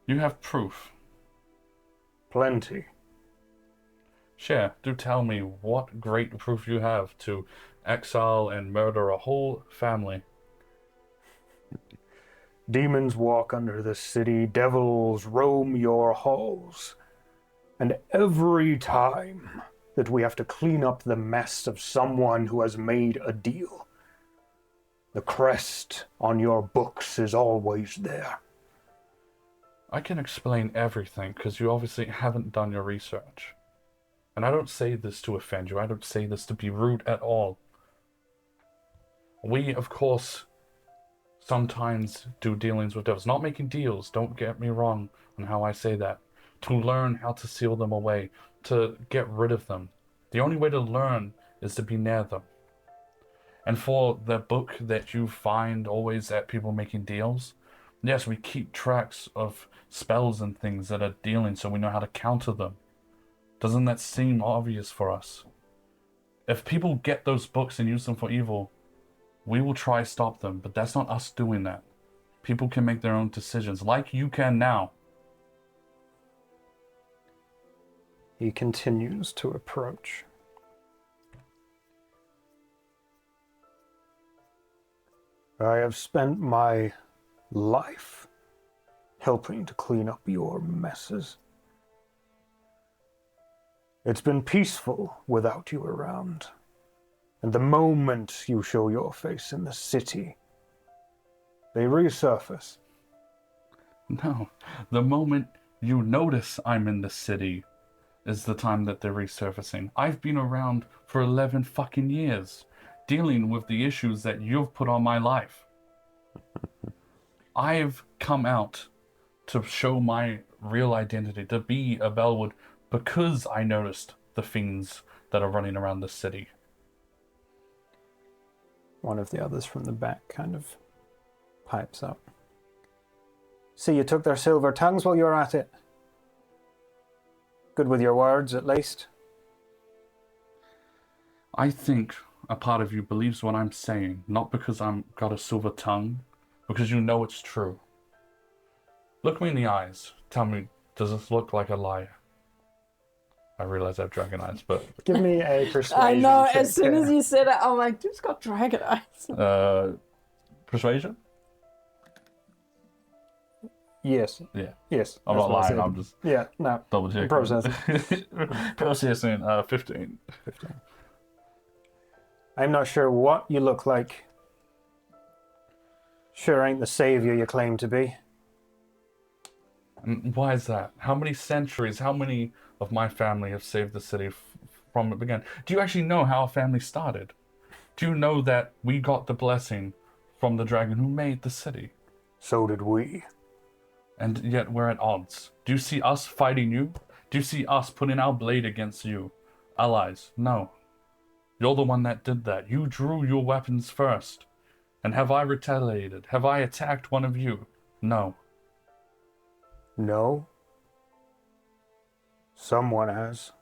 You have proof. Plenty. Share, do tell me what great proof you have to exile and murder a whole family. Demons walk under the city, devils roam your halls. And every time that we have to clean up the mess of someone who has made a deal, the crest on your books is always there. I can explain everything because you obviously haven't done your research. And I don't say this to offend you. I don't say this to be rude at all. We, of course, sometimes do dealings with devils. Not making deals, don't get me wrong on how I say that. To learn how to seal them away, to get rid of them. The only way to learn is to be near them. And for the book that you find always at people making deals, yes, we keep tracks of spells and things that are dealing so we know how to counter them. Doesn't that seem obvious for us? If people get those books and use them for evil, we will try to stop them, but that's not us doing that. People can make their own decisions, like you can now. He continues to approach. I have spent my life helping to clean up your messes. It's been peaceful without you around. And the moment you show your face in the city, they resurface. No, the moment you notice I'm in the city is the time that they're resurfacing. I've been around for 11 fucking years, dealing with the issues that you've put on my life. I've come out to show my real identity, to be a Bellwood, because I noticed the fiends that are running around the city. One of the others from the back kind of pipes up. See, you took their silver tongues while you were at it. Good with your words, at least. I think a part of you believes what I'm saying, not because I'm got a silver tongue, because you know it's true. Look me in the eyes. Tell me, does this look like a lie? I realize I have dragon eyes, but... Give me a persuasion I know, check. as soon as you said it, I'm like, dude's got dragon eyes. Persuasion? Yes. Yeah. Yes. I'm that's not what I lying, said. I'm just Yeah, no. double checking. Processing. Processing, 15. 15. I'm not sure what you look like. Sure ain't the savior you claim to be. And why is that? How many centuries, how many of my family have saved the city from it began? Do you actually know how our family started? Do you know that we got the blessing from the dragon who made the city? So did we. And yet we're at odds. Do you see us fighting you? Do you see us putting our blade against you? Allies? No. You're the one that did that. You drew your weapons first. And have I retaliated? Have I attacked one of you? No. No. Someone has.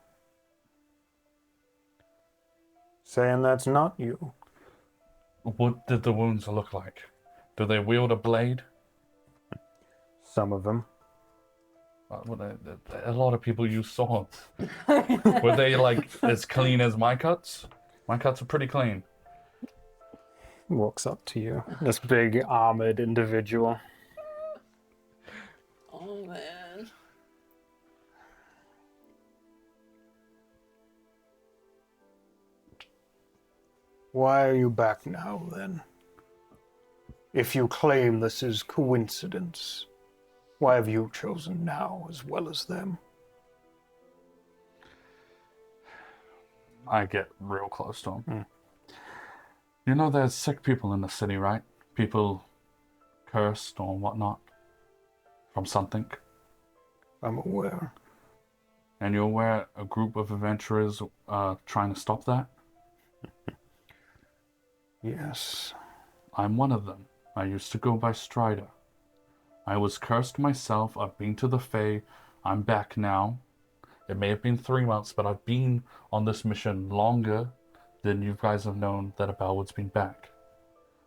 Saying that's not you. What did the wounds look like? Do they wield a blade? Some of them. A lot of people use swords. Were they like as clean as my cuts? My cuts are pretty clean. Walks up to you. This big armored individual. Oh, man. Why are you back now, then? If you claim this is coincidence, why have you chosen now as well as them? I get real close to him. You know there's sick people in the city, right? People cursed or whatnot from something. I'm aware. And you're aware a group of adventurers trying to stop that? Yes. I'm one of them. I used to go by Strider. I was cursed myself. I've been to the Fae. I'm back now. It may have been 3 months, but I've been on this mission longer than you guys have known that a Bellwood's been back.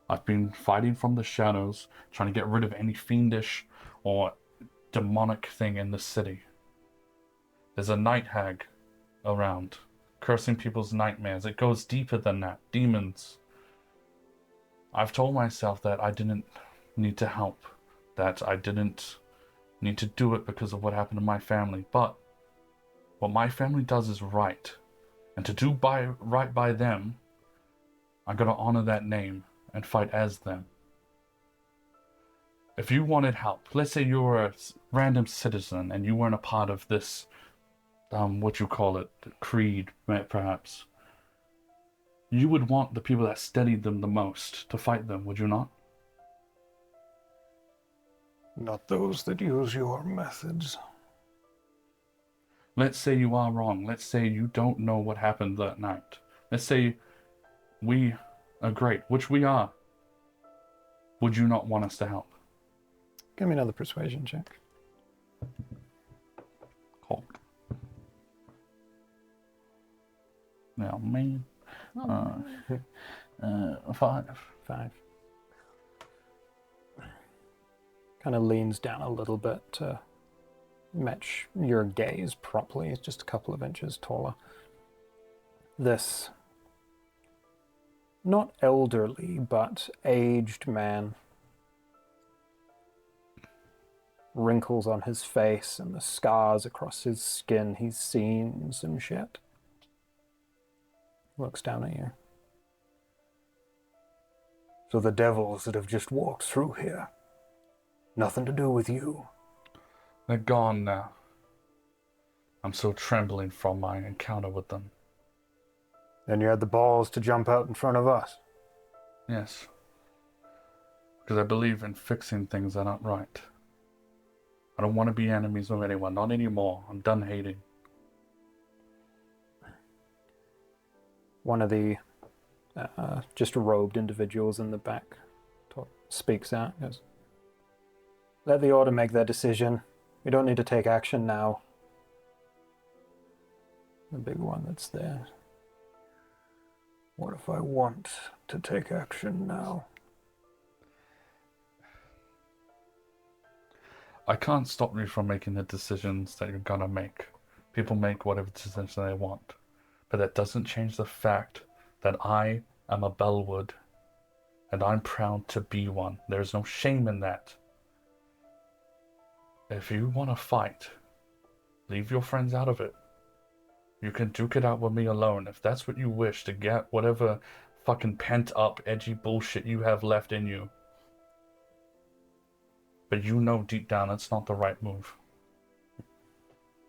I've been fighting from the shadows, trying to get rid of any fiendish or demonic thing in the city. There's a night hag around, cursing people's nightmares. It goes deeper than that. Demons. I've told myself that I didn't need to help, that I didn't need to do it because of what happened to my family, but what my family does is right. And to do right by them, I gotta honor that name and fight as them. If you wanted help, let's say you were a random citizen and you weren't a part of this, what you call it, creed, perhaps. You would want the people that studied them the most to fight them, would you not? Not those that use your methods. Let's say you are wrong. Let's say you don't know what happened that night. Let's say we are great, which we are. Would you not want us to help? Give me another persuasion check. Cool. Now, me. 5. 5. Kind of leans down a little bit to match your gaze properly. It's just a couple of inches taller. This not elderly, but aged man. Wrinkles on his face and the scars across his skin. He's seen some shit. Looks down at you. So the devils that have just walked through here, nothing to do with you. They're gone now. I'm still trembling from my encounter with them. And you had the balls to jump out in front of us. Yes. Because I believe in fixing things that aren't right. I don't want to be enemies with anyone, not anymore. I'm done hating. One of the just robed individuals in the back speaks out. Goes, let the order make their decision. We don't need to take action now. The big one that's there. What if I want to take action now? I can't stop you from making the decisions that you're gonna make. People make whatever decision they want. But that doesn't change the fact that I am a Bellwood. And I'm proud to be one. There's no shame in that. If you want to fight, leave your friends out of it. You can duke it out with me alone if that's what you wish to get whatever fucking pent up edgy bullshit you have left in you. But you know deep down that's not the right move.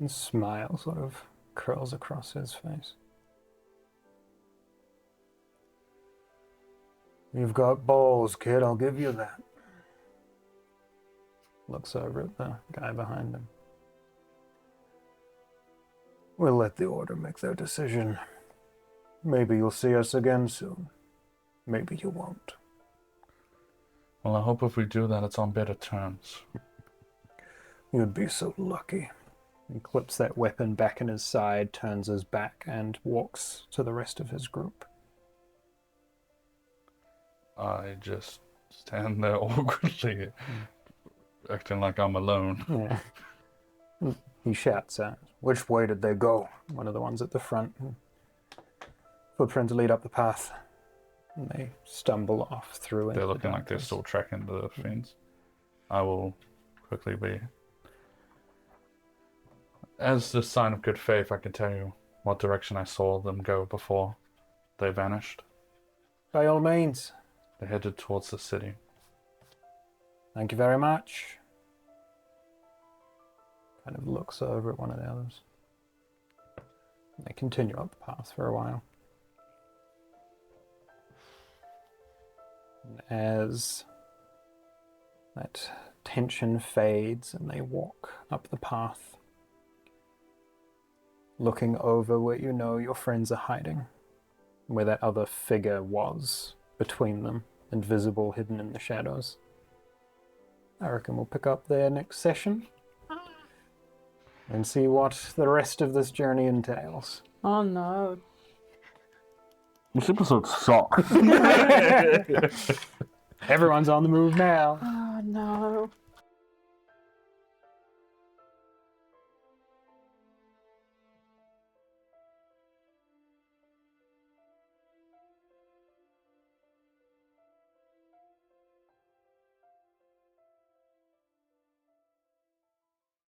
A smile sort of curls across his face. You've got balls, kid, I'll give you that. Looks over at the guy behind him. We'll let the order make their decision. Maybe you'll see us again soon. Maybe you won't. Well, I hope if we do that, it's on better terms. You'd be so lucky. He clips that weapon back in his side, turns his back, and walks to the rest of his group. I just stand there awkwardly, acting like I'm alone. Yeah. He shouts out, which way did they go? One of the ones at the front. Footprints lead up the path. And they stumble off through it. They're looking like they're still tracking the fence. I will quickly be... As the sign of good faith, I can tell you what direction I saw them go before they vanished. By all means. They headed towards the city. Thank you very much. Kind of looks over at one of the others. They continue up the path for a while. As that tension fades and they walk up the path, looking over where you know your friends are hiding, where that other figure was between them, invisible, hidden in the shadows. I reckon we'll pick up there next session and see what the rest of this journey entails. Oh no. This episode sucks. Everyone's on the move now. Oh no.